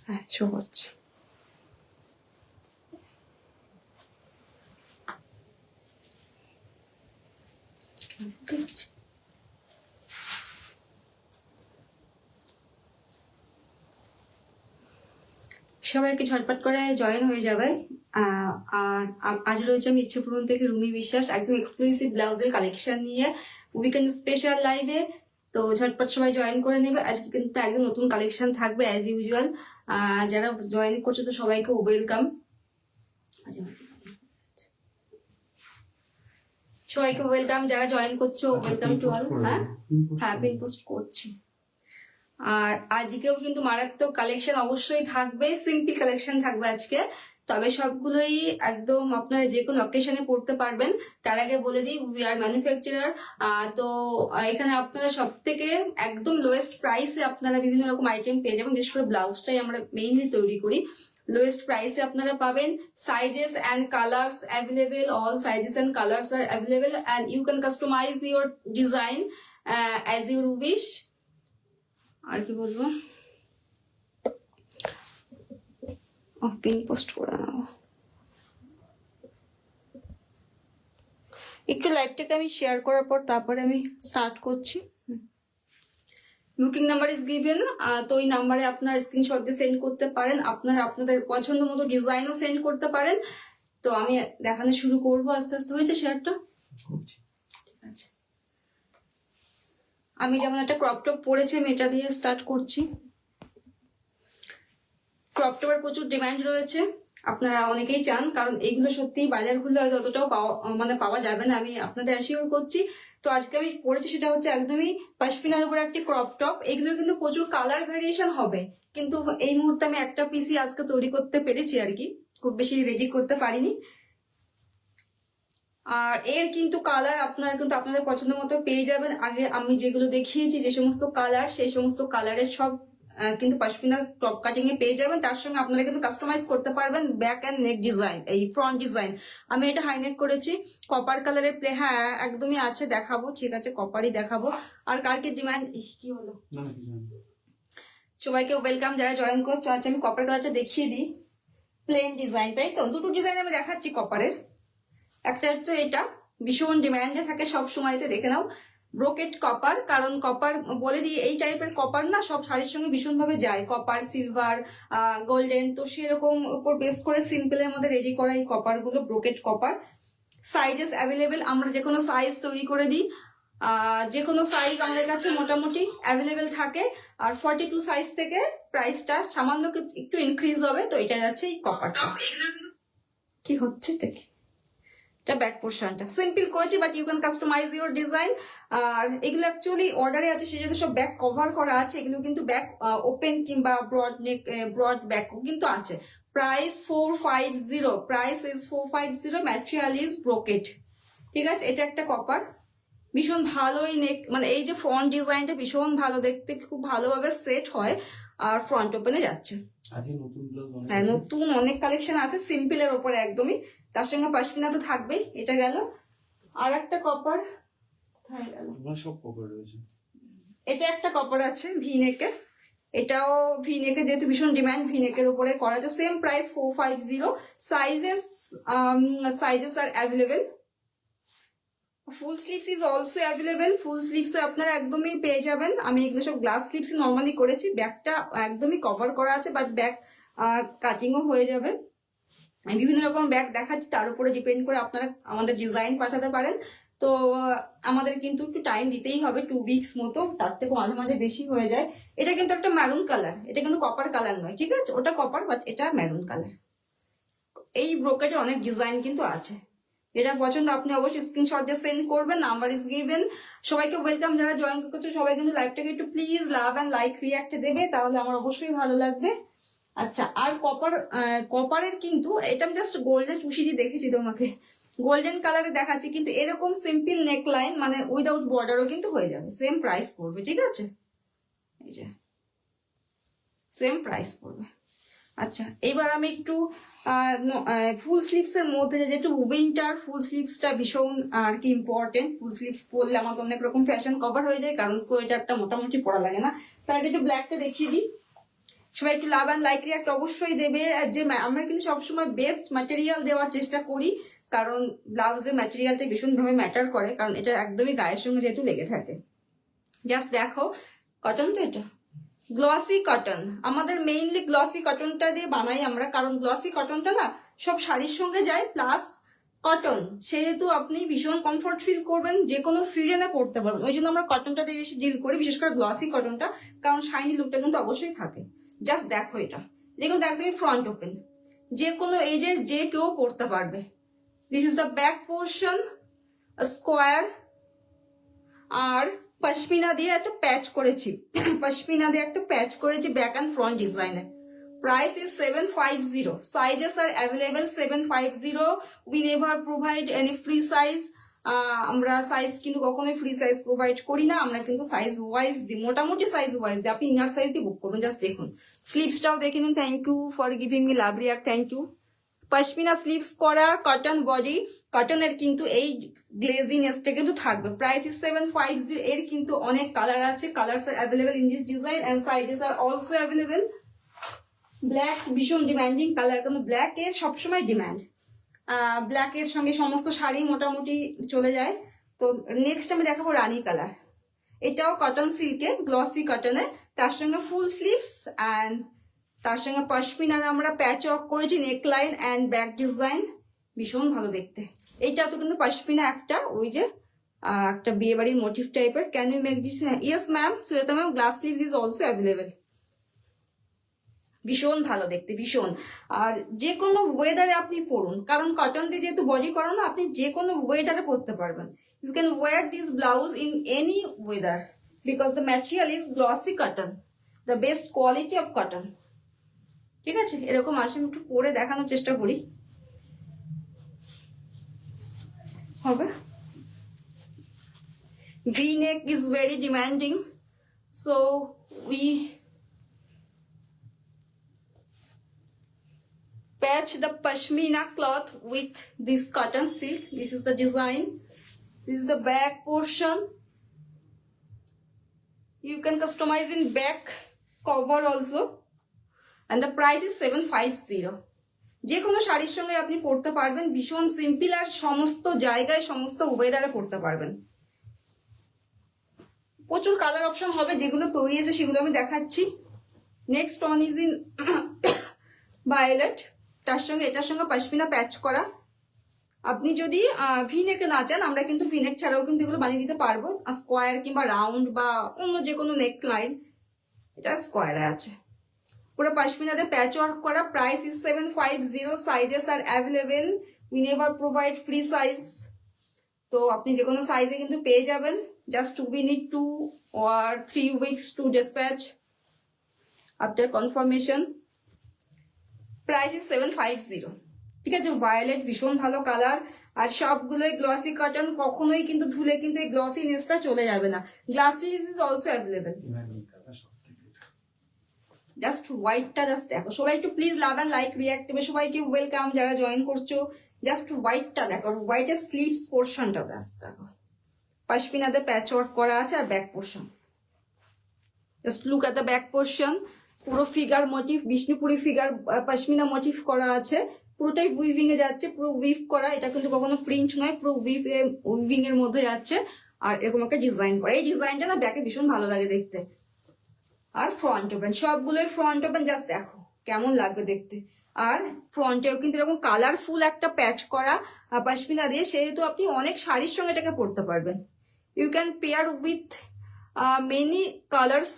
হ্যাঁ শো হচ্ছে। সবাইকে ঝটপট করে জয়েন হয়ে যাবে। আর আজ রয়েছে আমি ইচ্ছেপূরণ থেকে রুমি বিশ্বাস, একদম এক্সক্লুসিভ ব্লাউজের কালেকশন নিয়ে উইকেন্ড স্পেশাল লাইভে। তো ঝটপট সবাই জয়েন করে নেবে। আজকে কিন্তু একদম নতুন কালেকশন থাকবে অ্যাজ ইউজুয়াল। যারা জয়েন করছে তো সবাইকে ওয়েলকাম, সবাইকে ওয়েলকাম। যারা জয়েন করছো ওয়েলকাম টু অল। হ্যাঁ পিন পোস্ট করছি। আর আজকেও কিন্তু মারাত্মক কালেকশন অবশ্যই থাকবে, সিম্পল কালেকশন থাকবে আজকে, তবে সবগুলোই একদম আপনারা যে কোনো অকেশনে পড়তে পারবেন। তার আগে বলে দিই উই আর ম্যানুফ্যাকচারার। তো এখানে আপনারা সব থেকে একদম লোয়েস্ট প্রাইসে আপনারা বিভিন্ন রকম আইটেম পেয়ে যাবেন। বিশেষ করে ব্লাউজটাই আমরা মেইনলি তৈরি করি, লোয়েস্ট প্রাইসে আপনারা পাবেন। Sizes and colours available, all sizes and colours are available and you can customise your design as your wish. আর কি বলবো, পিন পোস্ট করে নেবো। একটু লাইভটাকে আমি শেয়ার করার পর তারপরে আমি স্টার্ট করছি। বুকিং নাম্বার ইজ গিভেন, তো ওই নাম্বারে আপনার স্ক্রিনশট দিয়ে সেন্ড করতে পারেন। আপনারা আপনাদের পছন্দ মতো ডিজাইনও সেন্ড করতে পারেন। তো আমি দেখানো শুরু করবো আস্তে আস্তে। হয়েছে শেয়ারটা? ঠিক আছে। আমি যেমন একটা ক্রপ টপ পরেছি, আমি এটা দিয়ে স্টার্ট করছি। ক্রপ টপের প্রচুর ডিমান্ড রয়েছে, আপনারা অনেকেই চান, কারণ এইগুলো সত্যি বাজার খুললে হয়তো অতটাও পাওয়া যাবে না, আমি আপনাদের অ্যাসিওর করছি। তো আজকে আমি পরেছি সেটা হচ্ছে একদমই পাশমিনার উপর একটি ক্রপ টপ। এগুলো কিন্তু প্রচুর কালার ভ্যারিয়েশন হবে, কিন্তু এই মুহূর্তে আমি একটা পিসি আজকে তৈরি করতে পেরেছি আর কি, খুব বেশি রেডি করতে পারিনি। আর এর কিন্তু কালার আপনারা কিন্তু আপনাদের পছন্দ মতো পেয়ে যাবেন। আগে আমি যেগুলো দেখিয়েছি যে সমস্ত কালার, সেই সমস্ত কালারের সব কিন্তু পাশমিনা টপ কাটিং এ পেয়ে যাবেন। তার সঙ্গে আপনারা কিন্তু কাস্টমাইজ করতে পারবেন ব্যাক এন্ড নেক ডিজাইন, এই ফ্রন্ট ডিজাইন। আমি এটা হাই নেক করেছি, কপার কালারের প্লে, হ্যাঁ একদমই আছে, দেখাবো, ঠিক আছে কপারই দেখাবো। আর কার কি ডিমান্ড, কি হলো, সবাইকে ওয়েলকাম যারা জয়েন করছো। আচ্ছা আমি কপার কালারটা দেখিয়ে দিই, প্লেন ডিজাইন, তাই তো? দুটো ডিজাইন আমি দেখাচ্ছি কপারের। একটা হচ্ছে এটা ভীষণ ডিমান্ডে থাকে সব সময়তে, দেখে নাও, ব্রোকেট কপার। কারণ কপার বলে দিই এই টাইপের কপার না সব শাড়ির সঙ্গে ভীষণভাবে যায়, কপার, সিলভার, গোল্ডেন, তো সেরকম উপর বেস করে সিম্পলের মধ্যে রেডি করা এই কপার গুলো ব্রোকেট কপার। সাইজেস অ্যাভেলেবেল, আমরা যে কোনো সাইজ তৈরি করে দিই, যে কোনো সাইজ আমাদের কাছে মোটামুটি অ্যাভেলেবেল থাকে। আর 42 সাইজ থেকে প্রাইসটা সামান্য একটু ইনক্রিজ হবে। তো এটা যাচ্ছে এই কপারটা। কি হচ্ছে এটা, কি এটা ব্যাক পোর্শনটা সিম্পল করেছি, but you can customise your design. আর এগুলো অ্যাকচুয়ালি অর্ডারে আছে, সেজন্য সব ব্যাক কভার করা আছে। এগুলো কিন্তু ব্যাক ওপেন কিংবা ব্রড নেক, ব্রড ব্যাক কিন্তু আছে। Price 450, price is 450, material is brocade. ঠিক আছে, এটা একটা কপার, ভীষণ ভালোই নেক, মানে এই যে ফ্রন্ট ডিজাইনটা ভীষণ ভালো দেখতে, খুব ভালোভাবে সেট হয়। আর ফ্রন্ট ওপেনে যাচ্ছে। হ্যাঁ নতুন অনেক কালেকশন আছে সিম্পলের ওপরে একদমই, তার সঙ্গে পাশমিনা তো থাকবেই। এটা গেল। আর একটা কপার, এটা একটা কপার আছে ভি নেকে, এটাও ভি নেকে, যেহেতু ভীষণ ডিমান্ড ভি নেকের উপরে করা আছে। Same price 450, sizes are available. Full sleeves is also available, full sleeves আপনারা একদমই পেয়ে যাবেন। আমি এগুলো সব গ্লাস স্লিভস নর্মালি করেছি, ব্যাকটা একদমই কভার করা আছে, বাট ব্যাক কাটিংও হয়ে যাবে। আমি বিভিন্ন রকম ব্যাগ দেখাচ্ছি, তার উপরে ডিপেন্ড করে আপনারা আমাদের ডিজাইন পাঠাতে পারেন। তো আমাদের কিন্তু একটু টাইম দিতেই হবে, 2 উইকস মতো, তার থেকে মাঝে মাঝে বেশি হয়ে যায়। এটা কিন্তু একটা ম্যারুন কালার, এটা কিন্তু কপার কালার নয়, ঠিক আছে, ওটা কপার বাট এটা ম্যারুন কালার। এই ব্রোকেটের অনেক ডিজাইন কিন্তু আছে, এটা পছন্দ আপনি অবশ্যই স্ক্রিনশট দিয়ে সেন্ড করবেন, নাম্বার ইজ গিভেন। সবাইকে ওয়েলকাম যারা জয়েন করছে, সবাই কিন্তু লাইভটাকে একটু please love and like react দেবে, তাহলে আমার অবশ্যই ভালো লাগবে। আচ্ছা, আর কপারের কিন্তু এটা আমি জাস্ট গোল্ডেন টুসি দিয়ে দেখেছি তোমাকে, গোল্ডেন কালারে দেখাচ্ছি, কিন্তু এরকম সিম্পল নেকলাইন মানে উইদাউট বর্ডারও কিন্তু হয়ে যাবে, সেম প্রাইস পড়বে, ঠিক আছে, এই যে সেম প্রাইস পড়বে। আচ্ছা এবার আমি একটু ফুল স্লিভস এর মধ্যে যে একটু উইন্টার ফুল স্লিভসটা ভীষণ আর কি ইম্পর্টেন্ট। ফুল স্লিভস পরলে আমাদের অনেক রকম ফ্যাশন কভার হয়ে যায়, কারণ সোয়েটারটা মোটামুটি পরা লাগে না। তার একটু ব্ল্যাকটা দেখিয়ে দিই, সবাই একটু লাভ অ্যান্ড লাইক রিয়াক্ট অবশ্যই দেবে। আর যে আমরা কিন্তু সবসময় বেস্ট ম্যাটেরিয়াল দেওয়ার চেষ্টা করি, কারণ ব্লাউজের ম্যাটেরিয়ালটা ভীষণভাবে ম্যাটার করে, কারণ এটা একদমই গায়ের সঙ্গে যেহেতু লেগে থাকে। জাস্ট দেখো, কটন তো এটা গ্লসি কটন, আমাদের মেইনলি গ্লসি কটনটা দিয়ে বানাই আমরা, কারণ গ্লসি কটনটা না সব শাড়ির সঙ্গে যায়, প্লাস কটন সেহেতু আপনি ভীষণ কমফোর্ট ফিল করবেন, যে কোনো সিজনে পরতে পারবেন। ওই জন্য আমরা কটনটা দিয়ে বেশি ডিল করি, বিশেষ করে গ্লসি কটনটা, কারণ শাইনি লুকটা কিন্তু অবশ্যই থাকে। জাস্ট দেখো এটা, দেখুন একদমই ফ্রন্ট ওপেন, যে কোনো এজের যে কেউ পরতে পারবে। This is the back portion, square, আর পশমিনা দিয়ে একটা প্যাচ করেছি, পশমিনা দিয়ে একটা প্যাচ করেছি ব্যাক অ্যান্ড ফ্রন্ট ডিজাইনে। Price is 750, sizes are available 750। We never provide any free size, আমরা সাইজ কিন্তু কখনোই ফ্রি সাইজ প্রোভাইড করি না, আমরা কিন্তু সাইজ ওয়াইজ দিই, মোটামুটি সাইজ ওয়াইজ দিই, আপনি ইনার সাইজ দিয়ে বুক করবেন। জাস্ট দেখুন স্লিভসটাও দেখে নিন। Thank you for giving me love react, thank you. Pashmina sleeves করা, কটন বডি, কটনের কিন্তু এই গ্লেজিনেসটা কিন্তু থাকবে। Price is 750। এর কিন্তু অনেক কালার আছে, colours are available in this design and sizes are also available. Black ভীষণ ডিমান্ডিং কালার, কারণ ব্ল্যাক এর সবসময় ডিমান্ড, ব্ল্যাক এর সঙ্গে সমস্ত শাড়ি মোটামুটি চলে যায়। তো নেক্সট আমি দেখাবো রানী কালার, এটাও কটন সিল্কে, গ্লসি কটনে, তার সঙ্গে ফুল স্লিভস অ্যান্ড তার সঙ্গে পশমিনার আমরা প্যাচ ওয়ার্ক করেছি, নেকলাইন অ্যান্ড ব্যাক ডিজাইন, ভীষণ ভালো দেখতে। এইটা তো কিন্তু পশমিনা একটা ওই যে একটা বিয়ে বাড়ির মোটিভ টাইপের। Can you make this? Yes ma'am, Sweta ma'am, glass sleeves is also available. ভীষণ ভালো দেখতে, ভীষণ। আর যে কোনো ওয়েদারে আপনি পরুন, কারণ কটন দিয়ে যেহেতু বডি করানো, আপনি যে কোনো ওয়েদারে পরতে পারবেন। You can wear this blouse in any weather because the material is glossy cotton, the best quality of cotton. ঠিক আছে, এরকম আসে, একটু পরে দেখানোর চেষ্টা করি, হবে। V-neck is very demanding, so we patch the pashmina cloth with this cotton silk. This is the design. This is the back portion. You can customize in back cover also, and the price is 750. যে কোনো শাড়ির সঙ্গে আপনি পরতে পারবেন, ভীষণ simple, আর সমস্ত জায়গায় সমস্ত ওয়েদারে পরতে পারবেন। প্রচুর কালার অপশন হবে, যেগুলো তৈরি আছে সেগুলো আমি দেখাচ্ছি। Next one is in violet, তার সঙ্গে এটার সঙ্গে পশমিনা প্যাচ করা। আপনি যদি ভিনেকে না চান, আমরা কিন্তু ভিনেক ছাড়াও কিন্তু এগুলো বানিয়ে দিতে পারবো, স্কোয়ার কিংবা রাউন্ড বা অন্য যে কোনো নেক লাইন। এটা স্কোয়ারে আছে, পুরো পশমিনাতে প্যাচ ওয়ার্ক করা। Price is 750, sizes are available, we never provide free size. তো আপনি যে কোনো সাইজে কিন্তু পেয়ে যাবেন। Just we need 2 or 3 weeks to dispatch after confirmation. Price is 750। ঠিক আছে, ভায়োলেট ভীষণ ভালো কালার, আর সবগুলোই গ্লসি কটন, কখনোই কিন্তু ধুলে কিন্তু এই গ্লসিনেসটা চলে যাবে না। Glassy is also available. Just হোয়াইটটা জাস্ট দেখো, সবাই একটু please love and like react দেবে, সবাইকে ওয়েলকাম যারা জয়েন করছো। জাস্ট হোয়াইটটা দেখো, হোয়াইটের স্লিভস পোর্শনটা জাস্ট দেখো, পশমিনাতে প্যাচ ওয়ার্ক করা আছে, আর back portion, just look at the back portion, পুরো figure motif, Bishnupuri figure pashmina motif করা আছে, পুরোটাই উইভিং এ যাচ্ছে, পুরো উইভ করা, এটা কিন্তু কখনো প্রিন্ট নয়, পুরো উইভিং এর মধ্যে যাচ্ছে, আর এরকম একটা ডিজাইন করা। এই ডিজাইনটা না ব্যাকে ভীষণ ভালো লাগে দেখতে। আর ফ্রন্ট ওপেন, সবগুলোই ফ্রন্ট ওপেন, জাস্ট দেখো কেমন লাগবে দেখতে। আর ফ্রন্টেও কিন্তু এরকম কালারফুল একটা প্যাচ করা পশমিনা দিয়ে, সেহেতু আপনি অনেক শাড়ির সঙ্গে এটাকে পরতে পারবেন। You can pair with many colours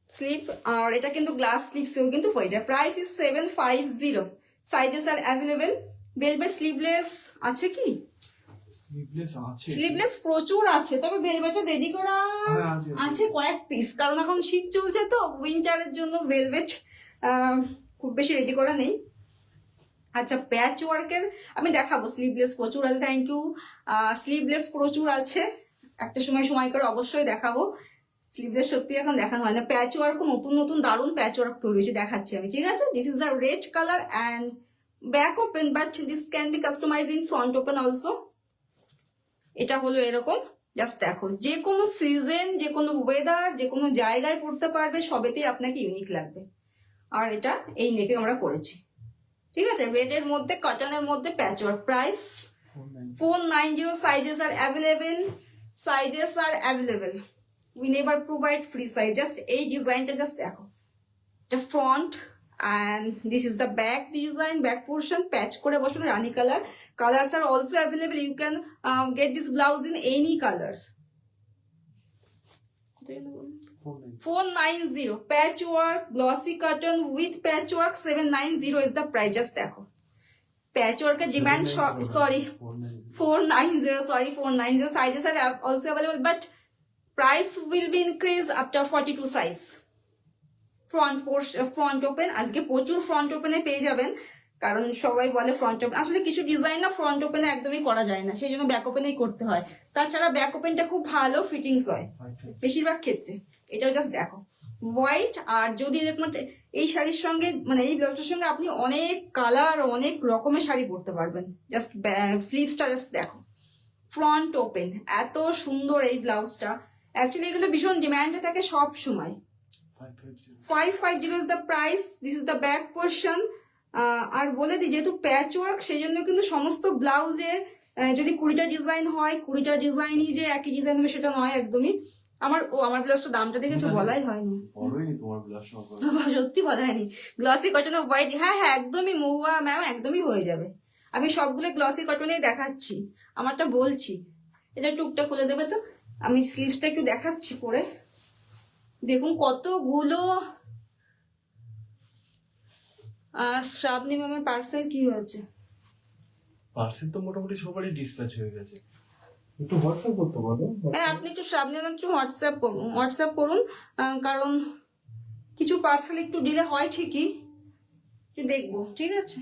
sleeve, আর এটা কিন্তু গ্লাস স্লিভসেও কিন্তু হয়ে যায়। Price is 750, sizes are available. Velvet sleeveless আছে কি? স্লিভলেস প্রচুর আছে, তবে ভেলভেটে রেডি করা আছে কয়েক পিস, কারণ এখন শীত চলছে তো, উইন্টারের জন্য ভেলভেট খুব বেশি রেডি করা নেই। আচ্ছা, প্যাচ ওয়ার্কের আমি দেখাবো, স্লিভলেস প্রচুর আছে। Thank you. স্লিভলেস প্রচুর আছে, একটা সময় করে অবশ্যই দেখাবো। স্লিভলেস সত্যি এখন দেখানো হয় না। প্যাচ ওয়ার্ক নতুন নতুন দারুণ প্যাচ ওয়ার্ক তৈরি হয়েছে, দেখাচ্ছি আমি। ঠিক আছে, this is a red colour and back open, but this can be customise in front open also. এটা হলো এরকম, জাস্ট দেখো, যে কোনো সিজন, যে কোনো ওয়েদার, যে কোনো জায়গায় পড়তে পারবে, সবেতেই আপনাকে ইউনিক লাগবে। আর এটা এই নেকে আমরা করেছি, ঠিক আছে, রেড এর মধ্যে, কটনের মধ্যে, প্যাচ work. Price 490। Sizes are available, sizes are available, we never provide free size. Just এই ডিজাইনটা জাস্ট দেখো, এটা front and this is the back design, back portion, patch করে বসানো, রানী colour. Colors are also available, you can get this blouse in any colors. 490 patchwork glossy cotton with patchwork, 790 is the price. Just দেখো, patchwork এর demand, sorry 490, sizes are also available, but price will be increased after 42 size. Front open, আজকে প্রচুর front ওপেনে পেয়ে যাবেন, কারণ সবাই বলে ফ্রন্ট ওপেন, আসলে কিছু ডিজাইন না ফ্রন্ট ওপেনে একদমই করা যায় না, সেই জন্য ব্যাক ওপেনেই করতে হয়। তাছাড়া ব্যাক ওপেনটা খুব ভালো ফিটিংস হয় বেশিরভাগ ক্ষেত্রে। এটাও জাস্ট দেখো, হোয়াইট। আর যদি এরকম এই শাড়ির সঙ্গে, মানে এই ব্লাউজটার সঙ্গে আপনি অনেক কালার, অনেক রকমের শাড়ি পরতে পারবেন। জাস্ট স্লিভসটা জাস্ট দেখো, ফ্রন্ট ওপেন, এত সুন্দর এই ব্লাউজটা। অ্যাকচুয়ালি এগুলো ভীষণ ডিমান্ডে থাকে সব সময়। 550 is the price. This is the back portion. আর বলে দিই, যেহেতু প্যাচ ওয়ার্ক, সেই জন্য কিন্তু সমস্ত ব্লাউজে যদি 20টা ডিজাইন হয়, 20টা ডিজাইনই যে একই ডিজাইন হবে সেটা নয় একদমই। আমার ব্লাউজটা দামটা দেখেছো, বলাই হয়নি, সত্যি বলা হয়নি। গ্লসি কটন অফ হোয়াইট, হ্যাঁ একদমই মহুয়া ম্যাম, একদমই হয়ে যাবে। আমি সবগুলো গ্লসি কটনেই দেখাচ্ছি, আমারটা বলছি। এটা টুকটা খুলে দেবে তো, আমি স্লিভসটা একটু দেখাচ্ছি পরে। দেখুন কতগুলো। শ্রাবণী ম্যামের পার্সেল কি হয়েছে? পার্সেল তো মোটামুটি সবারই ডিসপ্যাচ হয়ে গেছে, একটু হোয়াটসঅ্যাপ করতে পারো। হ্যাঁ, আপনি একটু শ্রাবণী ম্যাম একটু হোয়াটসঅ্যাপ করুন, কারণ কিছু পার্সেল একটু ডিলে হয় ঠিকই, একটু দেখবো, ঠিক আছে।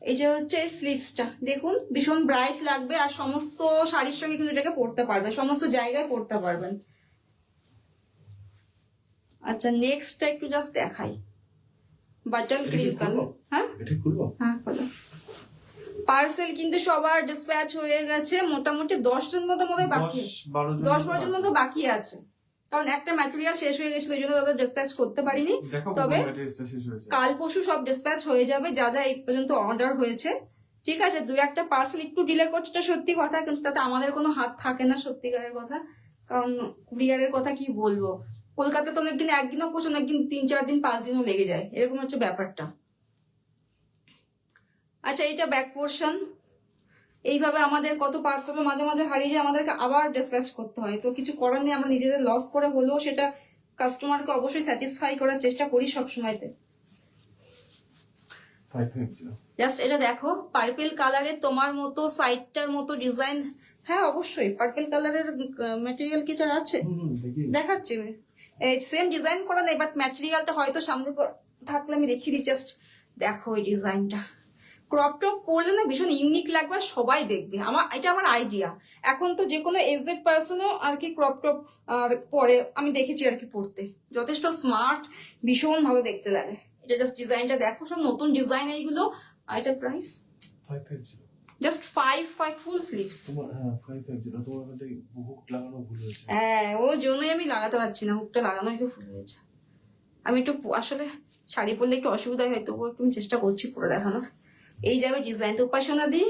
এই যে হচ্ছে স্লিভসটা দেখুন, ভীষণ ব্রাইট লাগবে, আর সমস্ত শাড়ির সঙ্গে কিন্তু এটাকে পরতে পারবেন, সমস্ত জায়গায় পরতে পারবেন। আচ্ছা, নেক্সটটা একটু জাস্ট দেখাই, বাটল গ্রিন কালার। হ্যাঁ এটা খুলবো, হ্যাঁ বলো। পার্সেল কিন্তু সবার ডিসপ্যাচ হয়ে গেছে, মোটামুটি 10 জন মতো মনে বাকি, 10-12 জন মতো বাকি আছে, কারণ একটা ম্যাটেরিয়াল শেষ হয়ে গেছিল, এই জন্য তাদের ডিসপ্যাচ করতে পারিনি। তবে কাল পরশু সব ডিসপ্যাচ হয়ে যাবে, যা যা এই পর্যন্ত অর্ডার হয়েছে, ঠিক আছে। 2-1টা পার্সেল একটু ডিলে করছে, এটা সত্যি কথা, কিন্তু তাতে আমাদের কোনো হাত থাকে না, সত্যিকারের কথা। কারণ কুরিয়ারের কথা কি বলবো, কলকাতা তো অনেকদিন একদিনও পৌঁছে, অনেকদিন 3-4 দিন 5 দিনও লেগে যায়, এরকম হচ্ছে ব্যাপারটা। আচ্ছা, এইটা ব্যাক পোর্শন। এইভাবে আমাদের কত পার্সেল মাঝে মাঝে হারিয়ে যায়, আমাদেরকে আবার ডিসপ্যাচ করতে হয়, তো কিছু করার নেই, আমরা নিজেদের লস করে হলেও সেটা কাস্টমারকে অবশ্যই স্যাটিসফাই করার চেষ্টা করি সব সময়তে। জাস্ট এটা দেখো, পার্পেল কালারের তোমার মতো সাইডটার মতো ডিজাইন। হ্যাঁ অবশ্যই, পার্পেল কালারের ম্যাটেরিয়াল কি এটা আছে, দেখাচ্ছি। সেম ডিজাইন করা নেই, বাট ম্যাটেরিয়ালটা হয়তো সামনে থাকলে আমি দেখিয়ে দিই। জাস্ট দেখো এই ডিজাইনটা, ক্রপ টপ পরলে না ভীষণ ইউনিক লাগবে, আর সবাই দেখবে। এটা আমার আইডিয়া। এখন তো যে কোনো এজেড পার্সনও আর কি ক্রপ টপ পরে, আমি দেখেছি আর কি পরতে, যথেষ্ট স্মার্ট, ভীষণ ভালো দেখতে লাগে। এটা জাস্ট ডিজাইনটা দেখো, সব নতুন ডিজাইন এইগুলো। আর এটা প্রাইস 550, জাস্ট 5 ফুল স্লিভস। হ্যাঁ 550, তোমার মধ্যে হুক লাগানো ভুল হয়েছে। হ্যাঁ, ও জন্যই আমি লাগাতে পারছি না, হুকটা লাগানো একটু ভুল হয়েছে। আমি একটু আসলে শাড়ি পরলে একটু অসুবিধা হয়, তবুও একটু চেষ্টা করছি পরে দেখানোর। এই যাবে ডিজাইন, তো উপাসনা দি,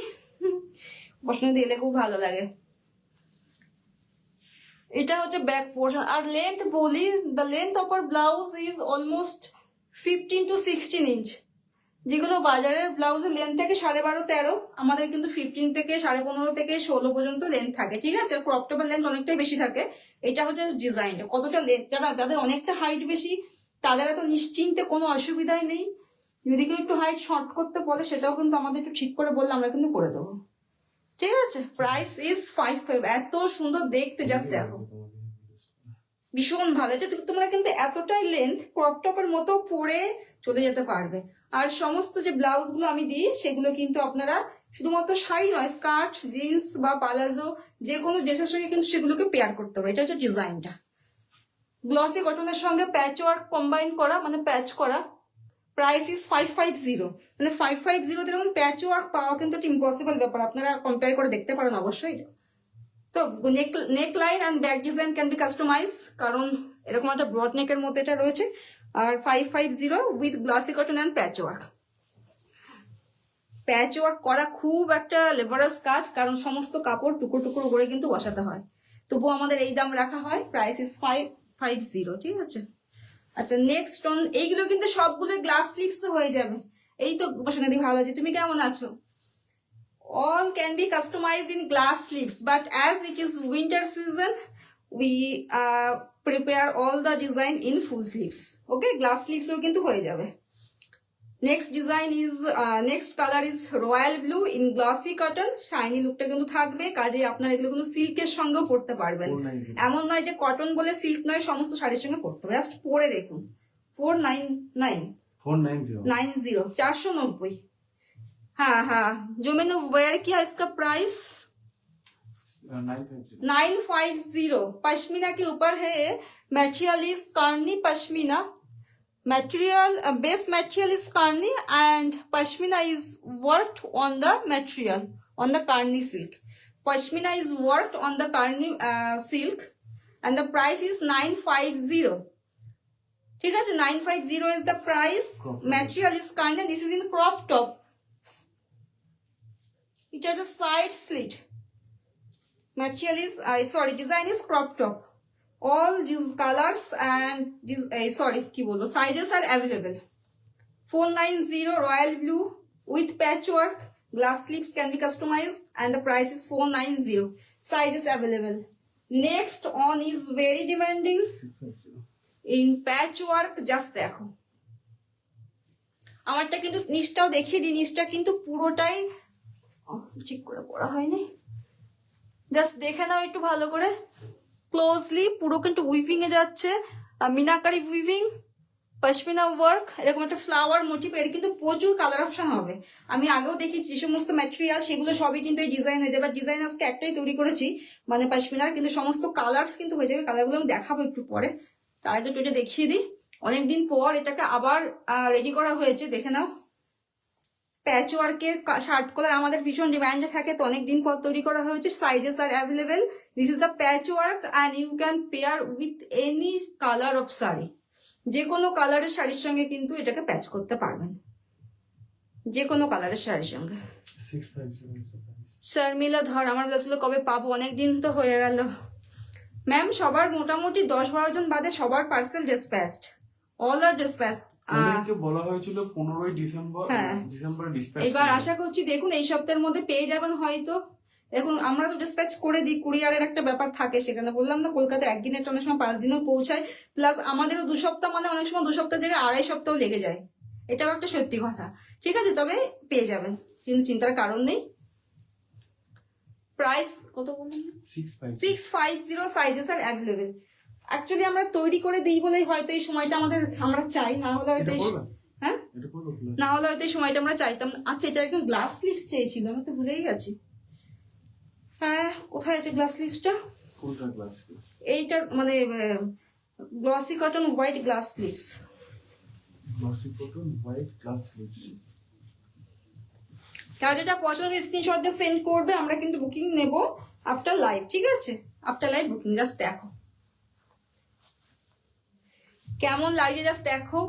উপাসনা দিলে খুব ভালো লাগে। এটা হচ্ছে ব্যাক পোর্শন। আর লেন্থ বলি, the length of our blouse is almost 15 to 16 inch. যেগুলো বাজারের ব্লাউজের লেন্থ থেকে 12.5-13, আমাদের কিন্তু 15 থেকে 15.5 থেকে 16 পর্যন্ত লেন্থ থাকে, ঠিক আছে। ক্রপ টপের লেন্থ অনেকটাই বেশি থাকে। এটা হচ্ছে ডিজাইনটা, কতটা লেন্থ, যাদের অনেকটা হাইট বেশি তাদের তো নিশ্চিন্তে কোনো অসুবিধাই নেই। যদি কেউ একটু হাইট শর্ট করতে বলে, সেটাও কিন্তু আমাদের একটু ঠিক করে বললে আমরা কিন্তু করে দেবো, ঠিক আছে। Price is 550। এত সুন্দর দেখতে, জাস্ট দেখো, ভীষণ ভালো। এটা তোমরা কিন্তু এতটাই লেন্থ ক্রপ টপের মতো পরে চলে যেতে পারবে। আর সমস্ত যে ব্লাউজ গুলো আমি দিই, সেগুলো কিন্তু আপনারা শুধুমাত্র শাড়ি নয়, স্কার্ট, জিন্স বা পালাজো, যে কোনো ড্রেসের সঙ্গে কিন্তু সেগুলোকে পেয়ার করতে হবে। এটা হচ্ছে ডিজাইনটা, গ্লসি কটনের সঙ্গে প্যাচ ওয়ার্ক কম্বাইন করা, মানে প্যাচ করা। প্রাইস ইজ 550, মানে 550 যেরকম প্যাচ ওয়ার্ক পাওয়া কিন্তু একটা ইম্পসিবল ব্যাপার, আপনারা কম্পেয়ার করে দেখতে পারেন অবশ্যই। তো neck line and back design can be customise, কারণ এরকম একটা ব্রড নেকের মধ্যে এটা রয়েছে। আর 550 with glossy cotton and patch work. Patch work করা খুব একটা লেবারাস কাজ, কারণ সমস্ত কাপড় টুকরো টুকরো করে কিন্তু বসাতে হয়। তবুও আমাদের এই দাম রাখা হয়, প্রাইস ইজ 550, ঠিক আছে। আচ্ছা নেক্সট অন, এইগুলো কিন্তু সবগুলো গ্লাস স্লিভস তো হয়ে যাবে। এই তো বসনাদি, ভালো আছে, তুমি কেমন আছো? All can be customized in glass sleeves, but as it is winter season, we prepare all the design in full sleeves. Okay, glass sleeves ও কিন্তু হয়ে যাবে। Next design is next color is royal blue in glossy cotton. Shiny লুকটা কিন্তু থাকবে, কাজে আপনারা এগুলো কিন্তু সিল্কের সঙ্গেও পরতে পারবেন। 490 এমন নয় যে কটন বলে সিল্ক নয়, সমস্ত শাড়ির সঙ্গে পরতে হবে। জাস্ট পরে দেখুন। 499 490 490। हाँ हाँ, जो मैंने वेयर किया इसका प्राइस 950 950। पश्मीना के ऊपर है, material is Carney pashmina, material base material is karni and pashmina is worked on the material, on the karni silk. Pashmina is worked on the karni silk and the price is 950. ঠিক আছে, 950 is the price. Crop top. Material is karni, this is in crop top. It has a side slit. Material is design is crop top. All these colors and these কি বলবো, sizes are available. 490 royal blue with patchwork, glass sleeves can be customized and the price is 490. Sizes available. Next on is very demanding 650 in patchwork. Just দেখো, আমারটা কিন্তু নিচটাও দেখিয়ে দিই, নিচটা কিন্তু পুরোটাই ঠিক করে পড়া হয়নি, জাস্ট দেখে নাও একটু ভালো করে ক্লোজলি। পুরো কিন্তু উইভিং এ যাচ্ছে, মিনাকারি উইভিং, পশমিনা ওয়ার্ক, এরকম একটা ফ্লাওয়ার মোটিভ। এর কিন্তু প্রচুর কালার অপশন হবে। আমি আগেও দেখেছি যে সমস্ত ম্যাটেরিয়াল, সেগুলো সবই কিন্তু এই ডিজাইন হয়ে যাবে। ডিজাইন আজকে একটাই তৈরি করেছি, মানে পশমিনার, কিন্তু সমস্ত কালার্স কিন্তু হয়ে যাবে। কালারগুলো আমি দেখাবো একটু পরে, তার আগে একটু এটা দেখিয়ে দিই। অনেকদিন পর এটাকে আবার রেডি করা হয়েছে, দেখে নাও। প্যাচ ওয়ার্কের শার্ট কলার আমাদের ভীষণ ডিমান্ডে থাকে, তো অনেকদিন পর তৈরি করা হয়েছে। Sizes are available. This is the patch work and you can pair with any colour of sari. যে কোনো কালারের শাড়ির সঙ্গে কিন্তু এটাকে প্যাচ করতে পারবেন, যে কোনো কালারের শাড়ির সঙ্গে। 650 শর্মিলা ধর, আমার ব্লাউজগুলো কবে পাবো? অনেকদিন তো হয়ে গেল ম্যাম। সবার মোটামুটি 10-12 জন বাদে সবার পার্সেল ডিসপ্যাচড, অল আর ডিসপ্যাচড। ওদেরকে বলা হয়েছিল 15 ডিসেম্বর, হ্যাঁ। December dispatch. এবার আশা করছি দেখুন এই সপ্তাহের মধ্যে পেয়ে যাবেন হয়তো। দেখুন আমরা তো ডিসপ্যাচ করে দিই, কুরিয়ারের একটা ব্যাপার থাকে সেখানে। বললাম না, কলকাতা একদিনে একটা অনেক সময় 5 দিনেও পৌঁছায়, প্লাস আমাদেরও 2 সপ্তাহ, মানে অনেক সময় 2 সপ্তাহ জায়গায় 2.5 সপ্তাহ লেগে যায়। এটাও একটা সত্যি কথা, ঠিক আছে। তবে পেয়ে যাবেন, কিন্তু চিন্তার কারণ নেই। প্রাইস কত বললেন? 650। Sizes are available. অ্যাকচুয়ালি আমরা তৈরি করে দিই বলেই হয়তো এই সময়টা আমরা চাই, না হলে হয়তো হ্যাঁ, না হলে হয়তো এই সময়টা আমরা চাইতাম। আচ্ছা, এটা একদম গ্লাস স্লিভস চেয়েছিল, আমি তো ভুলেই গেছি। হ্যাঁ, কোথায় আছে গ্লাস স্লিভসটা? কোনটা গ্লাস? এইটার মানে glossy cotton white glass sleeves. Glossy cotton white glass sleeves. কার যেটা পছন্দ স্ক্রিনশট দিয়ে সেন্ড করবে, আমরা কিন্তু বুকিং নেব আফটার লাইভ, ঠিক আছে? After live booking. জাস্ট দেখো কেমন লাগছে, জাস্ট দেখো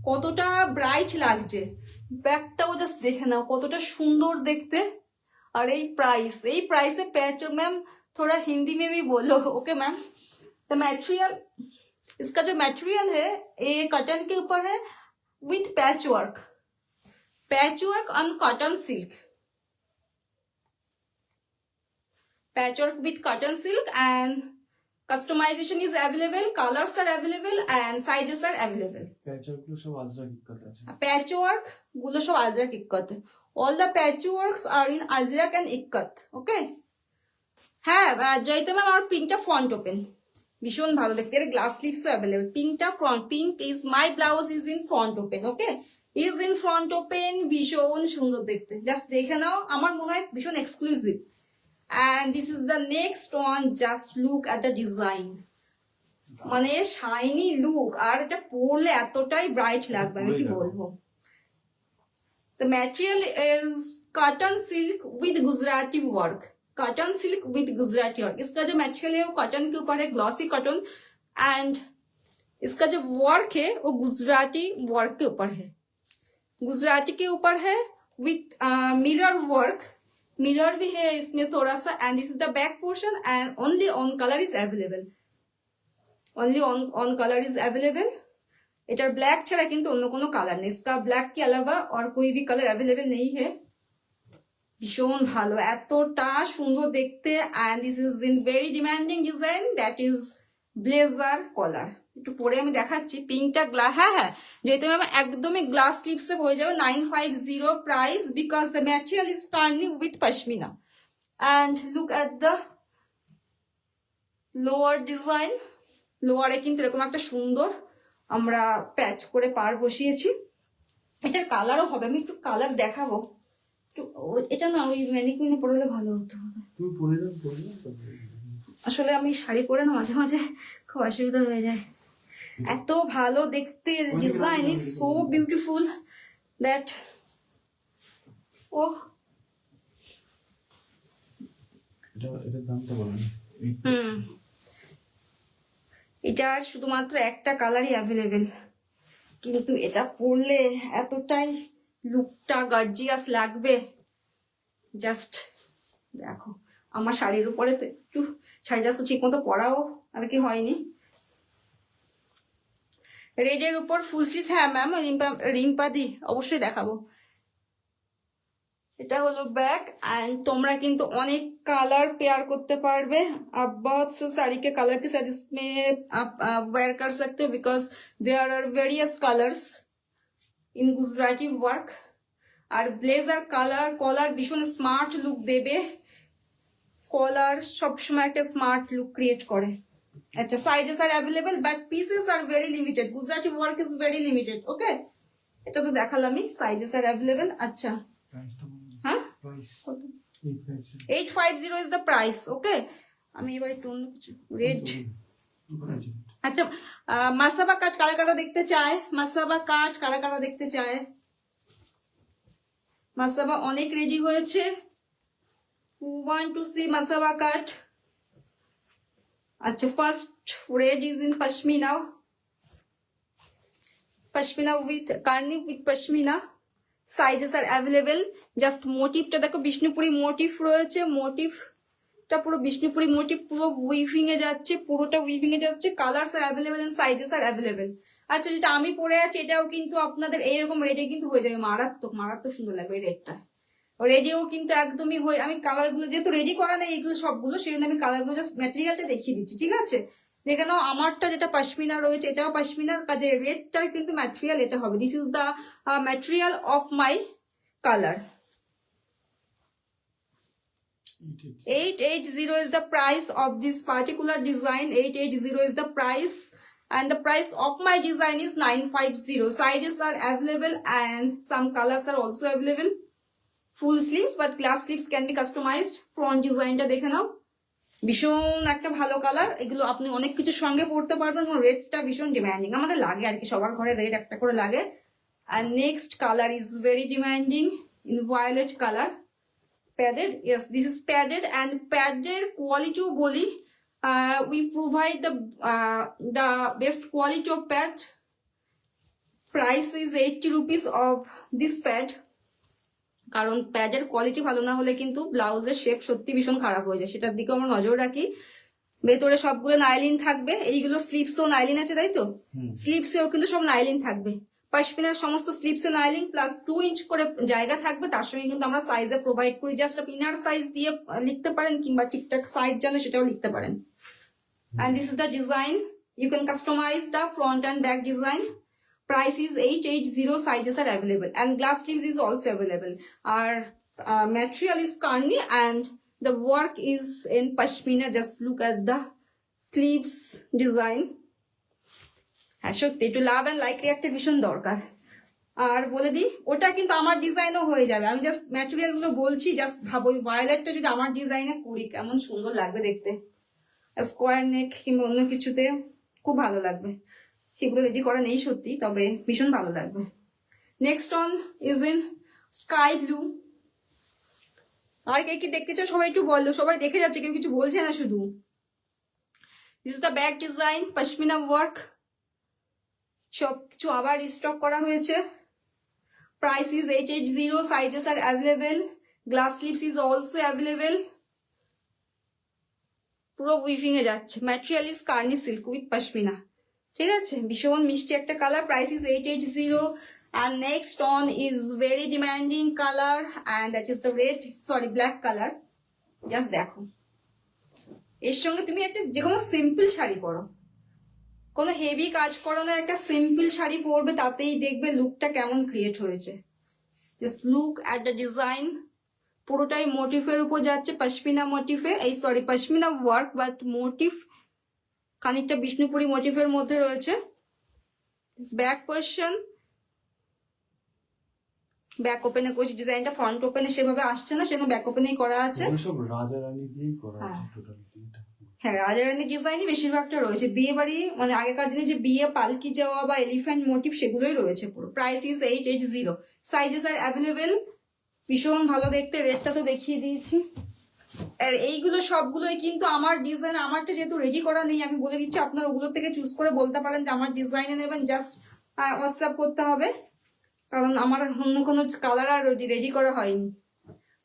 কতটা ব্রাইট লাগছে। ব্যাগটাও জাস্ট দেখে নাও কতটা সুন্দর দেখতে। और यही प्राइस है पैच। मैम थोड़ा हिंदी में भी बोलो, ओके मैम। तो मटेरियल, इसका जो मटेरियल है ये कॉटन के ऊपर है with patch work on cotton silk, patch work with cotton silk and customization is available, colors are available and sizes are available. Patchwork গুলো সব আজরাক ইক্কত আছে। প্যাচওয়ার্ক গুলো সব Ajrak ikat. all the patchworks are in ajrak and ikkat, okay? হ্যাঁ Joyita ma'am, আমার পিঙ্কটা front open, ভীষণ ভালো দেখতে। এর গ্লাস স্লিভসও অ্যাভেলেবল। পিঙ্কটা front, pink is my blouse is in front open, okay? Is in front open, ভীষণ সুন্দর দেখতে। জাস্ট দেখে নাও, আমার মনে হয় ভীষণ exclusive. and this is the next one, just look at the design, মানে শাইনি লুক, আর এটা পরলে এতটাই ব্রাইট লাগবে, আমি কি বলবো। The material is cotton silk with Gujarati work. Cotton silk with Gujarati work. इसका जो मटेरियल है वो कॉटन के ऊपर है, ग्लॉसी कॉटन, एंड इसका जो वर्क है वो गुजराती वर्क के ऊपर है, गुजराती के ऊपर है विथ मिरर वर्क, मिरर भी है इसमें थोड़ा सा। And this is the back portion and only on colour is available, only on colour is available. এটার ব্ল্যাক ছাড়া কিন্তু অন্য কোনো কালার নেই, इसका ব্ল্যাক के अलावा और कोई भी कलर अवेलेबल नहीं है। ভীষণ ভালো, এতটা সুন্দর দেখতে। And this is in very demanding design, that is blazer collar. একটু পরে আমি দেখাচ্ছি পিঙ্কটা হ্যাঁ হ্যাঁ, যেহেতু ম্যাম একদমই গ্লাস স্লিপসে হয়ে যাবে। 950 price because the material is turning with pashmina. And look at the lower design, লোয়ারে কিন্তু এরকম একটা সুন্দর আমরা প্যাচ করে পার বসিয়েছি। এটার কালারও হবে, আমি একটু কালার দেখাবো। এটা না ওই ম্যানিকুইনে পরলে ভালো হতো। তুমি পরে যাও, পরে যাও। আসলে আমি শাড়ি পরে না মাঝে মাঝে খুব অসুবিধা হয়ে যায়। এত ভালো দেখতে, design is so beautiful that ও এটার দামটা বলো না। এটার শুধুমাত্র একটা কালারই অ্যাভেলেবেল, কিন্তু এটা পরলে এতটাই লুকটা গর্জিয়াস লাগবে। জাস্ট দেখো, আমার শাড়ির উপরে তো একটু শাড়িটা ঠিক মতো পরাও আর কি হয়নি। রেডের উপর ফুল স্লিভ, হ্যাঁ ম্যাম রিম্পাদি অবশ্যই দেখাবো। এটা হলো ব্যাক एंड তোমরা কিন্তু অনেক কালার পেয়ার করতে পারবে। आप बहुत से साड़ी के कलर के साथ इसमें आप वेयर कर सकते हो because there are various colours in Gujarati work. আর ব্লেজার কালার কলার ভীষণ স্মার্ট লুক দেবে, কলার সবসময় একটা স্মার্ট লুক ক্রিয়েট করে। আচ্ছা, sizes are available but pieces are very limited, Gujarati work is very limited. Okay, এটা তো দেখালামই, সাইজেস আর অ্যাভেলেবল। আচ্ছা হ্যাঁ, 850 is the price. ওকে, আমি এবার একটু অন্য কিছু রেড। আচ্ছা, মাসাবা কাট কারা কারা দেখতে চায়? মাসাবা কাট কারা কারা দেখতে চায়? মাসাবা অনেক রেডি হয়েছে। Who want to see Masaba cut? আচ্ছা, first red is in pashmina, pashmina with Kani with pashmina. Sizes are available. Just মোটিভটা দেখো, বিষ্ণুপুরি মোটিভ রয়েছে, মোটিভটা পুরো বিষ্ণুপুরি মোটিভ, পুরো উইভিং এ যাচ্ছে, পুরোটা উইভিং এ যাচ্ছে। Colours are available and sizes are available. আচ্ছা, যেটা আমি পরে আছি এটাও কিন্তু আপনাদের এইরকম রেডে কিন্তু হয়ে যাবে, মারাত্মক মারাত্মক সুন্দর লাগবে এই রেডটা। রেডিও কিন্তু একদমই হয়ে, আমি কালারগুলো যেহেতু রেডি করা নেই এগুলো সবগুলো, সেই জন্য আমি কালারগুলো জাস্ট ম্যাটেরিয়ালটা দেখিয়ে দিচ্ছি, ঠিক আছে? দেখে নাও, আমারটা যেটা পশমিনা রয়েছে এটাও পশমিনার কাজে, রেডটার কিন্তু ম্যাটেরিয়াল এটা হবে। This is the material of my colour. 880 is the price of this particular design. 880 is the price, and the price of my design is 950. Sizes are available and some colors are also available. Full sleeves but glass sleeves can be customized. Front design টা দেখে নাও, ভীষণ একটা ভালো colour. এগুলো আপনি অনেক কিছুর সঙ্গে পরতে পারবেন। রেডটা ভীষণ ডিমান্ডিং, আমাদের লাগে আর কি, সবার ঘরে রেড একটা করে লাগে। আর next colour is very demanding in violet colour. Padded, yes this is padded, and প্যাডের কোয়ালিটিও বলি, we provide the best quality of pad. Price is 80 rupees of this pad. কারণ প্যাডের কোয়ালিটি ভালো না হলে কিন্তু ব্লাউজের শেপ সত্যি ভীষণ খারাপ হয়ে যায়, সেটার দিকে আমরা নজর রাখি। ভেতরে সবগুলো নাইলিন থাকবে, এইগুলো স্লিভসও নাইলিন আছে তাই তো? স্লিভসেও কিন্তু সব নাইলিন থাকবে। পশমিনার সমস্ত স্লিভসে নাইলিন প্লাস 2 ইঞ্চ করে জায়গা থাকবে। তার সঙ্গে কিন্তু আমরা সাইজে প্রোভাইড করি, জাস্ট আপনি ইনার সাইজ দিয়ে লিখতে পারেন কিংবা ঠিকঠাক সাইজ জানলে সেটাও লিখতে পারেন। And this is the design, you can customise the front and back design. Price is 880, sizes are available and glass sleeves is also available. Our material is karni and the work is in pashmina. Just look at the sleeves design. হ্যাঁ সত্যি একটু লাভ and like রিয়াক্টের ভীষণ দরকার। আর বলে দিই, ওটা কিন্তু আমার ডিজাইনও হয়ে যাবে। আমি জাস্ট ম্যাটেরিয়াল গুলো বলছি, জাস্ট ভাবো ওই ভায়োলেটটা যদি আমার ডিজাইনে করি কেমন সুন্দর লাগবে দেখতে, স্কোয়ার নেক কিংবা অন্য কিছুতে খুব ভালো লাগবে। সেগুলো রেডি করা নেই সত্যি, তবে ভীষণ ভালো লাগবে। Next one is in sky blue. আর কে কি দেখতে চাও সবাই একটু বলো, সবাই দেখে যাচ্ছে, কেউ কিছু বলছে না শুধু। This is the back design, pashmina work, সব কিছু আবার স্টক করা হয়েছে। Price is 880, sizes are available, glass slips is also available. পুরো উইভিং এ যাচ্ছে। ম্যাটেরিয়াল ইজ কার্নি সিল্ক উইথ পশমিনা। ঠিক আছে, ভীষণ মিষ্টি একটা কালার। Price is 880 and next on is very demanding color and that is the red, sorry, black color. Just দেখো, এর সঙ্গে তুমি একটা যে কোনো সিম্পল শাড়ি পরো, কোনো হেভি কাজ করো না, একটা সিম্পল শাড়ি পরবে, তাতেই দেখবে লুকটা কেমন ক্রিয়েট হয়েছে। Just look at the design, পুরোটাই মোটিফের উপর যাচ্ছে, পশমিনা মোটিফে, এই sorry pashmina work but motif খানিকটা বিষ্ণুপুরি মোটিফের মধ্যে রয়েছে। ব্যাক পোর্শন, ব্যাক ওপেনে করেছি ডিজাইনটা, ফ্রন্ট ওপেনে সেভাবে আসছে না, সেজন্য ব্যাক ওপেনেই করা আছে। সব রাজা রানী দিয়েই করা আছে টোটালি। হ্যাঁ, রাজারানীর ডিজাইনই বেশিরভাগটা রয়েছে। বিয়ে বাড়ি মানে আগেকার দিনে যে বিয়ে পালকি যাওয়া বা এলিফ্যান্ট মোটিভ সেগুলোই রয়েছে পুরো। Price is 880, sizes are available. ভীষণ ভালো দেখতে, রেটটা তো দেখিয়ে দিয়েছি। আর এইগুলো সবগুলোই কিন্তু আমার ডিজাইন, আমারটা যেহেতু রেডি করা নেই, আমি বলে দিচ্ছি আপনারা ওগুলো থেকে চুজ করে বলতে পারেন যে আমার ডিজাইনে নেবেন, জাস্ট হোয়াটসঅ্যাপ করতে হবে, কারণ আমার অন্য কোনো কালার আর রেডি করা হয়নি।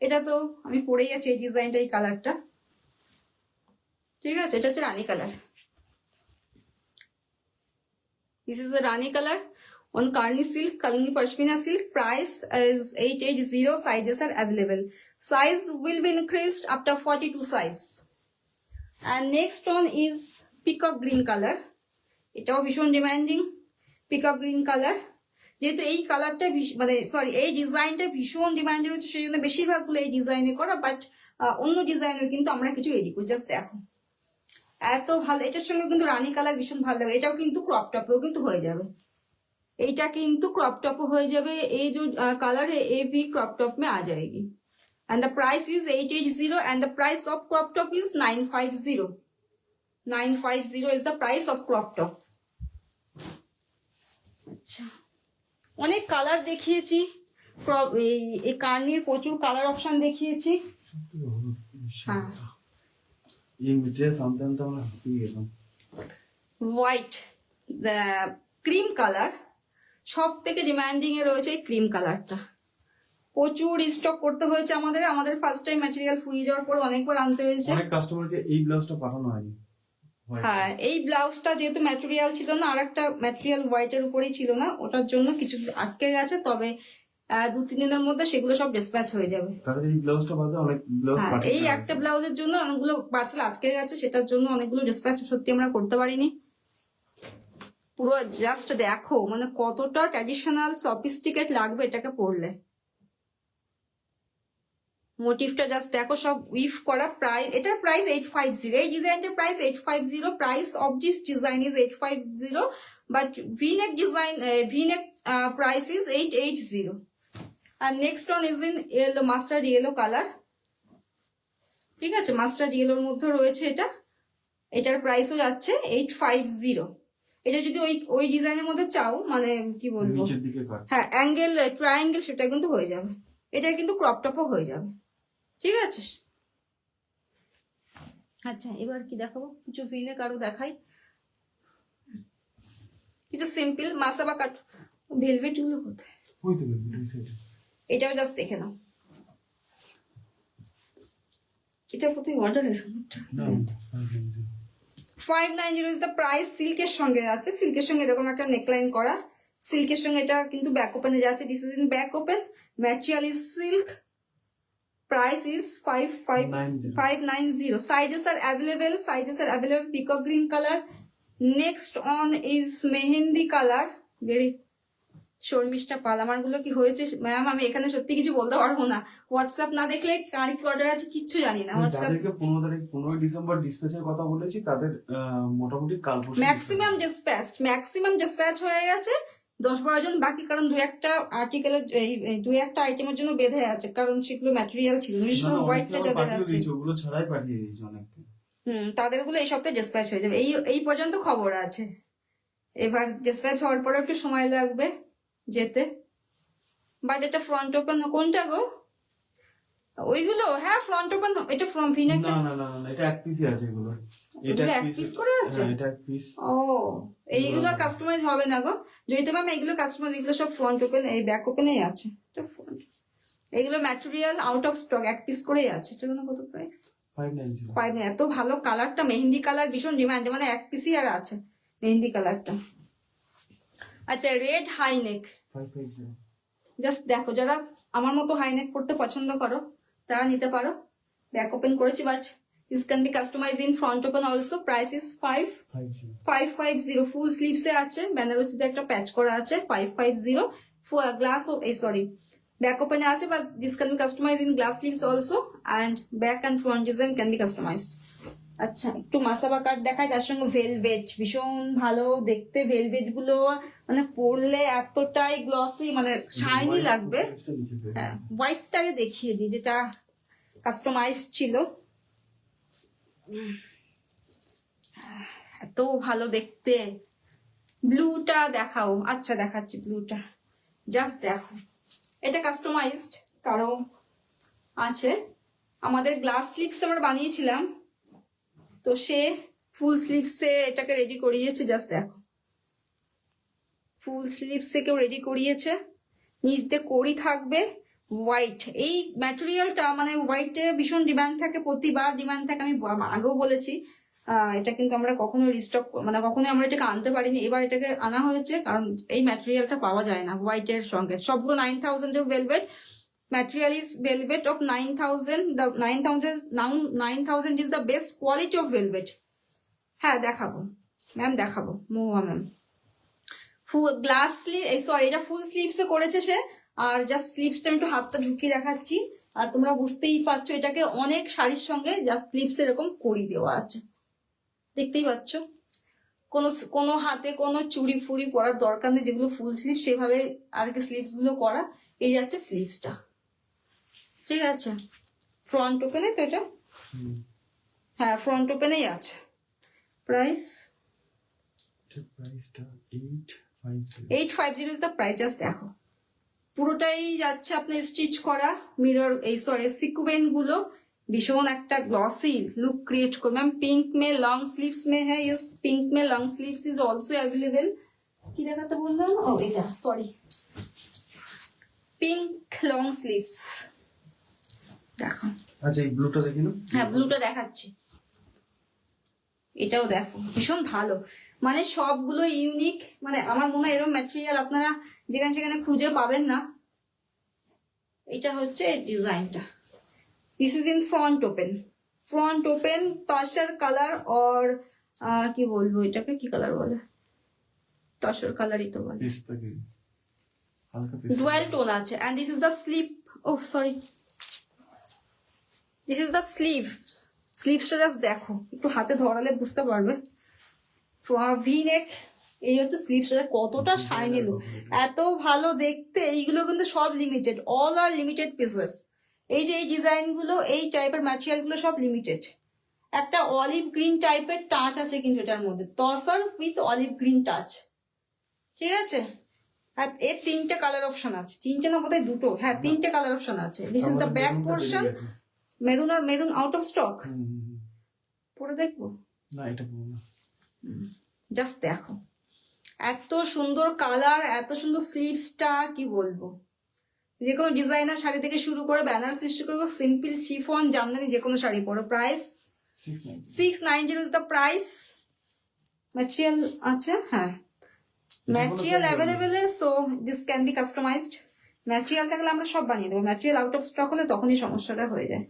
এটা তো আমি পরেই আছি এই ডিজাইনটা, এই কালারটা। ঠিক আছে, এটা হচ্ছে rani colour. This is the rani colour on Karni silk, Kalingi Pashmina silk. Price is 880, sizes are available. Size will be increased up to 42 size. And next one is peacock green color. এটাও ভীষণ ডিমান্ডিং, পিকক গ্রিন কালার। যেহেতু এই কালারটা মানে sorry এই ডিজাইনটা ভীষণ demanded হচ্ছে, সেই জন্য বেশিরভাগগুলো এই ডিজাইনে করা, বাট অন্য ডিজাইনেও কিন্তু আমরা কিছু রেডি করি। জাস্ট দেখো এত ভালো, এটার সঙ্গে কিন্তু রানী কালার ভীষণ ভালো লাগে। এটাও কিন্তু ক্রপ টপেও কিন্তু হয়ে যাবে, এইটা কিন্তু क्रॉप टॉप हो जाए। ये जो कलर है ये भी क्रॉप टॉप में आ जाएगी। And the price is 880 and the price of crop top is 950। 950 is the price of crop top. अच्छा, অনেক কালার দেখিয়েছি, এই কার্নির প্রচুর কালার অপশন দেখিয়েছি। হ্যাঁ, এই মেটেরিয়াল সামনে তো আমরা হাঁপিয়ে গেলাম। হোয়াইট ক্রিম কালার সব থেকে ডিমান্ডিং এ রয়েছে, এই ক্রিম কালারটা প্রচুর স্টক করতে হয়েছে আমাদের ফার্স্ট টাইম ম্যাটেরিয়াল ফুরিয়ে যাওয়ার পর অনেকবার আনতে হয়েছে। অনেক কাস্টমারকে এই ব্লাউজটা পাঠানো হয়নি। হ্যাঁ, এই ব্লাউজটা যেহেতু ম্যাটেরিয়াল ছিল না, আর একটা ম্যাটেরিয়াল হোয়াইটের উপরেই ছিল না, ওটার জন্য কিছু আটকে গেছে। তবে 2-3 দিনের মধ্যে সেগুলো সব ডিসপ্যাচ হয়ে যাবে। তাদের এই ব্লাউজটা বাদে অনেক ব্লাউজ হ্যাঁ, এই একটা ব্লাউজের জন্য অনেকগুলো পার্সেল আটকে গেছে, সেটার জন্য অনেকগুলো ডিসপ্যাচ সত্যি আমরা করতে পারিনি। পুরো জাস্ট দেখো মানে কতটা ট্র্যাডিশনাল সফিস্টিকেট লাগবে এটাকে পরলে। মোটিভটা জাস্ট দেখো, সব উইভ করা। প্রাইস, এটার প্রাইস 850, এই ডিজাইনটার price 850। Price of this design is 850, but V neck design V neck price is 880। আর next one is in yellow, mustard yellow colour. ঠিক আছে, মাস্টার্ড ইয়েলোর মধ্যে রয়েছে এটা। এটার প্রাইসও যাচ্ছে 850। এটা যদি ওই ডিজাইনের মধ্যে চাও, মানে কি বলবো, হ্যাঁ অ্যাঙ্গেল ট্রায়াঙ্গেল, সেটা কিন্তু হয়ে যাবে। এটা কিন্তু ক্রপ টপও হয়ে যাবে। ঠিক আছে, আচ্ছা এবার কি দেখাবো, কিছু ভিনেক আরো দেখাই, কিছু সিম্পল মাসাবা কাট ভেলভেট গুলো কোথায়, এটাও জাস্ট দেখে নাও। এটা কোথায় অর্ডারের 590 ইজ দ্য প্রাইস। সিল্কের সঙ্গে যাচ্ছে, সিল্কের সঙ্গে এরকম একটা নেকলাইন করা, সিল্কের সঙ্গে এটা কিন্তু ব্যাক ওপেনে যাচ্ছে। This is in back open, material is silk, price is 590। Sizes are available, peacock green colour. Next one is mehendi colour, very Sharmistha Pal. আমার গুলো কি হয়েছে ম্যাম, আমি এখানে সত্যি কিছু বলতে পারবো না, হোয়াটসঅ্যাপ না দেখলে কার কি অর্ডার আছে কিচ্ছু জানি না। হোয়াটসঅ্যাপ 15 ডিসেম্বর ডিসপ্যাচের কথা বলেছি, তাদের মোটামুটি কাল পরশু ম্যাক্সিমাম ডিসপ্যাচ হয়ে গেছে। 10-12 জন বাকি, কারণ দু একটা আর্টিকেলের দু একটা আইটেমের জন্য বেঁধে আছে, কারণ সেগুলো ম্যাটেরিয়াল ছিল। হোয়াইটটা যাদের আছে ওগুলো ছাড়াই পাঠিয়ে দিয়েছি অনেককে। তাদের গুলো এই সপ্তাহে ডিসপ্যাচ হয়ে যাবে, এই পর্যন্ত খবর আছে। এবার ডিসপ্যাচ হওয়ার পরে একটু সময় লাগবে যেতে। বাট এটা ফ্রন্ট ওপেন, কোনটা গো, ওইগুলো হ্যাঁ ফ্রন্ট ওপেন, এটা ফ্রন্ট ভিনেক। না না না না, এটা এক পিসই আছে এগুলো। এটা এগুলো এক এক পিস পিস করে আছে? এটা এক পিস। ও এইগুলো কাস্টমাইজ হবে না গো জয়িতা ম্যাম, এগুলো কাস্টমাইজ, এগুলো সব ফ্রন্ট ওপেন, এই ব্যাক ওপেনেই আছে। এটা front। এগুলো ম্যাটেরিয়াল আউট অফ স্টক, এক পিস করেই আছে। এটা কোনো কত প্রাইস? 590 ফাইভ। এত ভালো কালারটা, মেহেন্দি কালার ভীষণ ডিমান্ড, মানে এক পিসই আর আছে মেহেন্দি কালারটা। আচ্ছা রেড হাইনেক, 550 জাস্ট দেখো, যারা আমার মতো হাইনেক পড়তে পছন্দ করো তারা নিতে পারো। ব্যাক ওপেন করেছি, but this can be customise in front open also. Price is 550। Full sleeves এ আছে, বেনারসিতে একটা প্যাচ করা আছে, 550। গ্লাস ও সরি ব্যাক ওপেনে আছে, but this can be customise in glass sleeves also, and back and front design can be customised. আচ্ছা একটু মাসাবা কাট দেখায়, তার সঙ্গে ভেলভেট, ভীষণ ভালো দেখতে ভেলভেট গুলো, মানে পরলে এতটাই গ্লসি, মানে শাইনি লাগবে। হ্যাঁ হোয়াইটটাকে দেখিয়ে দিই, যেটা কাস্টমাইজ ছিল। এত ভালো দেখতে। ব্লুটা দেখাও। আচ্ছা দেখাচ্ছি ব্লুটা, জাস্ট দেখো। এটা কাস্টমাইজড কারণ আছে, আমাদের গ্লাস স্লিভস আমরা বানিয়েছিলাম, তো সে ফুল স্লিভসে এটাকে রেডি করিয়েছে। জাস্ট দেখো, ফুল স্লিভসে কেউ রেডি করিয়েছে, নিচ দিয়ে কড়ি থাকবে, হোয়াইট। এই ম্যাটেরিয়ালটা মানে হোয়াইটে ভীষণ ডিমান্ড থাকে, প্রতিবার ডিমান্ড থাকে, আমি আগেও বলেছি। এটা কিন্তু আমরা কখনো রিস্টক, মানে কখনো আমরা এটাকে আনতে পারিনি, এবার এটাকে আনা হয়েছে কারণ এই ম্যাটেরিয়ালটা পাওয়া যায় না হোয়াইটের সঙ্গে। সবগুলো 9000 এর velvet, material is velvet of 9000, the 9000 is the best quality of velvet। হ্যাঁ দেখাবো ম্যাম, দেখাবো Mahua ma'am. Full glass sleeve, sorry এটা ফুল স্লিভস এ করেছে সে। আর জাস্ট স্লিভসটা আমি একটু হাতটা ঢুকিয়ে দেখাচ্ছি, আর তোমরা বুঝতেই পারছো এটাকে অনেক শাড়ির সঙ্গে জাস্ট স্লিভস এরকম করি দেওয়া আছে, দেখতেই পাচ্ছ। কোনো কোনো হাতে কোনো চুড়ি ফুড়ি পরার দরকার নেই, যেগুলো ফুল স্লিভ সেভাবে আর কি স্লিভস গুলো করা। এই যাচ্ছে স্লিভসটা, ঠিক আছে। ফ্রন্ট ওপেনে তো এটা, হ্যাঁ ফ্রন্ট ওপেনেই আছে। প্রাইস প্রাইসটা 850 850 ইজ দ্য প্রাইস। জাস্ট দেখো পুরোটাই যাচ্ছে আপনার স্টিচ করা মিরর, এই সরি সিকুয়েন্স গুলো ভীষণ একটা গ্লসি লুক ক্রিয়েট করে। ম্যাম পিঙ্ক মে লং স্লিভস মে হ্যাঁ, yes pink May long sleeves is also available. কি দেখাতে বললাম, ও এটা সরি পিঙ্ক লং স্লিভস দেখো। আচ্ছা এই ব্লুটা দেখি না। হ্যাঁ ব্লুটা দেখাচ্ছি, এটাও দেখো ভীষণ ভালো, মানে সবগুলো ইউনিক। মানে আমার মনে হয় এরকম ম্যাটেরিয়াল আপনারা যেখানে সেখানে খুঁজে পাবেন না। এটা হচ্ছে ডিজাইনটা, this is in front open. Front open tussar colour, और কি বলবো এটাকে, কি কালার বলে, তসর কালারই তো বলে, পিস্তা কি হালকা পিস্তা ডুয়াল টোন আছে। And this is the sleeve, oh sorry this is the sleeve. স্লিভসটা জাস্ট দেখো, একটু হাতে ধরালে বুঝতে পারবে। ভি নেক, এই হচ্ছে স্লিভসটা, কতটা শাইনি লুক, এত ভালো দেখতে। এইগুলো কিন্তু সব লিমিটেড, অল আর লিমিটেড পিসেস। এই যে এই ডিজাইন গুলো, এই টাইপের ম্যাটেরিয়াল গুলো সব লিমিটেড। একটা অলিভ গ্রিন টাইপের টাচ আছে কিন্তু এটার মধ্যে, tussar with olive green touch, ঠিক আছে। আর এর তিনটে কালার অপশন আছে, তিনটে না বোধহয় দুটো, হ্যাঁ তিনটে কালার অপশন আছে। This is the back portion, maroon আর মেরুন আউট অফ স্টক। পরে দেখবো না, এটা পুরো না। জাস্ট দেখো এত সুন্দর কালার, এত সুন্দর স্লিভসটা, কি বলবো। যে কোনো ডিজাইনার শাড়ি থেকে শুরু করে ব্যানার সৃষ্টি করবো, সিম্পল শিফন জামদানি যে কোনো শাড়ি পরো। Price 690 is the price. Material আছে, হ্যাঁ material available, so this can be customised. Material থাকলে আমরা সব বানিয়ে দেবো, ম্যাটেরিয়াল আউট অফ স্টক হলে তখনই সমস্যাটা হয়ে যায়।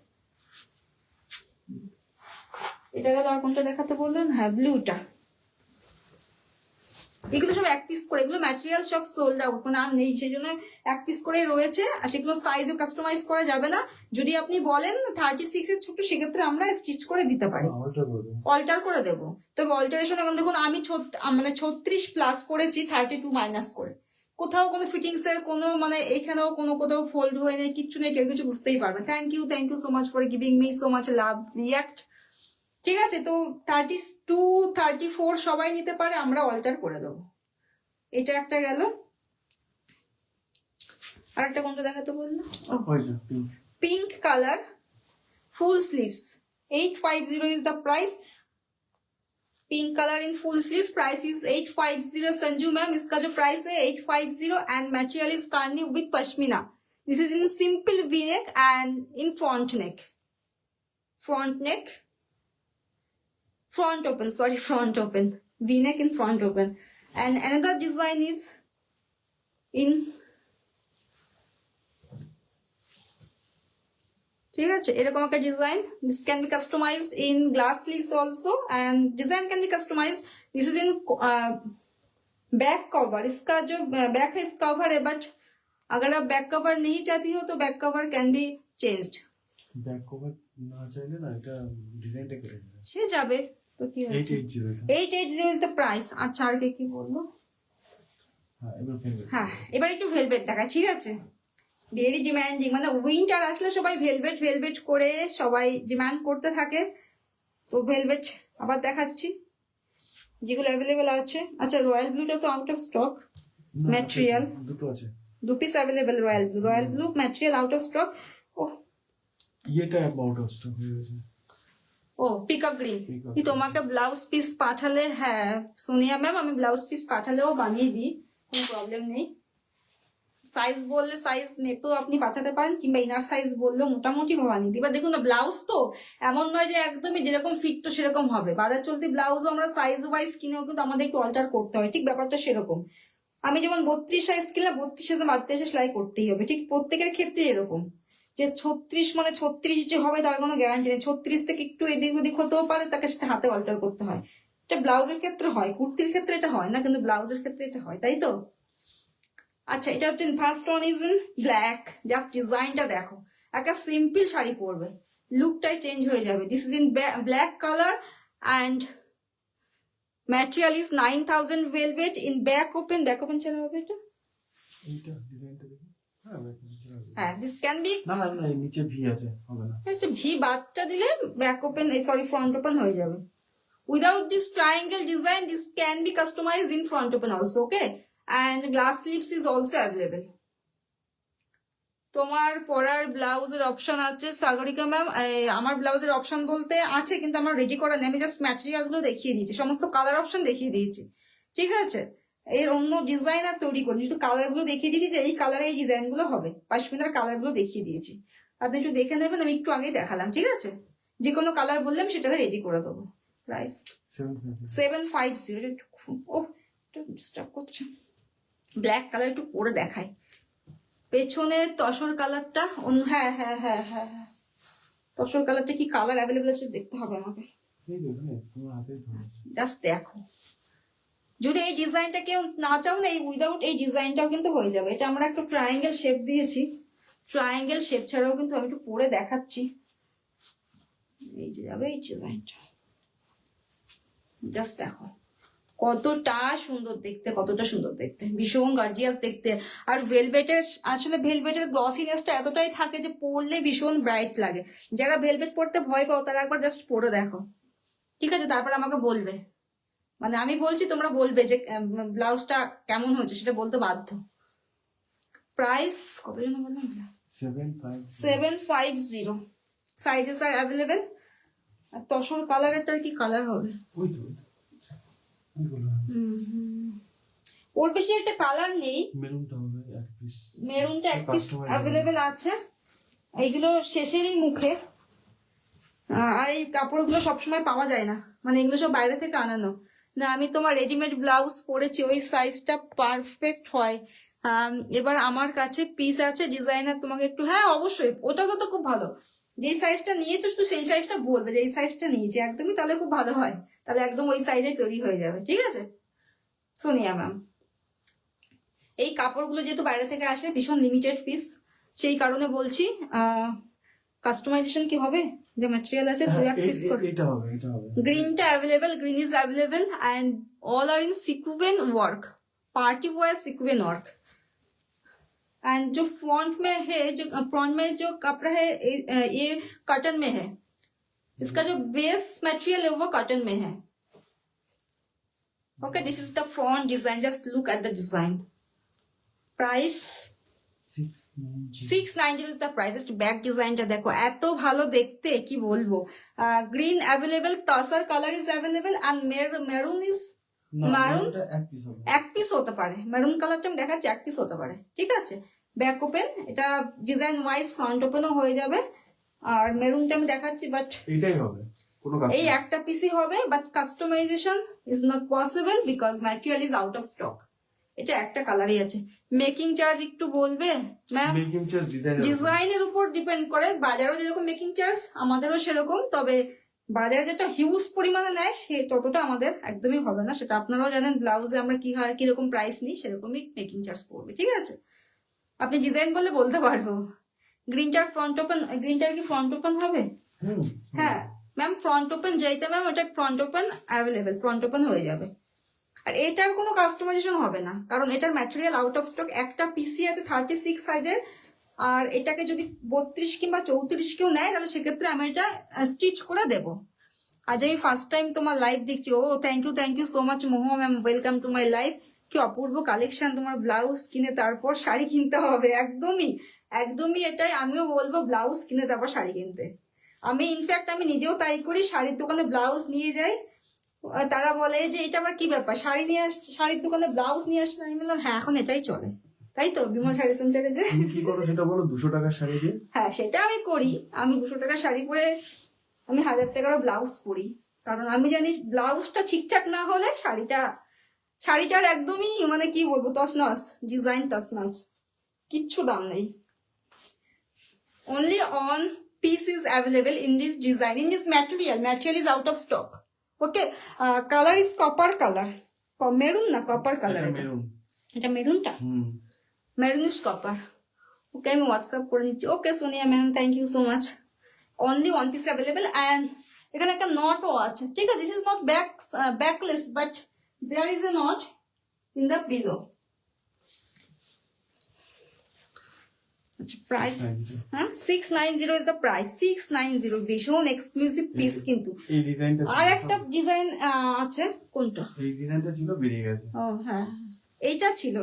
এটা গেল, আর কোনটা দেখাতে বললেন, হ্যাঁ ব্লুটা। এগুলো সব এক পিস করে, এগুলো ম্যাটেরিয়াল সব সোল্ড আউট, মানে আর নেই, সেই জন্য এক পিস করে রয়েছে। আর সেগুলো সাইজও কাস্টমাইজ করা যাবে না। যদি আপনি বলেন 36 এর ছোট, সেক্ষেত্রে আমরা স্টিচ করে দিতে পারি, অল্টার করে দেবো। তবে অল্টারেশন এখন দেখুন আমি মানে 36 প্লাস করেছি 32 মাইনাস করে। কোথাও কোনো ফিটিংস এর কোনো মানে এখানেও কোনো কোথাও ফোল্ড হয়ে নেই, কিচ্ছু নেই, কেউ কিছু বুঝতেই পারবে। Thank you so much for giving me so much love react. ঠিক আছে, তো 32 34 সবাই নিতে পারে, আমরা অল্টার করে দেবো। এটা একটা গেল, আর একটা কোনটা দেখাতে বললো, pink color, full sleeves. 850 is the price. Pink color in full sleeves, price is 850. Sanju ma'am, इसका जो price है 850 and material is Karni with pashmina. This is in simple V-neck and in front neck. Front neck. Front open, sorry, front open. V-neck in front open. And another design is in ঠিক আছে, এরকম একটা design. This can be customised in glass sleeves also and design can be customised. This is in back cover. इसका जो back है इस cover है, but अगर आप बैक कवर नहीं चाहती हो तो back cover can be changed. Back cover না চাইলে না এটা ডিজাইনটা কেটে দেবে। সে যাবে তো কি হচ্ছে। 880 ইজ দ্য প্রাইস। আচ্ছা আর কি বলবো? হ্যাঁ এবার ফেলবে। হ্যাঁ এবার একটু ভেলভেট দেখা, ঠিক আছে। ভেরি ডিমান্ডিং, মানে উইন্টার আসলে সবাই ভেলভেট ভেলভেট করে সবাই ডিমান্ড করতে থাকে। তো ভেলভেট আবার দেখাচ্ছি যেগুলো অ্যাভেলেবেল আছে। আচ্ছা রয়্যাল ব্লুটা তো আউট অফ স্টক ম্যাটেরিয়াল, দুটো আছে, দু piece available royal blue material out of stock. Oh এটা আউট অফ স্টক হয়ে গেছে। ও পিকআপ গ্রিন কি তোমাকে ব্লাউজ পিস পাঠালে, হ্যাঁ সোনিয়া ম্যাম আমি ব্লাউজ পিস পাঠালেও বানিয়ে দিই, কোনো প্রবলেম নেই। সাইজ বললে সাইজ নেতেও আপনি পাঠাতে পারেন, কিংবা ইনার সাইজ বললেও মোটামুটি বানিয়ে দিই। এবার দেখুন না, ব্লাউজ তো এমন নয় যে একদমই যেরকম ফিট তো সেরকম হবে। বাজার চলতি ব্লাউজও আমরা সাইজ ওয়াইজ কিনেও কিন্তু আমাদের একটু অল্টার করতে হয়, ঠিক ব্যাপারটা সেরকম। আমি যেমন 32 সাইজ কিনলে 32 সাইজে বাড়তে এসে সেলাই করতেই হবে, ঠিক প্রত্যেকের ক্ষেত্রে এরকম। যে 36 মানে 36 যে হবে তার কোনো গ্যারান্টি নেই। 36 থেকে একটু এদিক ওদিক হতেও পারে, তাকে সেটা হাতে অল্টার করতে হয়। এটা ব্লাউজের ক্ষেত্রে হয়, কুর্তির ক্ষেত্রে এটা হয় না, কিন্তু ব্লাউজের ক্ষেত্রে এটা হয়, তাই তো। আচ্ছা এটা হচ্ছে first one is in black. Just ডিজাইনটা দেখো, একটা সিম্পল শাড়ি পরবে, লুকটাই চেঞ্জ হয়ে যাবে। This is in black colour and material is 9000 velvet in back open ছাড়া হবে এটা। এইটা ডিজাইনটা দেখো। হ্যাঁ দিস ক্যান বি, না না না নিচে ভি আছে, হবে না। আচ্ছা ভি বাদটা দিলে back open, sorry front open হয়ে যাবে। Without this triangle design this can be customised in front open also, okay. and glass sleeves is also available. তোমার পরার ব্লাউজের অপশন আছে সাগরিকা ম্যাম। আমার ব্লাউজের অপশন বলতে আছে, কিন্তু আমার রেডি করা নেই, আমি জাস্ট ম্যাটেরিয়াল গুলো দেখিয়ে দিয়েছি, সমস্ত কালার অপশন দেখিয়ে দিয়েছি, ঠিক আছে। এর অন্য ডিজাইন আর তৈরি করি, শুধু কালার গুলো দেখিয়ে দিয়েছি যে এই কালারে এই ডিজাইন গুলো হবে, পাশমিনার কালার গুলো দেখিয়ে দিয়েছি। আপনি একটু দেখে নেবেন, আমি একটু আগেই দেখালাম, ঠিক আছে। যে কোনো কালার বললাম সেটাতে রেডি করে দেবো। প্রাইস 750। ও একটু ডিস্টার্ব করছে। ব্ল্যাক কালার একটু পরে দেখাই, পেছনের তসর কালারটা। হ্যাঁ হ্যাঁ হ্যাঁ হ্যাঁ হ্যাঁ, তসর কালারটা কি কালার অ্যাভেলেবল আছে দেখতে হবে আমাকে, জাস্ট দেখো। যদি এই ডিজাইনটা কেউ না চাও না, এই উইদাউট এই ডিজাইনটাও কিন্তু হয়ে যাবে। এটা আমরা একটা ট্রায়াঙ্গেল শেপ দিয়েছি, ট্রায়াঙ্গেল শেপ ছাড়াও কিন্তু আমি একটু পরে দেখাচ্ছি। এই যে যাবে এই ডিজাইনটা, জাস্ট দেখো কতটা সুন্দর দেখতে, কতটা সুন্দর দেখতে, ভীষণ গর্জিয়াস দেখতে। আর ভেলভেটের, আসলে ভেলভেটের গ্লসিনেসটা এতটাই থাকে যে পরলে ভীষণ ব্রাইট লাগে। যারা ভেলভেট পরতে ভয় পাও তারা একবার জাস্ট পরে দেখো, ঠিক আছে, তারপর আমাকে বলবে। মানে আমি বলছি তোমরা বলবে যে ব্লাউজটা কেমন হয়েছে, সেটা বলতে বাধ্য। প্রাইস কত যেন বললাম, 750। Sizes are available. আর তসর কালারেরটার কি কালার হবে? ওর বেশি একটা কালার নেই, মেরুনটা এক পিস অ্যাভেলেবেল আছে। এইগুলো শেষেরই মুখে, আর এই কাপড়গুলো সবসময় পাওয়া যায় না, মানে এগুলো সব বাইরে থেকে আনানো না। আমি তোমার রেডিমেড ব্লাউজ পরেছি, ওই সাইজটা পারফেক্ট হয়। এবার আমার কাছে পিস আছে ডিজাইনার, তোমাকে একটু, হ্যাঁ অবশ্যই ওটা তো খুব ভালো। যেই সাইজটা নিয়েছো শুধু সেই সাইজটা বলবে যে এই সাইজটা নিয়েছি, একদমই তাহলে খুব ভালো হয়, তাহলে একদম ওই সাইজে তৈরি হয়ে যাবে, ঠিক আছে সোনিয়া ম্যাম। এই কাপড়গুলো যেহেতু বাইরে থেকে আসে, ভীষণ লিমিটেড পিস, সেই কারণে বলছি। কাস্টমাইজেশন কি হবে, যে ম্যাটেরিয়াল আছে দু এক পিস করে। গ্রিনটা available, green is available and all are in sequin work, party wear sequin work. And जो फ्रंट में है, जो फ्रंट में जो कपड़ा है ये कॉटन में है, इसका जो बेस मटेरियल है वो कॉटन में है। Okay, this is the front design, just look at the design. Price 690 is the price. Back ডিজাইনটা দেখো, এত ভালো দেখতে, কি বলবো। Green available, তাসার colour is available, and maroon is মারুন এক পিস হতে পারে। মেরুন কালারটা আমি দেখাচ্ছি, এক পিস হতে পারে, ঠিক আছে। ব্যাক ওপেন, এটা ডিজাইন ওয়াইজ ফ্রন্ট ওপেনও হয়ে যাবে। আর মেরুনটা আমি দেখাচ্ছি, বাট এটাই হবে, কোনো এই একটা পিসই হবে, but customisation is not possible because material is out of stock. এটা একটা কালারই আছে। মেকিং চার্জ একটু বলবে ম্যাম? মেকিং চার্জ ডিজাইনের উপর ডিপেন্ড করে, বাজারও যেরকম মেকিং চার্জ আমাদেরও সেরকম, তবে বাজারে যেটা হিউজ পরিমাণে নেয় সে ততটা আমাদের একদমই হবে না, সেটা আপনারাও জানেন। ব্লাউজে আমরা কি হয় কিরকম প্রাইস নিই, সেরকমই মেকিং চার্জ পড়বে, ঠিক আছে। আপনি ডিজাইন বলে বলতে পারবো। গ্রিনটার ফ্রন্ট ওপেন, গ্রিনটার কি ফ্রন্ট ওপেন হবে? হ্যাঁ ম্যাম, ফ্রন্ট ওপেন যেইটা ম্যাম, ওটা front open available, front open হয়ে যাবে। আর এটার কোনো কাস্টমাইজেশন হবে না, কারণ এটার ম্যাটেরিয়াল আউট অফ স্টক। একটা পিসি আছে 36 সাইজের, আর এটাকে যদি 32 কিংবা 34 কেউ নেয়, তাহলে সেক্ষেত্রে আমি এটা স্টিচ করে দেবো। আজ আমি ফার্স্ট টাইম তোমার লাইভ দেখছি। Oh thank you so much Moho ma'am, welcome to my live. কি অপূর্ব কালেকশন, তোমার ব্লাউজ কিনে তারপর শাড়ি কিনতে হবে। একদমই একদমই এটাই আমিও বলবো, ব্লাউজ কিনে তারপর শাড়ি কিনতে। আমি ইনফ্যাক্ট আমি নিজেও তাই করি, শাড়ির দোকানে ব্লাউজ নিয়ে যাই। তারা বলে যে এটা আবার কি ব্যাপার, শাড়ি নিয়ে আসছে, শাড়ির দোকানে ব্লাউজ নিয়ে আসছে। আমি বললাম হ্যাঁ, এখন এটাই চলে, তাই তো। বিমল শাড়ি সেন্টারে যে তুমি কি করো সেটা বলো, 200 টাকার শাড়ি দিয়ে? হ্যাঁ, সেটা আমি করি। আমি 200 টাকার শাড়ি পরে আমি 1000 টাকারও ব্লাউজ পরি, কারণ আমি জানি ব্লাউজটা ঠিকঠাক না হলে শাড়িটার একদমই মানে কি বলবো, তসনস, ডিজাইন তসনস, কিচ্ছু দাম নেই। only on piece is available in this design, in this material is out of stock. Okay, color is copper color, maroon না কপার কালার। মেরুন, এটা মেরুনটা, মেরুন ইজ কপার। ওকে, আমি হোয়াটসঅ্যাপ করে দিচ্ছি। Okay Sonia ma'am, thank you so much. Only one piece available, and এখানে একটা নটও আছে, ঠিক আছে। This is not backless, but there is a knot in the below. আচ্ছা, প্রাইস হ্যাঁ 690 ইজ দ্য প্রাইস। 690, ভীষণ এক্সক্লুসিভ পিস কিন্তু। এই ডিজাইনটা আর একটা ডিজাইন আছে, কোনটা? এই ডিজাইনটা ছিল, বেরিয়ে গেছে। ও হ্যাঁ, এইটা ছিল,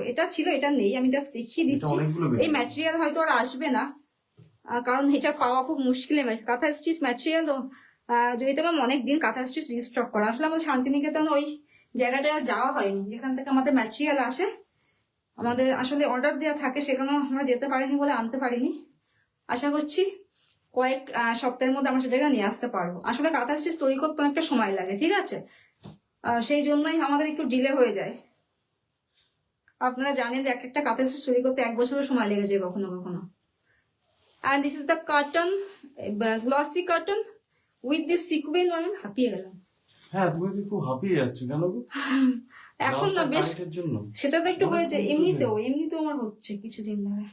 এটা নেই, আমি জাস্ট দেখিয়ে দিচ্ছি। এই ম্যাটেরিয়াল হয়তো আর আসবে না, কারণ এটা পাওয়া খুব মুশকিল। কাঁথা স্টিচ ম্যাটেরিয়ালও যদি তোমার অনেকদিন কাঁথা স্টিচ রিস্টক করা। আসলে আমাদের শান্তিনিকেতন ওই জায়গাটা যাওয়া হয়নি যেখান থেকে আমাদের ম্যাটেরিয়াল আসে। আমাদের আসলে অর্ডার দেওয়া থাকে, সেখানেও আমরা যেতে পারিনি বলে আনতে পারিনি। আশা করছি কয়েক সপ্তাহের মধ্যে আমরা সেটাকে নিয়ে আসতে পারবো। আসলে কাঁথা স্টিচ তৈরি করতে অনেকটা সময় লাগে, ঠিক আছে। সেই জন্যই আমাদের একটু ডিলে হয়ে যায়। আপনারা জানেন এক একটা কাঁথা স্টিচ তৈরি করতে 1 বছরের সময় লেগে যায় কখনো কখনো। And this is the cotton, glossy cotton with this sequin. আমি হাঁপিয়ে গেলাম। হ্যাঁ, তুমি কি খুব হাঁপিয়ে যাচ্ছ কেন গো? এখন না বেশ, জন্য সেটা তো একটু হয়েছে। এমনিতেও আমার হচ্ছে কিছুদিন ধরে।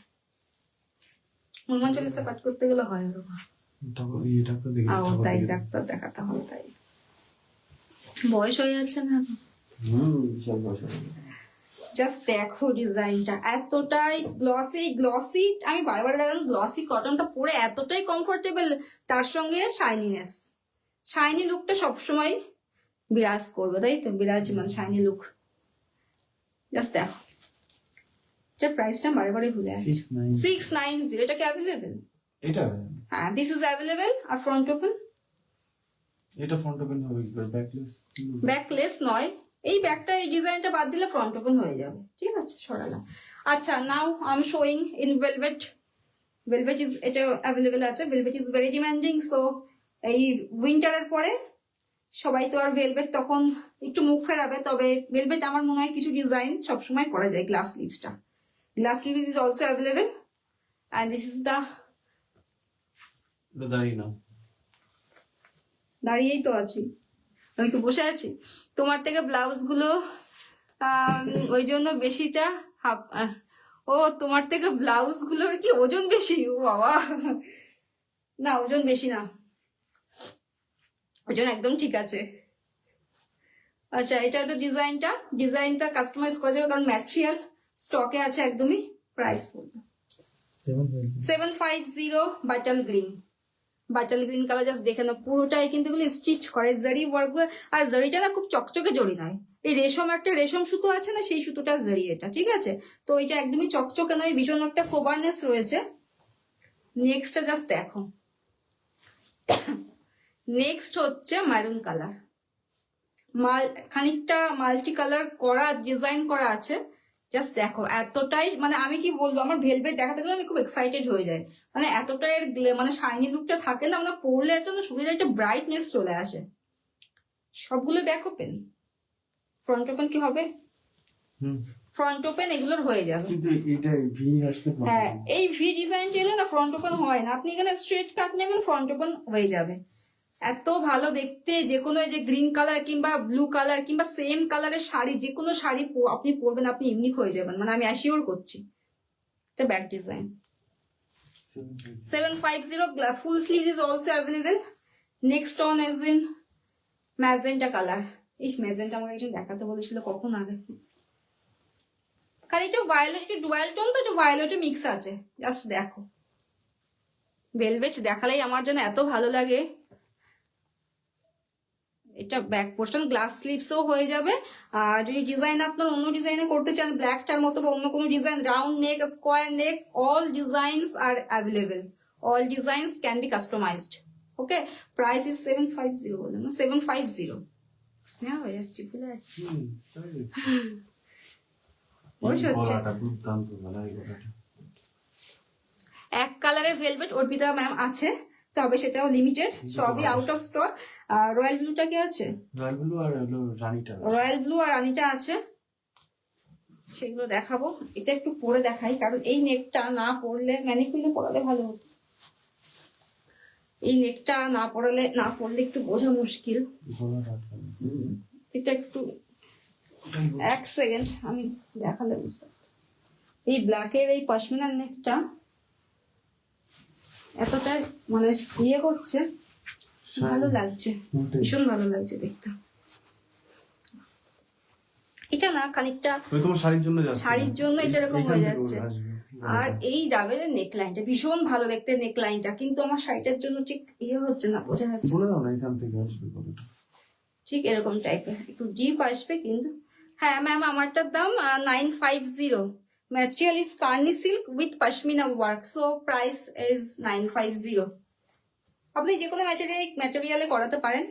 হনুমান চালিসা পাঠ করতে গেলে হয় ওরকম। এটা তো দেখি, তাই ডাক্তার দেখাতে হবে, তাই বয়স হয়ে যাচ্ছে না। সব বসে জাস্ট দেখো ডিজাইনটা, এতটাই গ্লসি। আমি বারবার দেখলাম গ্লসি কটনটা পরে এতটাই কমফোর্টেবল, তার সঙ্গে শাইনি লুকটা সবসময় বিরাজ করবে, তাই তো, বিরাজমান শাইনি লুক। জাস্ট দেখো, এটার প্রাইসটা বারে ভুলে যাচ্ছি। 690, এটা কি অ্যাভেলেবেল? এটা হ্যাঁ, দিস ইজ অ্যাভেলেবেল। আর ফ্রন্ট ওপেন, এটা ফ্রন্ট ওপেন হবে, ব্যাকলেস নয়। এই ব্যাকটা, এই ডিজাইনটা বাদ দিলে ফ্রন্ট ওপেন হয়ে যাবে, ঠিক আছে, সরালাম। আচ্ছা, now I am showing in velvet. Velvet is, এটা অ্যাভেলেবেল আছে। Velvet is very demanding. So এই উইন্টারের পরে সবাই তো আর ভেলভেট তখন একটু মুখ ফেরাবে, তবে ভেলভেট আমার মনে হয় কিছু ডিজাইন সবসময় করা যায়। গ্লাস লিভসটা, glass sleeves is also available, and this is the, দাঁড়িয়েই তো আছি, আমি তো বসে আছি। তোমার থেকে ব্লাউজ গুলো ওই জন্য বেশিটা ও, তোমার থেকে ব্লাউজ গুলোর কি ওজন বেশি? ও বাবা, না ওজন বেশি না, ওজন একদম ঠিক আছে। আচ্ছা, এটা তো ডিজাইনটা কাস্টমাইজ করা যাবে, কারণ ম্যাটেরিয়াল স্টকে আছে একদমই। প্রাইস বলবো 750, বাটাল গ্রিন। বাটাল গ্রিন কালার, জাস্ট দেখে নাও পুরোটাই কিন্তু এগুলো স্টিচ করে জারি ওয়ার্ক। আর জারিটা না খুব চকচকে জড়ি নয়, এই রেশম একটা রেশম সুতো আছে না, সেই সুতোটা জারি এটা, ঠিক আছে? তো এটা একদমই চকচকে নয়, ভীষণ একটা সোবারনেস রয়েছে। নেক্সটটা জাস্ট দেখো, নেক্সট হচ্ছে মারুন কালার। খানিকটা মাল্টি কালার করা, ডিজাইন করা আছে। জাস্ট দেখো এতটাই, মানে আমি কি বলবো, আমার ভেলভেট দেখাতে গেলে আমি খুব এক্সাইটেড হয়ে যাই। মানে এতটাই মানে শাইনি লুকটা থাকে না, আমরা পরলে একটা না শরীরে একটা ব্রাইটনেস চলে আসে। সবগুলো ব্যাক ওপেন, ফ্রন্ট ওপেন কি হবে? ফ্রন্ট ওপেন এগুলোর হয়ে যাবে। কিন্তু এটা ভি আসলে হ্যাঁ, এই ভি ডিজাইনটা এলে না ফ্রন্ট ওপেন হয় না, আপনি এখানে স্ট্রেট কাট নেবেন, ফ্রন্ট ওপেন হয়ে যাবে। এত ভালো দেখতে, যে কোনো এই যে গ্রিন কালার কিংবা ব্লু কালার কিংবা সেম কালারের শাড়ি, যে কোনো শাড়ি আপনি পরবেন, আপনি ইউনিক হয়ে যাবেন, মানে আমি অ্যাসিওর করছি। এটা back design 750, full sleeve is also available. Next one is in magenta colour. এই ম্যাজেন্টা আমাকে একজন দেখাতে বলেছিল, কখন আগে, খালি এটা ভায়োলেট, একটু ডুয়াল টোন, তো এটা ভায়োলেটে মিক্স আছে। জাস্ট দেখো, ভেলভেট দেখালেই আমার জন্য এত ভালো লাগে। এটা ব্যাক পোর্শন গ্লাস স্লিভসও হয়ে যাবে। আর যদি ডিজাইন আপনার অন্য ডিজাইনে করতে চান, ব্ল্যাকটার মতো বা অন্য কোনো design, round neck, square neck, all designs are available, all designs can be customised. Okay, price is 750, বললাম না 750। স্নেহা হয়ে যাচ্ছি, ভুলে যাচ্ছি। এক কালারের ভেলভেট অর্পিতা ম্যাম আছে, তবে সেটাও লিমিটেড, সবই আউট অফ স্টক। আর রয়্যাল ব্লুটা কি আছে? রয়্যাল ব্লু আর রানীটা, রয়্যাল ব্লু আর রানীটা আছে, সেগুলো দেখাবো। এটা একটু পরে দেখাই, কারণ এই নেকটা না পরলে, ম্যানিকুইনে পরালে ভালো হতো, এই নেকটা না পরলে একটু বোঝা মুশকিল। এটা একটু এক সেকেন্ড আমি দেখালে বুঝতে। এই ব্ল্যাকের এই পশমিনার নেকটা এতটা মানে ইয়ে করছে, ভালো লাগছে, ভীষণ ভালো লাগছে দেখতে। এটা না খানিকটা তোমার শাড়ির জন্য যাচ্ছে, শাড়ির জন্য এটা এরকম হয়ে যাচ্ছে। আর এই যাবে নেকলাইনটা ভীষণ ভালো দেখতে, নেকলাইনটা কিন্তু আমার শাড়িটার জন্য ঠিক ইয়ে হচ্ছে না, বোঝা যাচ্ছে বলে দাও না এখান থেকে আসবে কতটা, ঠিক এরকম টাইপের একটু ডিপ আসবে কিন্তু। হ্যাঁ ম্যাম, আমারটার দাম 950। ম্যাটেরিয়াল ইজ কার্নি silk with pashmina work, so price is 950। আপনি যে কোনো ম্যাটেরিয়ালে করাতে পারেন।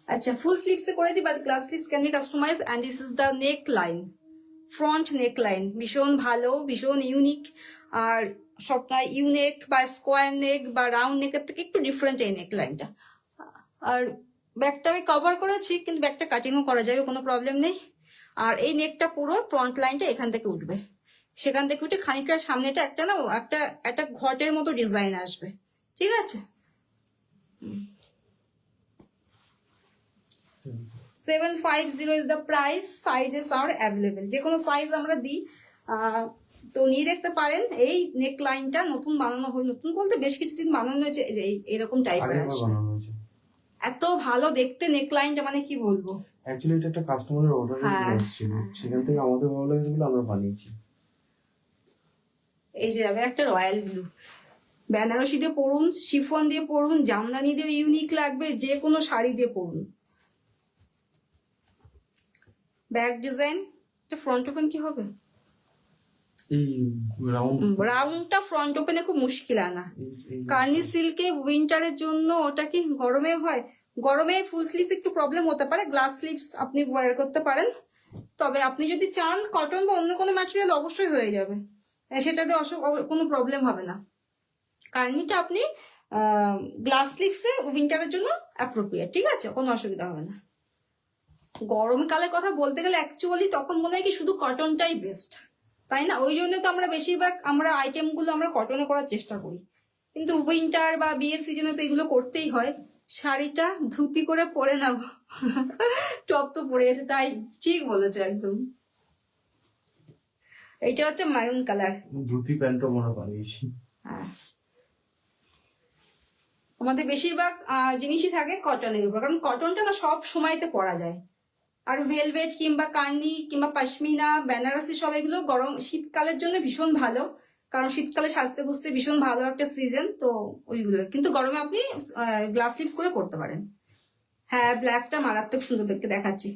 আচ্ছা, ফুল স্লিভসে করেছি, but glass sleeves can be customise. And this is the neck line, front neck line ভীষণ ভালো, ভীষণ ইউনিক। আর সবটা ইউনেক বা স্কোয়ার নেক বা রাউন্ড নেকের থেকে একটু ডিফারেন্ট এই নেক লাইনটা। আর ব্যাকটা আমি কভার করেছি, কিন্তু ব্যাকটা কাটিংও করা যাবে, কোনো প্রবলেম নেই। আর এই নেকটা পুরো ফ্রন্ট লাইনটা এখান থেকে উঠবে, সেখান থেকে উঠে খানিকটা সামনেটা একটা না একটা ঘটের মতো ডিজাইন আসবে, ঠিক আছে? 750 is the price. Sizes are available, যে কোনো সাইজ আমরা দিই, তো নিয়ে দেখতে পারেন। এই নেক লাইনটা নতুন বানানো হয়, নতুন বলতে বেশ কিছুদিন বানানো হয়েছে, এরকম টাইপের আসবে। এত ভালো দেখতে নেক লাইনটা, মানে কি বলবো। অ্যাকচুয়ালি এটা একটা কাস্টমারের অর্ডার ছিল, সেখান থেকে আমাদের ভালো লেগেছে বলে আমরা বানিয়েছি। এই যে যাবে একটা রয়্যাল ব্লু, বেনারসি দিয়ে পরুন, শিফন দিয়ে পরুন, জামদানি দিয়ে ইউনিক লাগবে, যে কোনো শাড়ি দিয়ে পরুন। ব্যাক ডিজাইন, এটা ফ্রন্ট ওপেন কি হবে? এই রাউন্ডটা ফ্রন্ট ওপেনে খুব মুশকিল আনা। কার্নি সিল্কে উইন্টারের জন্য, ওটা কি গরমে হয়, গরমে ফুল স্লিভস একটু প্রবলেম হতে পারে, গ্লাস স্লিভস আপনি ওয়্যার করতে পারেন। তবে আপনি যদি চান কটন বা অন্য কোনো ম্যাটেরিয়াল অবশ্যই হয়ে যাবে, সেটাতে কোনো প্রবলেম হবে না। কার্নিটা আপনি গ্লাস স্লিভসে উইন্টারের জন্য অ্যাপ্রোপ্রিয়েট, ঠিক আছে, কোনো অসুবিধা হবে না। গরমকালের কথা বলতে গেলে অ্যাকচুয়ালি তখন মনে হয় কি শুধু কটনটাই বেস্ট, তাই না? ওই জন্য তো আমরা বেশিরভাগ আইটেমগুলো আমরা কটনে করার চেষ্টা করি, কিন্তু উইন্টার বা বিয়ের সিজনে তো এগুলো করতেই হয়। শাড়িটা ধুতি করে পরে নাও, টপ তো পরে গেছে, তাই ঠিক বলেছে একদম। এইটা হচ্ছে মারুন কালার, ধুতি প্যান্টও মনে বানিয়েছি। হ্যাঁ, আমাদের বেশিরভাগ জিনিসই থাকে কটনের উপর, কারণ কটনটা না সব সময়তে পরা যায়। আর ভেলভেট কিংবা কার্নি কিংবা পশমিনা, বেনারসি সব এগুলো গরম শীতকালের জন্য ভীষণ ভালো। কারণ শীতকালে সাজতে বুঝতে ভীষণ ভালো একটা সিজন তো ওইগুলো, কিন্তু গরমে আপনি গ্লাস স্লিভস করে পড়তে পারেন। হ্যাঁ, ব্ল্যাকটা মারাত্মক সুন্দর দেখতে দেখাচ্ছি।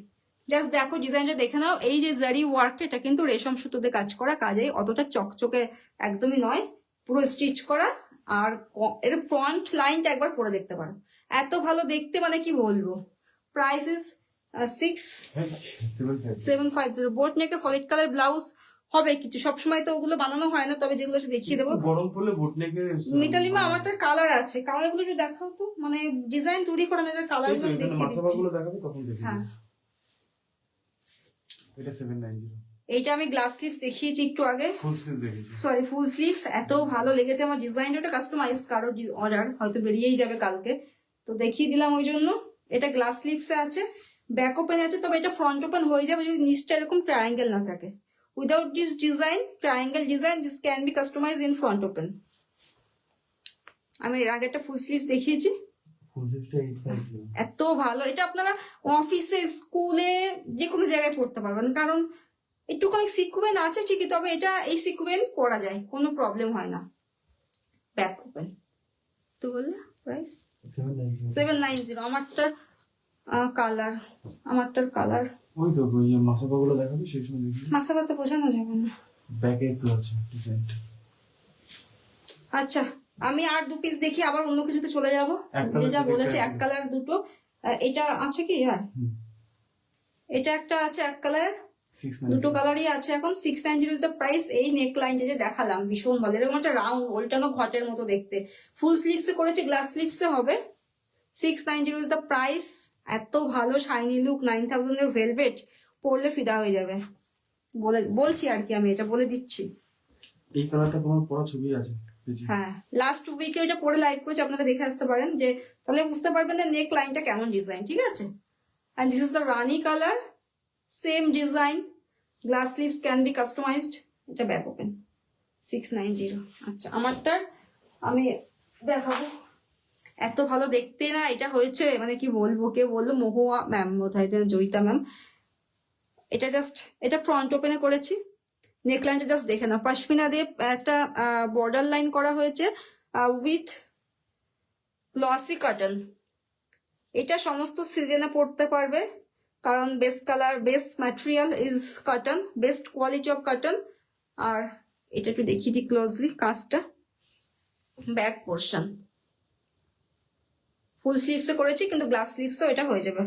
জাস্ট দেখো ডিজাইনটা দেখে নাও। এই যে জারি ওয়ার্কটা, এটা কিন্তু রেশম সুতোতে কাজ করা, কাজে অতটা চকচকে একদমই নয়, পুরো স্টিচ করা। আর এর ফ্রন্ট লাইনটা একবার পরে দেখতে পারো, এত ভালো দেখতে, মানে কি বলবো। Price is 6750। বোট নেকে সলিড কালার ব্লাউজ হবে কিছু, সবসময় তো ওগুলো বানানো হয় না, তবে যেগুলো সে দেখিয়ে দেবো। গরম পড়লে বোটনেকে মিতালিমা আমারটা কালার আছে, কালার গুলো একটু দেখাও তো, মানে ডিজাইন তৈরি করা না, কালার গুলো দেখিয়ে দিচ্ছি। মাসাবাগুলো দেখাবে তখন দেখি। হ্যাঁ, এটা 790। এইটা আমি গ্লাস স্লিভস দেখিয়েছি একটু আগে, ফুল স্লিভ দেখেছি। সরি ফুল স্লিভস। এত ভালো লেগেছে আমার ডিজাইনটা, ওটা কাস্টমাইজ কারো অর্ডার হয়তো বেরিয়েই যাবে কালকে, তো দেখিয়ে দিলাম ওই জন্য। এটা গ্লাস স্লিভস আছে, ব্যাক ওপেন আছে, তবে এটা ফ্রন্ট ওপেন হয়ে যাবে যদি নিচটা এরকম ট্রায়াঙ্গেল না থাকে। Without this design, triangle design, this can be customise in front open. আমি এর আগে একটা ফুল স্লিভস দেখিয়েছি, ফুল স্লিভটা 850। এত ভালো। এটা আপনারা অফিসে, স্কুলে, যে কোনো জায়গায় পড়তে পারবেন, কারণ একটুখানি সিকুয়েন আছে ঠিকই, তবে এটা এই সিকুয়েন পরা যায়, কোনো প্রবলেম হয় না। ব্যাক ওপেন তো বললে প্রাইস 790। আমারটার কালার ওই তো ওই মাসাবাগুলো দেখাবে সেই সময় দেখি। মাসাবাতে বোঝানো যাবে না। ব্যাকে তো আছে ডিজাইনটা। আচ্ছা, আমি আর 2 পিস দেখি, আবার অন্য কিছুতে চলে যাবো। এক colour যা থেকে বলেছে একটা এক কালার দুটো, এটা আছে কি আর এটা একটা আছে এক কালার, 690। দুটো কালারই আছে এখন। 690 ইজ দ্য প্রাইস। এই নেক লাইনটা যে দেখালাম ভীষণ ভালো, এরকম একটা রাউন্ড ওল্টানো ঘটের মতো দেখতে। ফুল স্লিভসে করেছে, গ্লাস স্লিভসে হবে। 690 ইজ দ্য প্রাইস। এত ভালো শাইনি লুক, 9000 এর ভেলভেট, পরলে ফিদা হয়ে যাবে। বলছি আর কি, আমি এটা বলে দিচ্ছি। এই কালারটা তোমার পরা ছবি আছে পেজে। হ্যাঁ, লাস্ট উইকে এটা পরে লাইভ করেছে, আপনারা দেখে আসতে পারেন, যে তাহলে বুঝতে পারবেন যে নেক লাইনটা কেমন ডিজাইন, ঠিক আছে। And this is the rani colour, same design, glass sleeves can be customised. এটা ব্যাক ওপেন 690। আচ্ছা, আমারটা আমি দেখাবো। এত ভালো দেখতে না এটা হয়েছে, মানে কি বলবো, কে বললো, মহুয়া ম্যাম বোধহয়, জয়িতা ম্যাম। এটা জাস্ট, এটা ফ্রন্ট ওপেনে করেছি। নেকলাইনটা জাস্ট দেখে না, পশমিনা দিয়ে একটা বর্ডার লাইন করা হয়েছে উইথ গ্লসি কটন। এটা সমস্ত সিজনে পড়তে পারবে, কারণ best colour, best material is cotton, best quality of cotton. আর এটা একটু দেখিয়ে দিই ক্লোজলি কাজটা। ব্যাক পোর্শন ফুল স্লিভসে করেছি, কিন্তু গ্লাস স্লিভসও এটা হয়ে যাবে।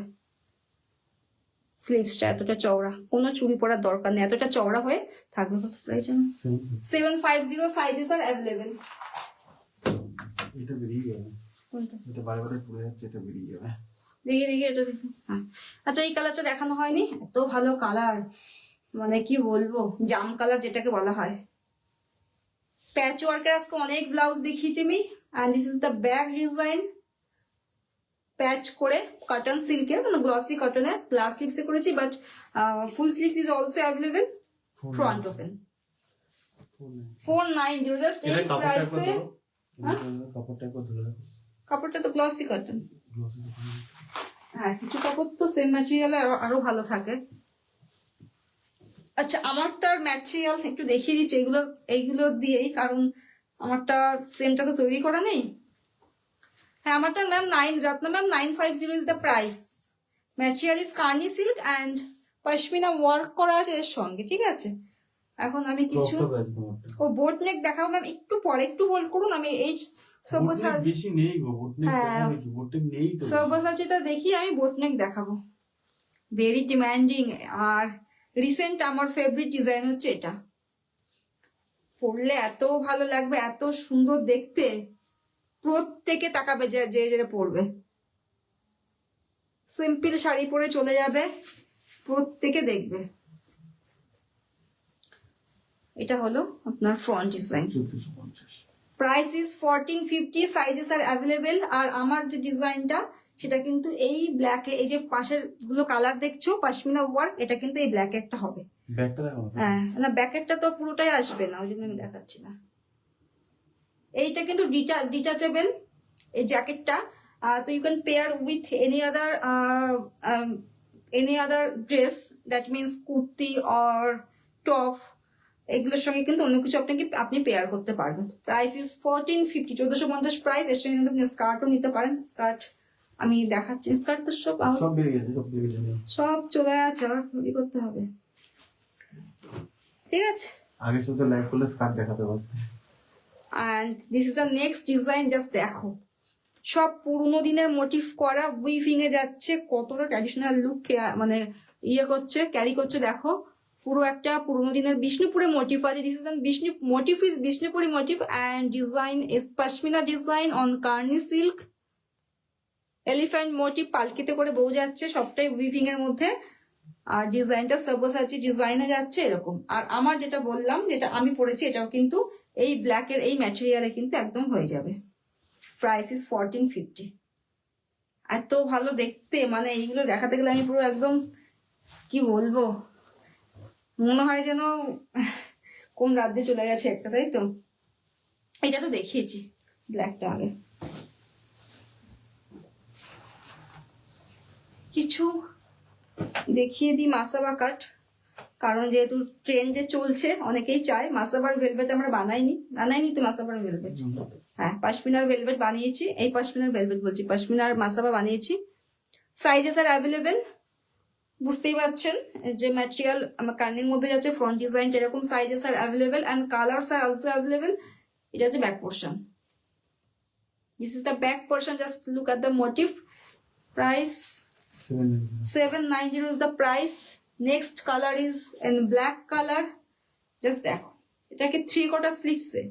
স্লিভসটা এতটা চওড়া, কোনো চুড়ি পরার দরকার নেই, এতটা চওড়া হয়ে থাকবে। কত প্রাইস? 750। Sizes are available. এটা বেরিয়ে যাবে, কোনটা? এটা বারে বারে পড়ে যাচ্ছে, এটা বেরিয়ে যাবে। দেখি এটা দেখি। হ্যাঁ, আচ্ছা, এই কালারটা দেখানো হয়নি, এত ভালো কালার, মানে কি বলবো, জাম কালার যেটাকে বলা হয়। প্যাচ ওয়ার্কের আজকে অনেক ব্লাউজ দেখিয়েছি আমি। And this is the back design, patch করে কটন সিল্কের, মানে গ্লসি কটনে, গ্লাস স্লিভসে করেছি, but full sleeves is also available. Front open 490। Just এই প্রাইসে। কাপড়টা একবার ধরে রাখো। কাপড়টা তো গ্লসি কটন। হ্যাঁ, কিছু কাপড় তো সেম ম্যাটেরিয়ালে আরো ভালো থাকে। আচ্ছা, আমারটার ম্যাটেরিয়াল একটু দেখিয়ে দিচ্ছি, এইগুলো দিয়েই, কারণ আমারটা সেমটা তো তৈরি করা নেই। হ্যাঁ, আমারটা ma'am Ratna ma'am 950 is the price. Material is কার্নি সিল্ক অ্যান্ড পশমিনা ওয়ার্ক করা আছে এর সঙ্গে, ঠিক আছে। এখন আমি কিছু বোট নেক দেখাবো ম্যাম, একটু পরে, একটু হোল্ড করুন। আমি এই বেশি নেই গো, বোটনেক নাকি বোটনেক নেই তো। সর্বসাচিটা দেখি, আমি বোট নেক দেখাবো। ভেরি ডিমান্ডিং, আর রিসেন্ট আমার ফেভারিট ডিজাইন হচ্ছে এটা। পরলে এত ভালো লাগবে, এত সুন্দর দেখতে, প্রত্যেকে তাকাবে যে যেটা পরবে। সিম্পল শাড়ি পরে চলে যাবে, প্রত্যেকে দেখবে। এটা হলো আপনার front design. 1450। Price is 1450। Sizes are available. আর আমার যে ডিজাইনটা, সেটা কিন্তু এই ব্ল্যাকে, এই যে পাশের গুলো কালার দেখছো পশমিনা ওয়ার্ক, এটা কিন্তু এই ব্ল্যাকে একটা হবে। ব্যাকটা দেখো। হ্যাঁ, না ব্যাকেটটা তো পুরোটাই আসবে না, ওই জন্য আমি দেখাচ্ছি না। এইটা কিন্তু ডিটাচেবল এই জ্যাকেটটা, তো you can pair with any other dress, that means kurti or top, এগুলোর সঙ্গে কিন্তু অন্য কিছু আপনি পেয়ার করতে পারবেন। Price is 1450, 1450 price. এর সঙ্গে কিন্তু আপনি স্কার্টও নিতে পারেন। স্কার্ট আমি দেখাচ্ছি, স্কার্ট তো সব সব বেড়ে গেছে, সব বেড়ে গেছে। সব চলে আছে, আর তৈরি করতে হবে। ঠিক আছে, আগে শুধু লাইভ করলে স্কার্ট দেখাতে পারতে। And this is the next design. Just দেখো, সব পুরোনো দিনের মোটিভ করা, উইভিং এ যাচ্ছে, কতটা ট্র্যাডিশনাল লুক মানে ইয়ে করছে, ক্যারি করছে। দেখো, পুরো একটা পুরোনো দিনের বিষ্ণুপুরে মোটিভ আছে। This is on Bishnu motif, is Bishnupuri motif and design is pashmina design on Karni silk. Elephant motif, পালকিতে করে বউ যাচ্ছে, সবটাই উইভিং এর মধ্যে। আর ডিজাইনটা সব্যসাচী ডিজাইনে যাচ্ছে এরকম। আর আমার যেটা বললাম, যেটা আমি পরেছি, এটাও কিন্তু এই ব্ল্যাকের এই ম্যাটেরিয়ালে কিন্তু একদম হয়ে যাবে। Price is 1450। এত ভালো দেখতে, মানে এইগুলো দেখাতে গেলে আমি পুরো একদম কি বলবো, মনে হয় যেন কোন রাজ্যে চলে গেছে একটা, তাই তো। এটা তো দেখিয়েছি ব্ল্যাকটা আগে। কিছু দেখিয়ে দিই মাসাবা কাট, কারণ যেহেতু ট্রেন্ডে চলছে, অনেকেই চায়। মাসাবার ভেলভেট আমরা বানাইনি তো মাসাবার ভেলভেট। হ্যাঁ, পাশমিনার ভেলভেট বানিয়েছি। এই পাশমিনার ভেলভেট বলছি, পাশমিনার মাসাবা বানিয়েছি। সাইজেস আর অ্যাভেলেবেল, বুঝতেই পারছেন যে ম্যাটেরিয়াল আমার কার্নির মধ্যে যাচ্ছে। ফ্রন্ট ডিজাইনটা এরকম, sizes are available and colours R also available. এটা হচ্ছে back portion. This is the back portion. Just look at the motif. Price 790 is the price. Next color is in black color. Just দেখো, এটাকে 3/4 স্লিভসে,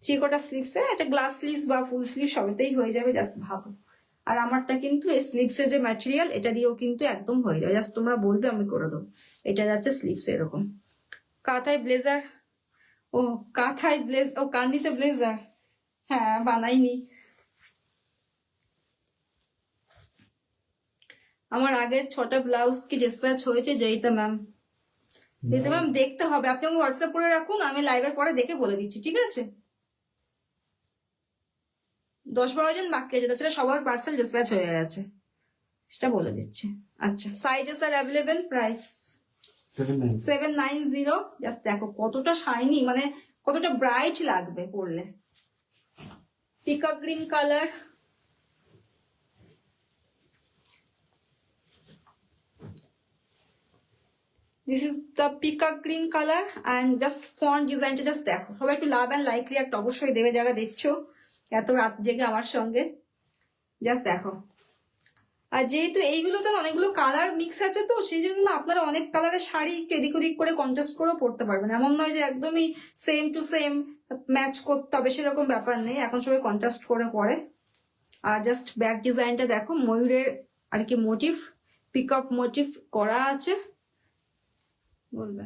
3/4 স্লিভসে, এটা glass sleeves বা full sleeve সবেতেই হয়ে যাবে। Just ভাবো। আর আমারটা কিন্তু এই স্লিভসে যে ম্যাটেরিয়াল, এটা দিয়েও কিন্তু একদম হয়ে যাবে। জাস্ট তোমরা বলবে, আমি করে দেবো। এটা যাচ্ছে স্লিভসে এরকম। কাঁথায় ব্লেজার, ও কাঁথায় ও কান্দিতে ব্লেজার, হ্যাঁ বানাইনি। আমার আগের 6টা ব্লাউজ কি ডিসপ্যাচ হয়েছে জয়িতা ম্যাম? জয়িতা ম্যাম দেখতে হবে, আপনি আমার হোয়াটসঅ্যাপ করে রাখুন, আমি লাইভের পরে দেখে বলে দিচ্ছি, ঠিক আছে? 10-12 জন বাকি আছে, তাছাড়া সবার পার্সেল ডিসপ্যাচ হয়ে গেছে, সেটা বলে দিচ্ছি। আচ্ছা, sizes are available. Price 790। Just দেখো কতটা শাইনি, মানে কতটা ব্রাইট লাগবে পরলে। Peacock green colour, this is the peacock green colour and just font ডিজাইনটা জাস্ট দেখো। সবাই একটু লাভ অ্যান্ড লাইক রিয়াক্ট অবশ্যই দেবে যারা দেখছো এত রাত জেগে আমার সঙ্গে। জাস্ট দেখো। আর যেহেতু এইগুলোতে অনেকগুলো কালার মিক্স আছে, তো সেই জন্য আপনারা অনেক কালারের শাড়ি একটু এদিক ওদিক করে কন্ট্রাস্ট করেও পরতে পারবেন। এমন নয় যে একদমই সেম টু সেম ম্যাচ করতে হবে, সেরকম ব্যাপার নেই। এখন সবাই কন্ট্রাস্ট করে পরে। আর জাস্ট ব্যাক ডিজাইনটা দেখো, ময়ূরের আর কি মোটিভ, পিকআপ মোটিভ করা আছে। বলবে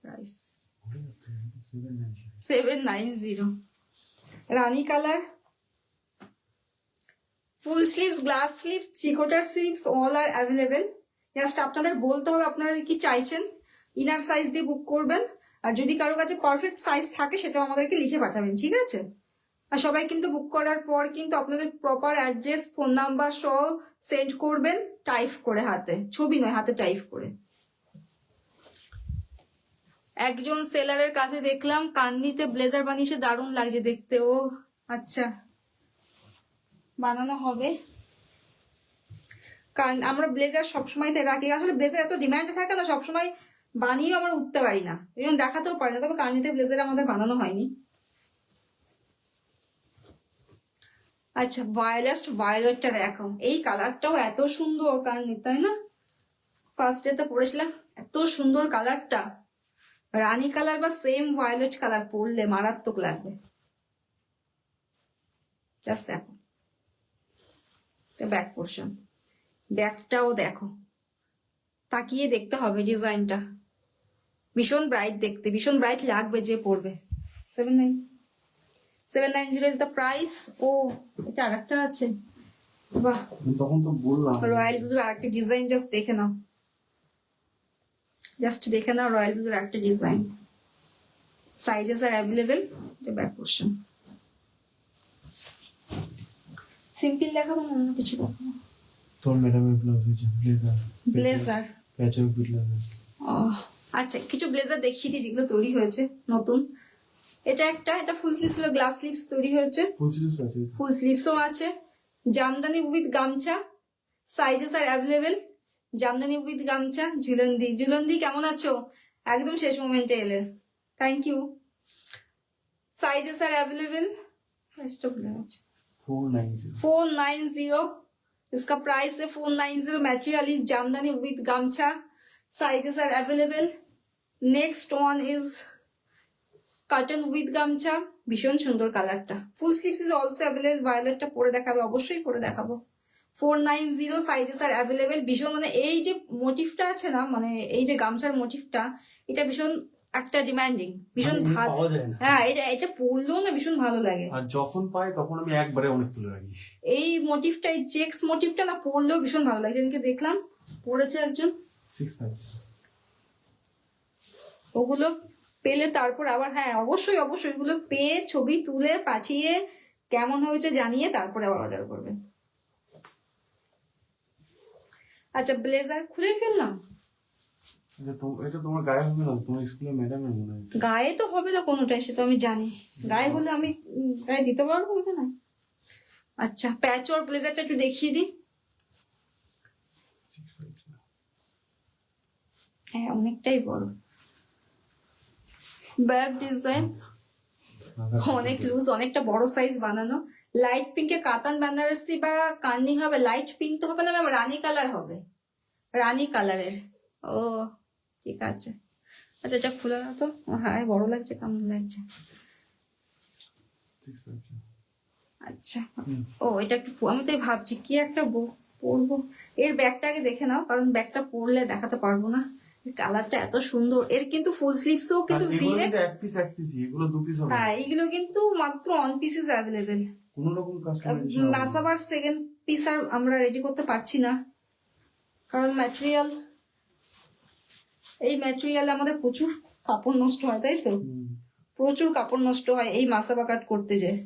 price 790। Rani colour, full sleeves, glass sleeves, 3/4 sleeves, all are available. Just আপনাদের বলতে হবে আপনারা কি চাইছেন, ইনার সাইজ দিয়ে বুক করবেন। আর যদি কারো কাছে পারফেক্ট সাইজ থাকে সেটাও আমাদেরকে লিখে পাঠাবেন, ঠিক আছে? আর সবাই কিন্তু বুক করার পর কিন্তু আপনাদের প্রপার অ্যাড্রেস, ফোন নাম্বার সহ সেন্ড করবেন, টাইপ করে, হাতে ছবি নয়, হাতে টাইপ করে। একজন সেলারের কাছে দেখলাম কান্দিতে ব্লেজার বানিয়েছে, দারুণ লাগছে দেখতে। ও আচ্ছা, বানানো হবে। কারণ আমরা ব্লেজার সবসময় রাখি, আসলে ব্লেজার এত ডিমান্ড থাকে না, সবসময় বানিয়ে আমরা উঠতে পারি না, এবং দেখাতেও পারি না। তবে কান্দিতে ব্লেজার আমাদের বানানো হয়নি। আচ্ছা, ভায়োলেটটা দেখো, এই কালারটাও এত সুন্দর কারণ, তাই না? ফার্স্ট ডে তো পরেছিলাম, এত সুন্দর কালারটা। রানী কালার বা সেম ভায়োলেট কালার পরলে মারাত্মক লাগবে। জাস্ট দেখো, ব্যাক পোর্শন, ব্যাকটাও দেখো, তাকিয়ে দেখতে হবে ডিজাইনটা। ভীষণ ব্রাইট দেখতে, ভীষণ ব্রাইট লাগবে যে পরবে। 790 ইজ দ্য প্রাইস। ও এটা আরেকটা আছে, বাহ, তখন তো বললাম রয়্যাল ব্লুর আরেকটা ডিজাইন। জাস্ট দেখে নাও, জাস্ট দেখে নাও রয়্যাল ব্লুর একটা design. Sizes are available. Back portion simple দেখাবো না, অন্য কিছু দেখাবো। তোর ম্যাডামের ব্লাউজ হয়েছে ব্লেজার, ব্লেজার প্যাচওয়ার্ক ব্লেজার। আচ্ছা কিছু ব্লেজার দেখিয়ে দিই যেগুলো তৈরি হয়েছে নতুন। এটা ফুল স্লিভস ছিল, গ্লাস স্লিভস তৈরি হয়েছে, ফুল স্লিভস আছে। ফুল স্লিভসও আছে। Jamdani with gamcha, sizes are available. Jamdani with gamcha, ঝুলন্দি। ঝুলন্দি কেমন আছো? একদম শেষ মোমেন্টে এলে, thank you. Sizes are available. প্রাইসটা ভুলে গেছি, 490। 490। इसका प्राइस है 490। Material is jamdani with gamcha, sizes are available. Next one is cotton with gamcha, ভীষণ সুন্দর কালারটা। Full sleeves is also available. ভায়োলেটটা পরে দেখাবে, অবশ্যই পরে দেখাবো। 490, সাইজেস আর অ্যাভেলেবল। ভীষণ মানে এই যে মোটিভটা আছে না, মানে এই যে গামছার মোটিভটা, এটা ভীষণ একটা ডিমান্ডিং, ভীষণ মানে ভালো। পাওয়া যায় না। হ্যাঁ, এটা পরলেও না ভীষণ ভালো লাগে। আর যখন পাই তখন আমি একবারে অনেক তুলে রাখি। এই মোটিভটা, এই চেক্স মোটিভটা না পরলেও ভীষণ ভালো লাগে। যেদিনকে দেখলাম পরেছে একজন, 690। ওগুলো পেলে তারপর আবার, হ্যাঁ অবশ্যই অবশ্যই ওগুলো পেয়ে ছবি তুলে পাঠিয়ে কেমন হয়েছে জানিয়ে তারপরে আবার অর্ডার করবেন। আচ্ছা ব্লেজার খুলে ফেললাম। এটা তোমার গায়ে হবে না, তোমার স্কুলের ম্যাডামের মনে হয়। গায়ে তো হবে না কোনোটাই, সে তো আমি জানি। গায়ে হলে আমি গায়ে দিতে পারবো না। আচ্ছা প্যাচ ওর ব্লেজারটা একটু দেখিয়ে দিই। হ্যাঁ অনেকটাই বড়। ব্যাক ডিজাইন অনেক লুজ, অনেকটা বড় সাইজ বানানো। লাইট পিঙ্কে কাতান বেনারসি বা কান্নি হবে। লাইট পিঙ্ক তো হবে না ম্যাম, রানী কালার হবে, রানী কালারের। ও ঠিক আছে। আচ্ছা এটা খুলে দাও তো। হ্যাঁ বড় লাগছে, কেমন লাগছে? 690। আচ্ছা ও এটা একটু আমি তাই ভাবছি কি একটা পরবো। এর ব্যাগটা আগে দেখে নাও, কারণ ব্যাগটা পরলে দেখাতে পারবো না। কালারটা এত সুন্দর। এর কিন্তু ফুল স্লিভসও কিন্তু ভিনেক। এক পিস এগুলো দু পিস হবে। হ্যাঁ এইগুলো কিন্তু মাত্র অন পিসেস অ্যাভেলেবেল। কোনো রকম কাস্টমাইজেশন মাসাবার সেকেন্ড পিস আর আমরা রেডি করতে পারছি না, কারণ ম্যাটেরিয়াল, এই ম্যাটেরিয়াল আমাদের প্রচুর কাপড় নষ্ট হয়, তাই তো? প্রচুর কাপড় নষ্ট হয় এই মাসাবা কাট করতে যায়।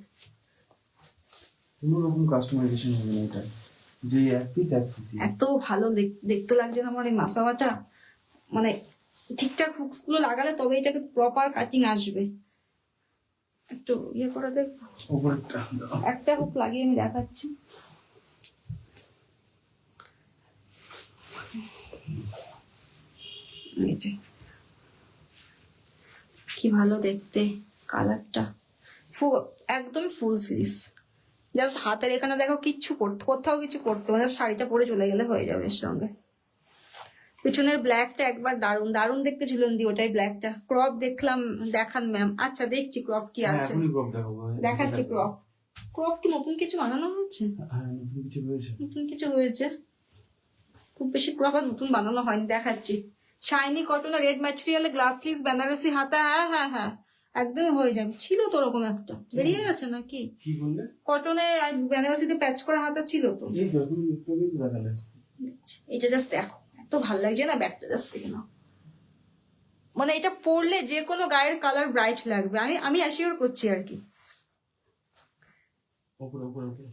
কোনো রকম কাস্টমাইজেশন হবে না এটা, যে এক পিস এত ভালো দেখতে লাগছে না আমার এই মাসাবাটা। মানে ঠিকঠাক হুকস গুলো লাগালে তবে এটাকে প্রপার কাটিং আসবে। একটু ইয়ে করে দেখবো, উপরটা দাও। একটা হুক লাগিয়ে আমি দেখাচ্ছি। এই যে কি ভালো দেখতে কালারটা। একদম ফুল স্লিভস। জাস্ট হাতের এখানে দেখো কিচ্ছু করতে, কোথাও কিছু করতে হবে না, শাড়িটা পরে চলে গেলে হয়ে যাবে এর সঙ্গে। পিছনের ব্ল্যাকটা একবার দারুন দারুন দেখতে ঝুলন্দি, ওটাই ব্ল্যাকটা। ক্রপ দেখলাম, দেখান ম্যাম। আচ্ছা দেখছি ক্রপ কি আছে, এখনই ক্রপ দেখাবো। দেখাচ্ছি ক্রপ। ক্রপ কি নতুন কিছু বানানো হয়েছে? হ্যাঁ নতুন কিছু হয়েছে। নতুন কিছু হয়েছে, খুব বেশি ক্রপ আর নতুন বানানো হয়নি। দেখাচ্ছি। শাইনি কটন রেড ম্যাটেরিয়ালে গ্লাস স্লিভস বেনারসি হাতা। হ্যাঁ হ্যাঁ হ্যাঁ একদমই হয়ে যাবে। ছিল তো ওরকম একটা, বেরিয়ে গেছে নাকি? কি বললে? কটনে বেনারসিতে প্যাচ করা হাতা ছিল তো। এই যখন একটু দেখালে এটা জাস্ট দেখো, এত ভালো লাগছে না ব্যাগটা, জাস্ট দেখে নাও। মানে এটা পরলে যে কোনো গায়ের কালার ব্রাইট লাগবে, আমি অ্যাসিওর করছি আর কি। উপরে উপরে উপরে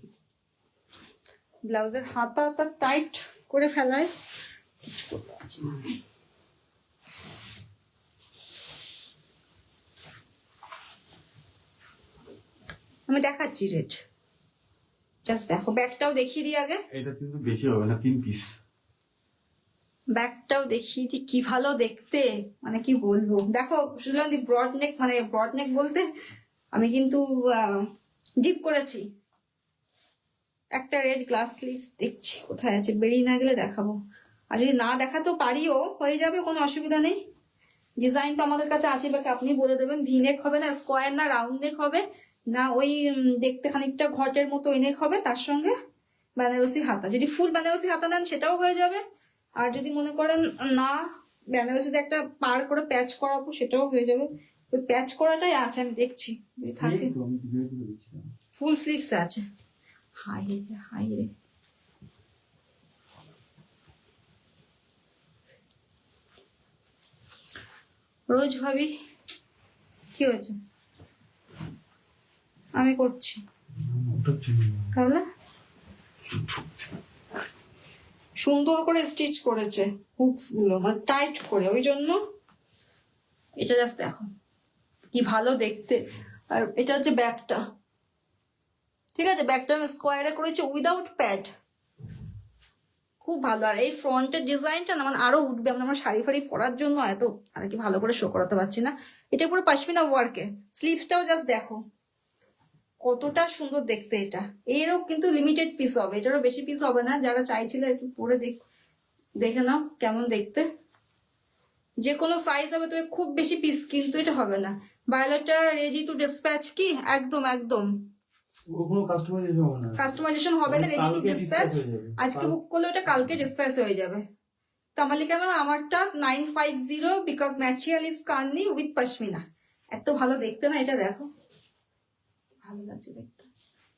ব্লাউজের হাতা টাইট করে ফেলায় কিছু করতে পারছি না। আমি দেখাচ্ছি রেট, জাস্ট দেখো। ব্যাগটাও দেখিয়ে দিই আগে। এটা কিন্তু বেশি হবে না, 3 পিস। ব্যাগটাও দেখিয়ে দিই, কি ভালো দেখতে, মানে কি বলবো। দেখো শুনলাম ব্রড নেক, মানে ব্রড নেক বলতে আমি কিন্তু ডিপ করেছি। একটা রেড গ্লাস স্লিভস দেখছি কোথায় আছে, বেরিয়ে না গেলে দেখাবো। আর যদি না দেখাতেও পারিও হয়ে যাবে, কোনো অসুবিধা নেই। ডিজাইন তো আমাদের কাছে আছে, বাকি আপনি বলে দেবেন। ভি নেক হবে না, স্কোয়ার না রাউন্ড নেক হবে না, ওই দেখতে খানিকটা ঘটের মতো ওই নেক হবে, তার সঙ্গে বেনারসি হাতা। যদি ফুল বেনারসি হাতা নেন সেটাও হয়ে যাবে। আর যদি মনে করেন না বেনারসিতে একটা পার করে প্যাচ করাবো, সেটাও হয়ে যাবে। ওই প্যাচ করাটাই আছে, আমি দেখছি যদি থাকে। ফুল স্লিভস আছে। হাই রে হাই রে, রোজ ভাবি কি হয়েছে, আমি করছি তাহলে। সুন্দর করে স্টিচ করেছে হুকস গুলো, মানে টাইট করে, ওই জন্য এটা জাস্ট দেখো কি ভালো দেখতে। আর এটা হচ্ছে ব্যাগটা, ঠিক আছে, ব্যাগটা আমি স্কোয়ারে করেছি উইদাউট প্যাড, খুব ভালো। আর এই ফ্রন্টের ডিজাইনটা না মানে আরো উঠবে, মানে আমার শাড়ি ফাড়ি পরার জন্য এত আর কি ভালো করে শো করাতে পারছি না। এটা পুরো পশমিনা ওয়ার্কে, স্লিভসটাও জাস্ট দেখো কতটা সুন্দর দেখতে। এটা এরও কিন্তু লিমিটেড পিস হবে, এটারও বেশি পিস হবে না। যারা চাইছিল একটু পরে দেখে নাও কেমন দেখতে। যে কোনো সাইজ হবে, তবে খুব বেশি পিস কিন্তু এটা হবে না। বায়োলেটটা রেডি টু ডিসপ্যাচ কি? একদম একদম কোনো কাস্টমাইজেশন হবে না, কাস্টমাইজেশন হবে না, রেডি টু কালকে ডিসপ্যাচ। dispatch হয়ে যাবে। আজকে বুক করলে ওটা কালকে ডিসপ্যাচ হয়ে যাবে। তামালিকা ম্যাম আমারটা 950 because natural is Carney with pashmina. এত ভালো দেখতে না, এটা দেখো ভালো লাগছে দেখতে।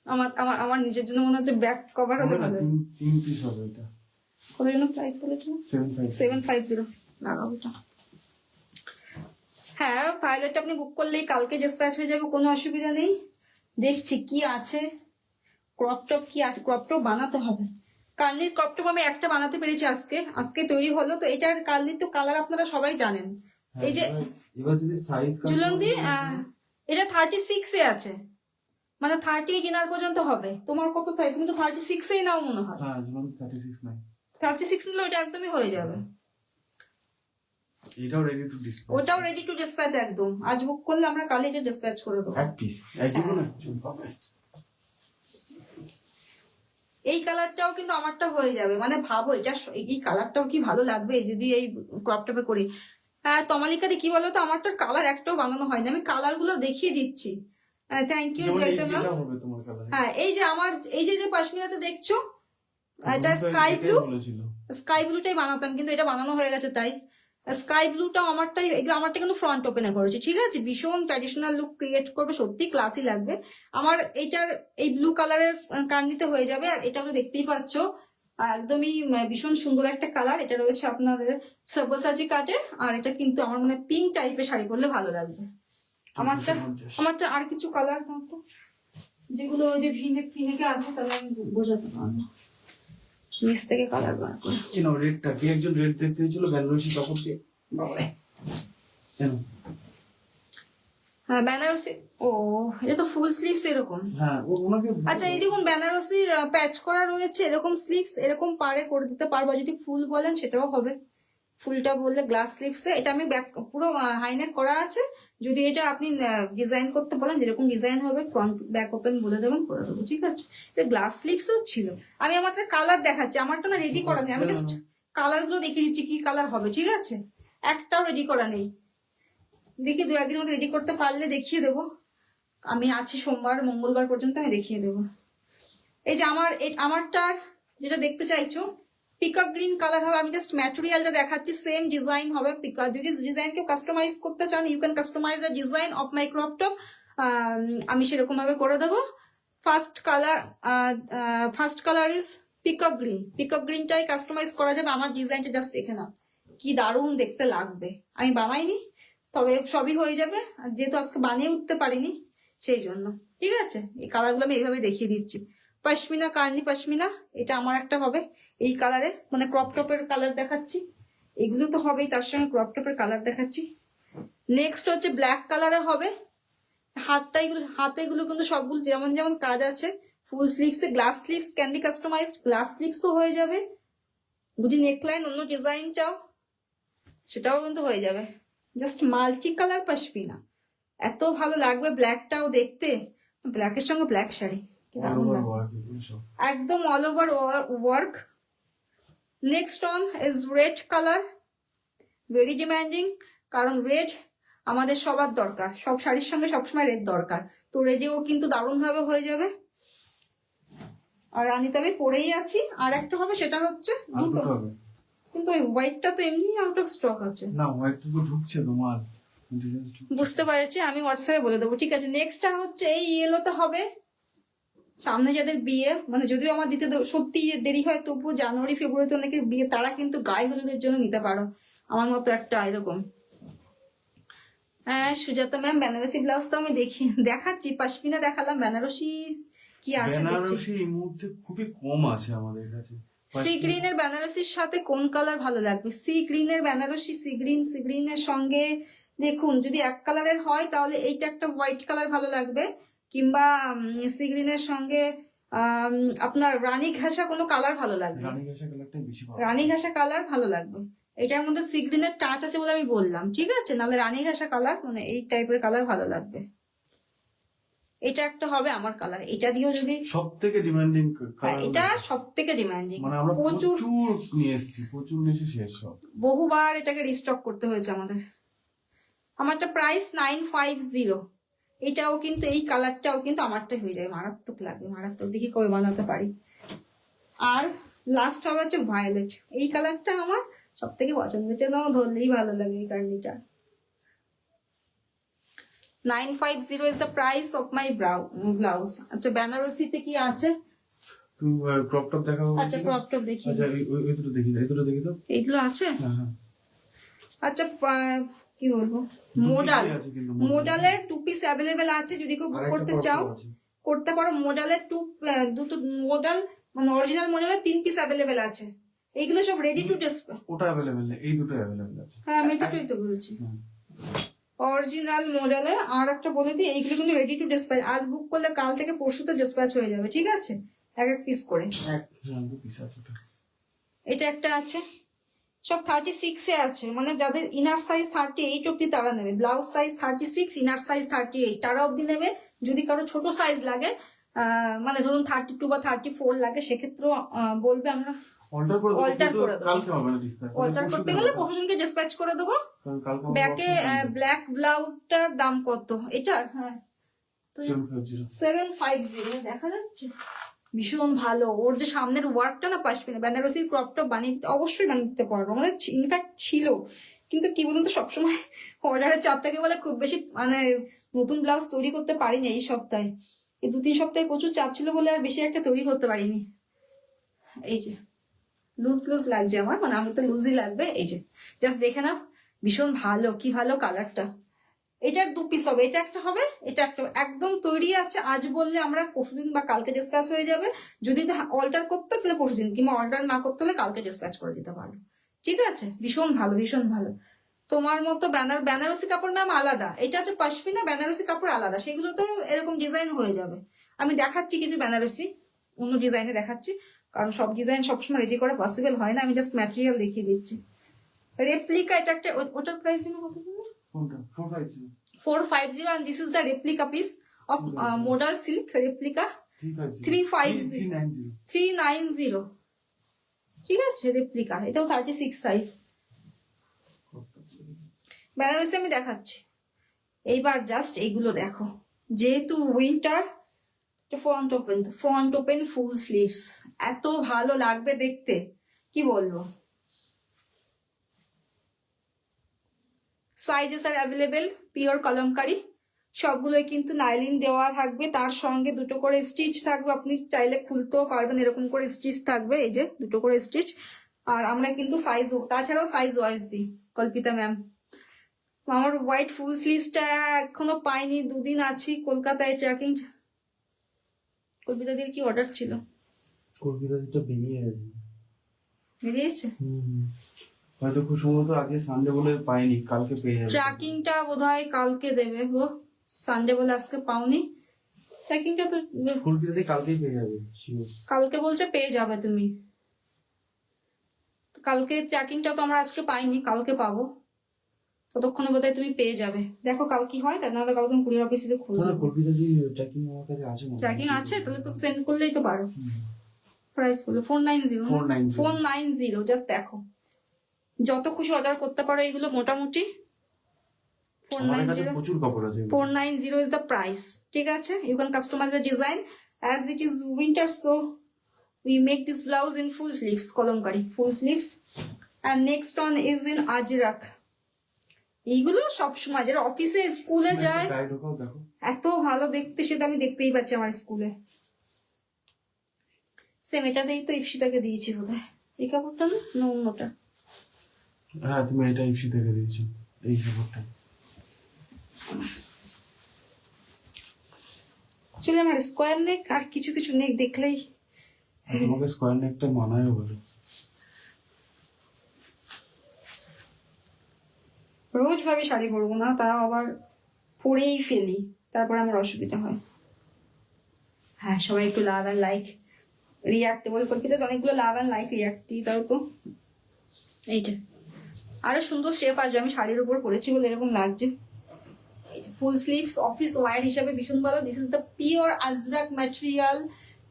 আমার আমার আমার নিজের জন্য মনে হচ্ছে ব্যাক কভার হলে হবে না, ভালো। তিন পিস হবে এটা। কত জন্য প্রাইস বলেছিল? 750 লাগাও এটা। হ্যাঁ, ভায়োলেটটা আপনি বুক করলেই কালকে ডিসপ্যাচ হয়ে যাবে, কোনো অসুবিধা নেই। দেখছি কি আছে, ক্রপ টপ কি আছে, ক্রপ টপ বানাতে হবে। কার্নির ক্রপ টপ আমি একটা বানাতে পেরেছি আজকে তৈরি হলো। তো এটার কার্নির তো কালার আপনারা সবাই জানেন। হ্যাঁ, এই যে এবার যদি সাইজ ঝুলন্দি, এটা 36 এ আছে, মানে 30 ডিনার পর্যন্ত হবে। তোমার কত সাইজ? কিন্তু 36 এই নাও মনে হয়। হ্যাঁ, যেমন 36 নাই, 36 নিলে ওটা একদমই হয়ে যাবে। এটাও রেডি টু ডিসপ্যাচ। ওটাও রেডি টু ডিসপ্যাচ একদম। আজ বুক করলে আমরা কালকে এটা ডিসপ্যাচ করে দেবো। এক পিস, এই যে কোনো একজন পাবে। এই কালারটাও কিন্তু আমারটা হয়ে যাবে, মানে ভাবো এটা এই কালারটাও কি ভালো লাগবে যদি এই ক্রপ টপে করি। হ্যাঁ, তমালিকাতে কি বলতো, আমারটার কালার একটাও বানানো হয়নি, আমি কালার গুলো দেখিয়ে দিচ্ছি। থ্যাংক ইউ যেমন জয়িতা ম্যাম। এটা হবে তোমার কালার। হ্যাঁ, এই যে আমার এই যে পশমিনাতে দেখছো, এটা স্কাই ব্লু, বলেছিল স্কাই ব্লুটাই বানাতাম কিন্তু এটা বানানো হয়ে গেছে। তাই স্কাই ব্লুটাও আমারটাই, এগুলো আমারটা কিন্তু ফ্রন্ট ওপেনে করেছি, ঠিক আছে। ভীষণ ট্র্যাডিশনাল লুক ক্রিয়েট করবে, সত্যি ক্লাসি লাগবে। আমার এইটার এই ব্লু কালারের কার্নিতে হয়ে যাবে। আর এটা তো দেখতেই পাচ্ছ একদমই ভীষণ সুন্দর একটা কালার। এটা রয়েছে আপনাদের সব্যসাচী কাটে। আর এটা কিন্তু আমার মনে হয় পিঙ্ক টাইপের শাড়ি পরলে ভালো লাগবে। আমারটা আর কিছু কালার তো যেগুলো ওই যে ভিনেকে আছে, তাহলে আমি বোঝাতে পারবো। নিচ থেকে কালার বার করে কেন রেডটা কি একজন রেড দেখতে চেয়েছিল বেনারসি কাপড়কে, বাবারে কেন? হ্যাঁ, বেনারসি। ও, এটা তো ফুল স্লিভস এরকম। হ্যাঁ, ওনাকে আচ্ছা, এই দেখুন বেনারসির প্যাচ করা রয়েছে, এরকম স্লিভস এরকম পারে করে দিতে পারবো। যদি ফুল বলেন সেটাও হবে, ফুলটা বললে গ্লাস স্লিভসে। এটা আমি ব্যাক পুরো হাইনেক করা আছে। যদি এটা আপনি ডিজাইন করতে বলেন, যেরকম ডিজাইন হবে ফ্রন্ট ব্যাক ওপেন বলে দেবেন, করে দেবো, ঠিক আছে। এটা গ্লাস স্লিভসও ছিল। আমি আমারটা কালার দেখাচ্ছি, আমারটা না রেডি করা নেই, আমি জাস্ট কালার গুলো দেখিয়ে দিচ্ছি কি কালার হবে, ঠিক আছে। একটাও রেডি করা নেই, দেখি 2-1 দিনের মধ্যে রেডি করতে পারলে দেখিয়ে দেবো। আমি আছি সোমবার মঙ্গলবার পর্যন্ত, আমি দেখিয়ে দেবো। এই যে আমারটার যেটা দেখতে চাইছো পিকআপ গ্রিন কালার হবে। আমি জাস্ট ম্যাটেরিয়ালটা দেখাচ্ছি, সেম ডিজাইন হবে। যদি ডিজাইন কেউ কাস্টমাইজ করতে চান, you can customise the design of my crop top. আমি সেরকম ভাবে করে দেবো। First colour is peacock green. Peacock গ্রিনটাই কাস্টমাইজ করা যাবে। আমার ডিজাইনটা জাস্ট দেখে নাও কি দারুণ দেখতে লাগবে। আমি বানাইনি, তবে সবই হয়ে যাবে। আর যেহেতু আজকে বানিয়ে উঠতে পারিনি সেই জন্য, ঠিক আছে। এই কালারগুলো আমি এইভাবে দেখিয়ে দিচ্ছি। পশমিনা, কার্নি পশমিনা, এটা আমার একটা হবে এই কালারে, মানে ক্রপ টপের কালার দেখাচ্ছি। এগুলো তো হবেই, তার সঙ্গে ক্রপ টপের কালার দেখাচ্ছি। নেক্সট হচ্ছে ব্ল্যাক কালারে হবে। হাতে এগুলো কিন্তু সবগুলো যেমন যেমন কাজ আছে। ফুল স্লিভসে glass sleeves can be customised, glass স্লিভসও হয়ে যাবে। যদি নেকলাইন অন্য ডিজাইন চাও সেটাও কিন্তু হয়ে যাবে। জাস্ট মাল্টি কালার পশমিনা, এত ভালো লাগবে ব্ল্যাকটাও দেখতে। ব্ল্যাকের সঙ্গে ব্ল্যাক শাড়ি কি দারুণ লাগবে। একদম all over work. Next one is red colour, very demanding, কারণ রেড আমাদের সবার দরকার, সব শাড়ির সঙ্গে সবসময় রেড দরকার। তো রেডিও কিন্তু দারুণ ভাবে হয়ে যাবে। আর রানী তো আমি পরেই আছি। আর একটা হবে, সেটা হচ্ছে দুটো, কিন্তু ওই হোয়াইটটা তো এমনি আউট অফ স্টক আছে। না, হোয়াইট তো ঢুকছে তোমার, বুঝতে পারছি, আমি হোয়াটসঅ্যাপে বলে দেবো, ঠিক আছে। নেক্সটটা হচ্ছে এই ইয়েলোতে হবে। সামনে যাদের বিয়ে, মানে যদিও আমার দিতে সত্যি দেরি হয়, তবুও জানুয়ারি ফেব্রুয়ারিতে অনেকের বিয়ে, তারা কিন্তু গায়ে হলুদের জন্য নিতে পারো আমার মতো একটা এরকম। হ্যাঁ, সুজাতা ম্যাম বেনারসি ব্লাউজ তো আমি দেখাচ্ছি। পশমিনা দেখালাম, বেনারসি কি আছে দেখছি। বেনারসি এই মুহূর্তে খুবই কম আছে আমাদের কাছে। সি গ্রিনের বেনারসির সাথে কোন কালার ভালো লাগবে? সি গ্রিনের বেনারসি, সি গ্রিনের সঙ্গে দেখুন যদি এক কালারের হয় তাহলে এইটা একটা হোয়াইট কালার ভালো লাগবে, কিংবা সি গ্রিনের সঙ্গে আপনার রানী ঘাসা কোনো কালার ভালো লাগবে। রানী ঘাসা কালারটাই বেশি ভালো। রানী ঘাসা কালার ভালো লাগবে, এটার মধ্যে সি গ্রিনের টাচ আছে বলে আমি বললাম, ঠিক আছে? নাহলে রানী ঘাসা কালার মানে এই টাইপের কালার ভালো লাগবে। এটা একটা হবে আমার কালার, এটা দিয়েও যদি সবথেকে ডিমান্ডিং এটা সব থেকে ডিমান্ডিং, মানে আমরা প্রচুর প্রচুর নিয়ে এসেছি, প্রচুর নিয়ে এসে শেষ সব। বহুবার এটাকে রিস্টক করতে হয়েছে আমাদের। আমারটা প্রাইস 950। এটাও কিন্তু এই কালারটাও কিন্তু আমারটা হয়ে যায়, মারাত্মক লাগবে, মারাত্মক। দেখি কবে বানাতে পারি। আর লাস্ট হবে হচ্ছে ভায়োলেট, এই কালারটা আমার সব থেকে পছন্দ, এটা আমার ধরলেই ভালো লাগে এই কার্নিটা। 950 is the price of my blouse। আচ্ছা বেনারসিতে কি আছে? তুমি ক্রপ টপ দেখাবো? আচ্ছা ক্রপ টপ দেখি। আচ্ছা ওই দুটো দেখি, এই দুটো দেখি তো। এইগুলো আছে? হ্যাঁ হ্যাঁ। আচ্ছা কি বলবো, মোডালের 2 পিস অ্যাভেলেবেল আছে, যদি কেউ বুক করতে চাও করতে পারো। মোডালের দুটো মোডাল মানে অরিজিনাল মোডালের 3 পিস অ্যাভেলেবেল আছে। এইগুলো সব রেডি টু ডিসপ্লে। ওটা অ্যাভেলেবেল নেই, এই দুটো অ্যাভেলেবেল আছে। হ্যাঁ আমি দুটোই তো বলছি, অরিজিনাল মডেলে। আর একটা বলে দিই, এইগুলো কিন্তু রেডি টু ডিসপ্যাচ, আজ বুক করলে কাল থেকে পরশু তো ডিসপ্যাচ হয়ে যাবে, ঠিক আছে? এক এক পিস করে। এটা একটা আছে, সব 36 এ আছে, মানে যাদের ইনার সাইজ 38 অব্দি তারা নেবে, ব্লাউজ সাইজ 36, ইনার সাইজ 38 তারা অব্দি নেবে। যদি কারো ছোট সাইজ লাগে, মানে ধরুন 32 বা 34 লাগে, সেক্ষেত্রেও বলবে, আমরা অল্টার করে দেবো। অল্টার করতে গেলে পরশুদিনকে ডিসপ্যাচ করে দেবো। ব্যাকে ব্ল্যাক ব্লাউজটার দাম কত এটা? হ্যাঁ 750 দেখা যাচ্ছে, ভীষণ ভালো। ওর যে সামনের ওয়ার্কটা না পাশবে না, বেনারসির ক্রপ টপ বানিয়ে দিতে অবশ্যই বানিয়ে দিতে পারবো, আমাদের ইনফ্যাক্ট ছিল, কিন্তু কি বলুন তো সবসময় অর্ডারের চাপ থাকে বলে খুব বেশি মানে নতুন ব্লাউজ তৈরি করতে পারিনি এই সপ্তাহে। এই 2-3 সপ্তাহে প্রচুর চাপ ছিল বলে আর বেশি একটা তৈরি করতে পারিনি। এই যে লুজ লুজ লাগছে আমার, মানে আমার তো লুজই লাগবে। এই যে জাস্ট দেখে নাও, ভীষণ ভালো, কি ভালো কালারটা। এটার 2 পিস হবে, এটা একটা হবে, এটা একটা একদম তৈরি আছে। আজ বললে আমরা পরশুদিন বা কালকে ডিসপ্যাচ হয়ে যাবে। যদি অল্টার করতে তাহলে পরশুদিন, কিংবা অল্টার না করতে হলে কালকে ডিসপ্যাচ করে দিতে পারো, ঠিক আছে? ভীষণ ভালো, ভীষণ ভালো। তোমার মতো বেনারসি কাপড় ম্যাম আলাদা, এটা হচ্ছে পশমিনা, বেনারসি কাপড় আলাদা, সেগুলো তো এরকম ডিজাইন হয়ে যাবে। আমি দেখাচ্ছি কিছু বেনারসি অন্য ডিজাইনে দেখাচ্ছি, কারণ সব ডিজাইন সবসময় রেডি করা পসিবল হয় না, আমি জাস্ট ম্যাটেরিয়াল দেখিয়ে দিচ্ছি। রেপ্লিকা, এটা একটা, ওটার প্রাইস যেন কত? 450, and this is the replica piece of modal silk replica 390, ঠিক আছে? রেপ্লিকা, এটাও 36 সাইজ। বেনারসি আমি দেখাচ্ছি এইবার, জাস্ট এইগুলো দেখো, যেহেতু উইন্টার, ফ্রন্ট ওপেন ফুল স্লিভস, এত ভালো লাগবে দেখতে, কি বলবো। Sizes are available, pure kalamkari, সবগুলোই কিন্তু নাইলিন দেওয়া থাকবে, তার সঙ্গে 2টো করে স্টিচ থাকবে, আপনি চাইলে খুলতেও পারবেন, এরকম করে স্টিচ থাকবে, এই যে 2টো করে স্টিচ। আর আমরা কিন্তু সাইজ, তাছাড়াও সাইজ ওয়াইজ দিই, কল্পিতা ম্যাম। আমার হোয়াইট ফুল স্লিভসটা এখনো পাইনি, 2 দিন আছি কলকাতায় ট্র্যাকিং। কল্পিতাদের কি অর্ডার ছিল? কলকাতাটা বেরিয়েছে, হয়তো খুব সম্ভবত আজকে সানডে বলে পাইনি, কালকে পেয়ে যাবে। ট্র্যাকিংটা বোধহয় কালকে দেবে গো, সানডে বলে আজকে পাওনি। ট্র্যাকিংটা তো কলকাতাতে কালকেই পেয়ে যাবে, কালকে বলছে পেয়ে যাবে তুমি। কালকে ট্র্যাকিংটা তো আমরা আজকে পাইনি, কালকে পাবো, ততক্ষণে বোধহয় তুমি পেয়ে যাবে। দেখো কাল কি হয়, তাই নাহলে কালকে কুরিয়ার অফিসে খোঁজ নেবো। ট্র্যাকিং আমার কাছে আছে, ট্র্যাকিং আছে, তাহলে তো সেন্ড করলেই তো পারো। প্রাইস বলো 490, জাস্ট দেখো, যত খুশি অর্ডার করতে পারো এগুলো। মোটামুটি 490 is the price, ঠিক আছে? You can customize the design as it is winter, so we make this blouse in full sleeves, kalamkari full sleeves, and next one is in ajrak। এইগুলো সবসময় যারা অফিসে স্কুলে যায় এত ভালো দেখতে, সেটা আমি দেখতেই পাচ্ছি আমার স্কুলে। সেম এটাতেই তো ইপসিতাকে দিয়েছি বোধহয়, এই কাপড়টা না অন্যটা? হ্যাঁ তুমি এটা ইপসিতাকে দিয়েছো, এই কাপড়টা। আসলে আমার স্কোয়ার নেক আর কিছু কিছু নেক দেখলেই, তোমাকে স্কোয়ার নেকটা মানায়ও বলে। রোজ ভাবে শাড়ি পরবো না, তাও আবার পরেই ফেলি, তারপর আমার অসুবিধা হয়। হ্যাঁ, সবাই একটু লাভ অ্যান্ড লাইক রিয়াক্ট বলে কলকাতা অনেকগুলো লাভ অ্যান্ড লাইক রিয়াক্ট দিই, তাও তো। এই যে আরো সুন্দর শেপ আসবে, আমি শাড়ির উপর পরেছি বলে এরকম লাগছে। এই যে ফুল স্লিভস, অফিস ওয়্যার হিসাবে ভীষণ ভালো। This is the pure ajrakh material,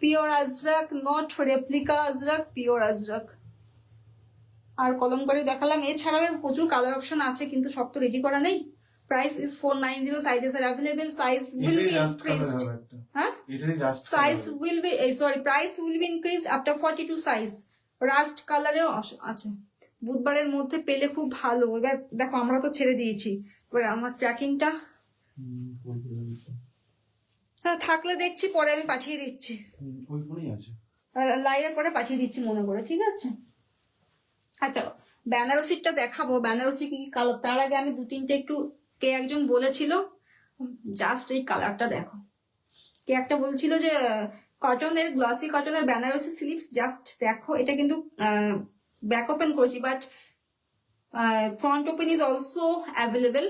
pure ajrakh, not replica ajrakh, pure ajrakh. আর কলমকারি দেখালাম, এছাড়াও প্রচুর কালার অপশন আছে, কিন্তু সব তো রেডি করা নেই। Price is 490, sizes are available, size will be increased. হ্যাঁ, size will be sorry price will be increased up to 42 size. Rust কালারেও আছে। বুধবারের মধ্যে পেলে খুব ভালো। এবার দেখো আমরা তো ছেড়ে দিয়েছি, এবার আমার ট্র্যাকিংটা হ্যাঁ থাকলে দেখছি, পরে আমি পাঠিয়ে দিচ্ছি, ওই ফোনেই আছে, লাইভে পরে পাঠিয়ে দিচ্ছি মনে করে, ঠিক আছে? আচ্ছা, বেনারসিটা দেখাবো, বেনারসি কি কালার। তার আগে আমি দু তিনটে একটু, কে একজন বলেছিল জাস্ট এই কালারটা দেখো, কে একটা বলছিল যে কটনের, গ্লসি কটনের বেনারসি স্লিভস জাস্ট দেখো। এটা কিন্তু ব্যাক ওপেন করেছি, but front open is also available.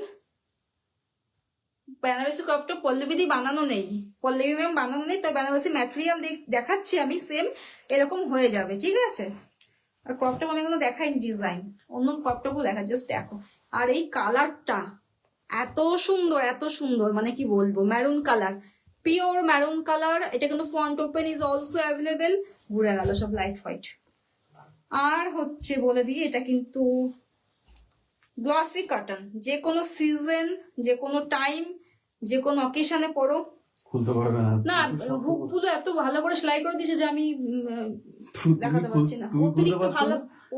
Benarasi ক্রপটা পল্লবী দিয়ে বানানো নেই, পল্লবী ম্যাম বানানো নেই, তো বেনারসি ম্যাটেরিয়াল দেখাচ্ছি আমি, সেম এরকম হয়ে যাবে, ঠিক আছে? আর ক্রপটপ আমি কোনো দেখাইনি ডিজাইন, অন্য ক্রপটপও দেখা, জাস্ট দেখো। আর এই কালারটা এত সুন্দর, এত সুন্দর, মানে কি বলবো, maroon colour, pure maroon colour. এটা কিন্তু front open is also available. ঘুরে গেল সব লাইট ফাইট। আর হচ্ছে বলে দিই, এটা কিন্তু গ্লসি কটন, যে কোনো সিজন, যে কোনো টাইম, যে কোনো অকেশনে পরো, খুলতে পারবে না। না হুক গুলো এত ভালো করে সেলাই করে দিয়েছে যে আমি দেখাতে পারছি না।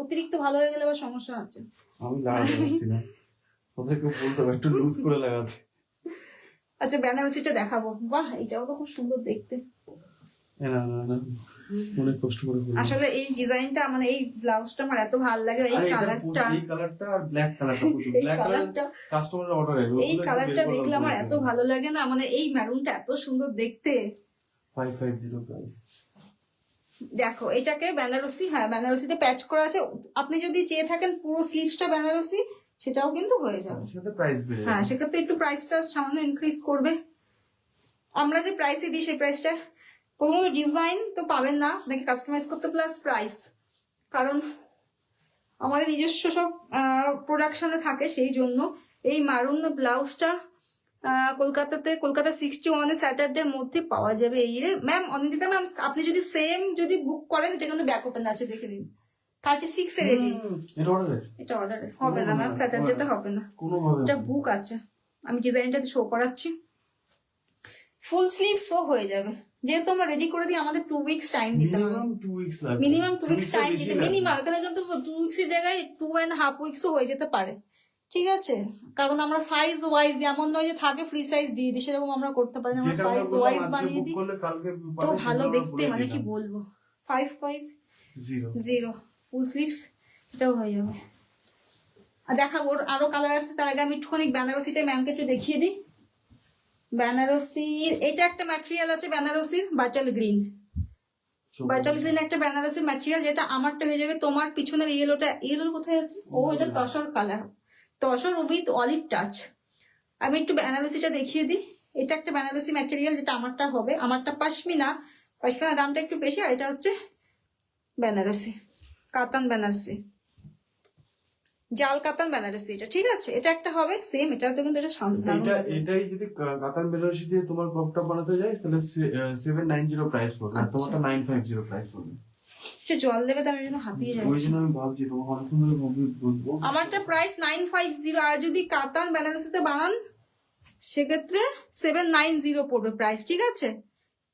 অতিরিক্ত ভালো হয়ে গেলে আবার সমস্যা আছে। আমি লাগাতে পারছি না, ওদেরকে বলতে হবে একটু লুজ করে লাগাতে। আচ্ছা, বেনারসিটা দেখাবো। বাহ, এটাও তো খুব সুন্দর দেখতে। অনেক কষ্ট করে আসলে এই ডিজাইনটা, মানে এই ব্লাউজটা আমার এত ভালো লাগে, এই কালারটা, এই কালারটা আর ব্ল্যাক কালারটা, ব্ল্যাক কালারটা কাস্টমারের অর্ডারে, এই কালারটা দেখলে আমার এত ভালো লাগে না, মানে এই ম্যারুনটা এত সুন্দর দেখতে। 550 প্রাইস। দেখো এটাকে বেনারসি, হ্যাঁ বেনারসিতে প্যাচ করা আছে। আপনি যদি চেয়ে থাকেন পুরো স্লিভসটা বেনারসি, সেটাও কিন্তু হয়ে যাবে। সেটা প্রাইস বেড়ে যাবে। হ্যাঁ, সেক্ষেত্রে একটু প্রাইসটা সামান্য ইনক্রিজ করবে। আমরা যে প্রাইসে দিই সেই প্রাইসটা, কোনো ডিজাইন তো পাবেন না, আপনাকে কাস্টমাইজ করতে, প্লাস প্রাইস, কারণ আমাদের নিজস্ব সব প্রোডাকশনে থাকে, সেই জন্য। এই মারুন ব্লাউজটা কলকাতা 61 স্যাটারডের মধ্যে পাওয়া যাবে। এই ম্যাম, অনিন্দিতা ম্যাম, আপনি যদি সেম যদি বুক করেন, এটা কিন্তু ব্যাক ওপেন আছে, দেখে নিন। 36 এর রেডি। এটা অর্ডারে হবে না ম্যাম, স্যাটারডেতে হবে না, এটা বুক আছে। আমি ডিজাইনটা শো করাচ্ছি। ফুল স্লিভস ও হয়ে যাবে, যেহেতু আমরা রেডি করে দিই, আমাদের 2 উইকস টাইম দিতে হবে, মিনিমাম 2 উইকস টাইম দিতে, মিনিমাম। এখানে কিন্তু 2 উইকস এর জায়গায় 2.5 উইকসও হয়ে যেতে পারে, ঠিক আছে? কারণ আমরা সাইজ ওয়াইজ, যেমন নয় যে থাকে ফ্রি সাইজ দিয়ে দিই, সেরকম আমরা করতে পারি না, আমরা সাইজ ওয়াইজ বানিয়ে দিই, তো ভালো দেখতে, মানে কি বলবো। 550 ফুল স্লিভস, এটাও হয়ে যাবে। আর দেখাবো আরো কালার আছে, তার আগে আমি একটুখানি বেনারসিটা ম্যামকে একটু দেখিয়ে দিই। বেনারসি, এটা একটা ম্যাটেরিয়াল আছে বেনারসির, বাটাল গ্রিন। বাটাল গ্রিন একটা বেনারসির ম্যাটেরিয়াল, যেটা আমারটা হয়ে যাবে তোমার পিছনের ইয়েলোটা। ইয়েলো কোথায় আছে? ও, এটা tussar colour, tussar with olive touch. আমি একটু বেনারসিটা দেখিয়ে দিই। এটা একটা বেনারসি ম্যাটেরিয়াল, যেটা আমারটা হবে। আমারটা পশমিনা, পশমিনা দামটা একটু বেশি, আর এটা হচ্ছে বেনারসি, কাতান বেনারসি, জাল কাতান বেনারসি, এটা ঠিক আছে। এটা একটা হবে সেম, এটাও তো কিন্তু এটা এটাই যদি কাতান বেনারসি দিয়ে তোমার ক্রপটপ বানাতে যায়, তাহলে 790 প্রাইস পড়বে, আর তোমারটা 950 প্রাইস পড়বে। একটু জল দেবে, আমি যেন হাঁপিয়ে যাচ্ছি। ওই জন্য আমি ভাবছি তোমাকে অনেকক্ষণ ধরে বলবো। আমারটা প্রাইস 950, আর যদি কাতান বেনারসিতে বানান সেক্ষেত্রে 790 পড়বে প্রাইস, ঠিক আছে?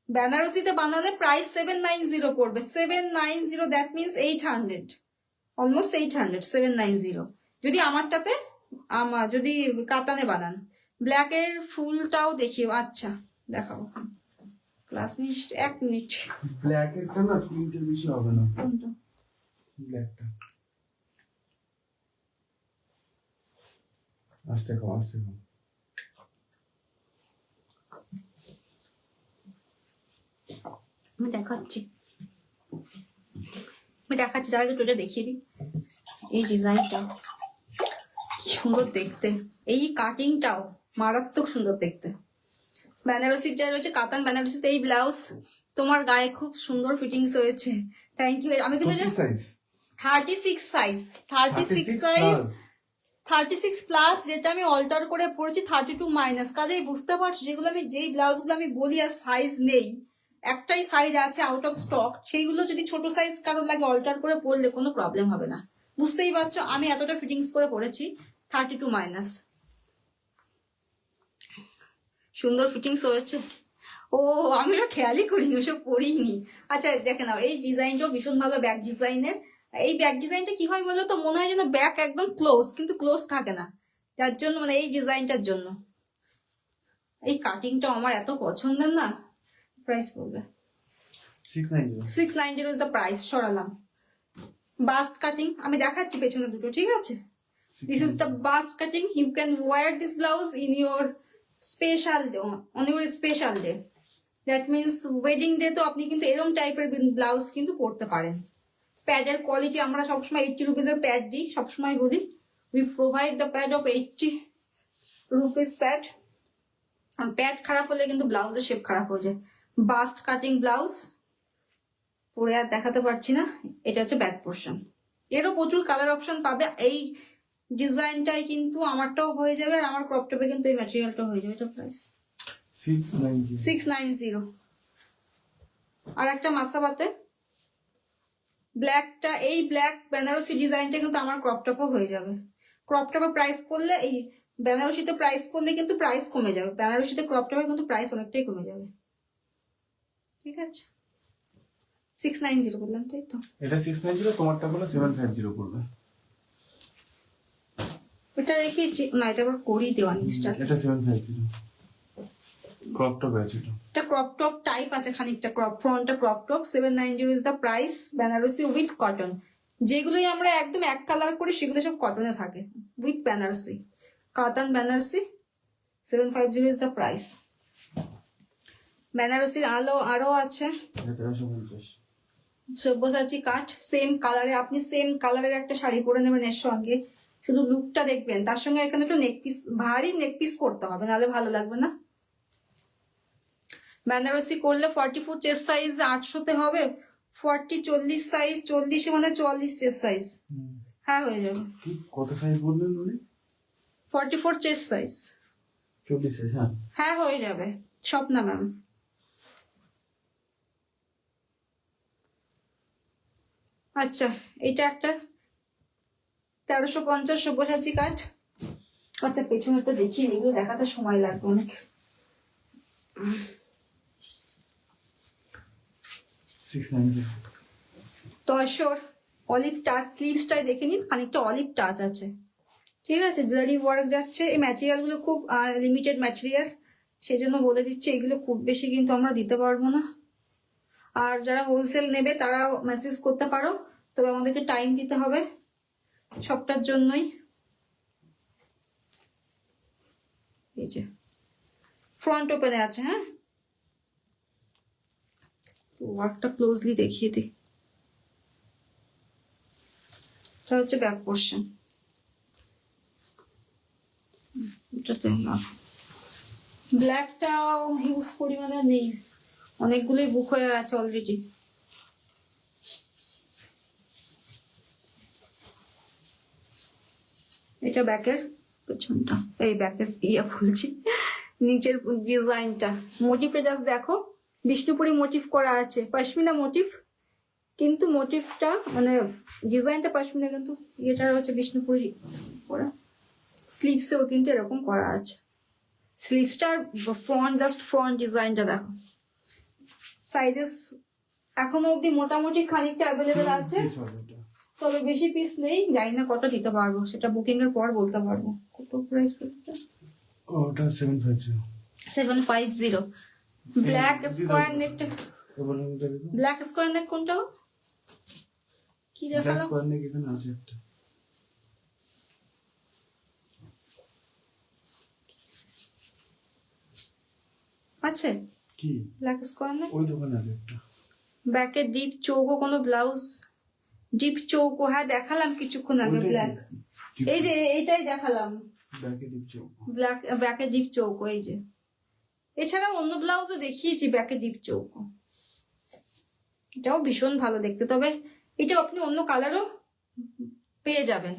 বেনারসিতে বানালে প্রাইস 790 পড়বে, 790, দ্যাট মিনস 800, অলমোস্ট 800, 790। যদি আমারটাতে, যদি কাতানে বানান। ব্ল্যাকের ফুলটাও দেখিও। আচ্ছা, দেখাবো, ক্লাস নিস 1 মিনিট। ব্ল্যাকেরটা না 3 বেশি হবে না, কোনটা? ব্ল্যাকটা। আস্তে খাও, আস্তে খাও। আমি দেখাচ্ছি, তার আগে এটা দেখিয়ে দিই। এই ডিজাইনটা কি সুন্দর দেখতে, এই কাটিংটাও মারাত্মক সুন্দর দেখতে। বেনারসির যা রয়েছে কাতান বেনারসিতে এই ব্লাউজ তোমার গায়ে খুব সুন্দর ফিটিংস হয়েছে, থ্যাংক ইউ। আমি কিন্তু 36 সাইজ, 36 সাইজ, 36 প্লাস, যেটা আমি অল্টার করে পড়েছি 32 মাইনাস। কাজেই বুঝতে পারছো যেই ব্লাউজগুলো আমি বলি আর সাইজ নেই, একটাই সাইজ আছে আউট অফ স্টক, সেইগুলো যদি ছোট সাইজ কারোর লাগে অল্টার করে পড়লে কোনো প্রবলেম হবে না। বুঝতেই পারছো আমি এতটা ফিটিংস করে পড়েছি 32 মাইনাস। সুন্দর ফিটিংস হয়েছে। ও আমি ওটা খেয়ালই করিনি, ওসব পড়িনি। আচ্ছা দেখে নাও, এই ডিজাইনটাও ভীষণ ভালো ব্যাক ডিজাইনের। এই ব্যাক ডিজাইনটা কি হয় বলো তো, মনে হয় যেন ব্যাক একদম ক্লোজ, কিন্তু ক্লোজ থাকে না, যার জন্য মানে এই ডিজাইনটার জন্য। এই কাটিংটা আমার এত পছন্দের না। প্রাইস বলবে 690 ইজ দ্য প্রাইস। সরালাম। বাস্ট কাটিং আমি দেখাচ্ছি পেছনে দুটো, ঠিক আছে? This is the bust cutting. You can wear this blouse in your special day, on your special day. That means wedding day তো আপনি কিন্তু এরকম টাইপের ব্লাউজ কিন্তু পরতে পারেন। প্যাডের কোয়ালিটি আমরা সবসময় 80 রুপিসের প্যাড দিই, সবসময় বলি we provide the pad of 80 rupees pad. আর প্যাড খারাপ হলে কিন্তু ব্লাউজের শেপ খারাপ হয়ে যায়। বাস্ট কাটিং ব্লাউজ পরে আর দেখাতে পারছি না। এটা হচ্ছে ব্যাক পোর্শন। এরও প্রচুর কালার অপশন পাবে। এই ডিজাইনটাই কিন্তু আমারটাও হয়ে যাবে, আর আমার ক্রপ টপে কিন্তু এই ম্যাটেরিয়ালটা হয়ে যাবে। এটা প্রাইস 690। আর একটা মাসাবাতে ব্ল্যাকটা, এই ব্ল্যাক বেনারসি ডিজাইনটা কিন্তু আমার ক্রপ টপও হয়ে যাবে। ক্রপ টপে প্রাইস করলে, এই বেনারসিতে প্রাইস করলে কিন্তু প্রাইস কমে যাবে। বেনারসিতে ক্রপ টপে কিন্তু প্রাইস অনেকটাই কমে যাবে। ঠিক আছে, 690 বললাম, তাই তো? এটা 690, তোমারটা বলে 750 পড়বে। এটা রেখেছি না, এটা আবার করিয়ে দেওয়া নিচটা। এটা 750 ক্রপ টপ আছে। এটা ক্রপ টপ টাইপ আছে খানিকটা, ক্রপ ফ্রন্টটা crop top. 790 is the price. Benarasi with cotton. যেগুলোই আমরা একদম এক কালার করি সেগুলো সব কটনে থাকে, with Benarasi katan Benarasi. 750 is the price. বেনারসির আরো আছে। সব্যসাচী কাঠ, সেম কালারে, আপনি সেম কালারের একটা শাড়ি পরে নেবেন এর সঙ্গে, শুধু লুকটা দেখবেন, তার সঙ্গে এখানে একটু নেক পিস, ভারী নেক পিস করতে হবে, নাহলে ভালো লাগবে না। বেনারসি করলে 44 চেস্ট সাইজ 800-তে হবে, 40-40 সাইজ 40 মানে 44 চেস্ট সাইজ। হ্যাঁ হয়ে যাবে। কত সাইজ বললেন উনি? 44 চেস্ট সাইজ 40 সাইজ। হ্যাঁ হয়ে যাবে। স্বপ্না ম্যাম, আচ্ছা এটা একটা 1350 সব্যসাচী কাঠ। আচ্ছা পেছনেরটা দেখিয়ে, এগুলো দেখাতে সময় লাগবে অনেক। 690 তসর অলিভ টাচ, স্লিভসটাই দেখে নিন, খানিকটা অলিভ টাচ আছে, ঠিক আছে? জারি ওয়ার্ক যাচ্ছে। এই ম্যাটেরিয়াল গুলো খুব লিমিটেড ম্যাটেরিয়াল, সেজন্য বলে দিচ্ছি এগুলো খুব বেশি কিন্তু আমরা দিতে পারবো না। আর যারা হোলসেল নেবে তারা মেসেজ করতে পারো, তবে আমাদেরকে টাইম দিতে হবে সবটার জন্যই। এই যে ফ্রন্ট ওপেনে আছে। হ্যাঁ, ওয়ার্কটা ক্লোজলি দেখিয়ে দিই। এটা হচ্ছে ব্যাক পোর্শন। এটাতে না, ব্ল্যাকটাও হিউজ পরিমাণে নেই, অনেকগুলোই বুক হয়ে আছে অলরেডি। এটা ব্যাকের পেছনটা, এই ব্যাকের বলছি নিচের ডিজাইনটা। মোটিভটা জাস্ট দেখো, বিষ্ণুপুরি মোটিভ করা আছে, পশমিনা মোটিভ, কিন্তু মোটিভটা মানে ডিজাইনটা পশমিনা, কিন্তু এটা হচ্ছে বিষ্ণুপুরি করা। স্লিভসেও কিন্তু এরকম করা আছে। স্লিভসটার ফ্রন্ট, জাস্ট ফ্রন্ট ডিজাইনটা দেখো। সাইজেস এখনো অব্দি মোটামুটি খানিকটা অ্যাভেলেবেল আছে, তবে বেশি পিস নেই। জানি না কত দিতে পারবো, সেটা বুকিং এর পর বলতে পারবো। কত প্রাইস? ওটা 750। 750। ব্ল্যাক স্কোয়ার নেকটা, ব্ল্যাক স্কোয়ার নেক কোনটা? কি দেখালো? স্কোয়ার নেক এখানে আছে একটা। আছে কি ব্ল্যাক স্কোয়ার নেক? ওই দোকানে আছে একটা। ব্যাকে ডিপ চৌকো কোনো ব্লাউজ, ডিপ চৌকো, হ্যাঁ দেখালাম কিছুক্ষণ আগে। ব্ল্যাক এই যে এইটাই দেখালাম, ব্যাকে ডিপ চৌকো। ব্যাকে ডিপ চৌকো। এই যে এছাড়াও অন্য ব্লাউজও দেখিয়েছি ব্যাকে ডিপ চৌকো, এটাও ভীষণ ভালো দেখতে। তবে এটাও আপনি অন্য কালারও পেয়ে যাবেন।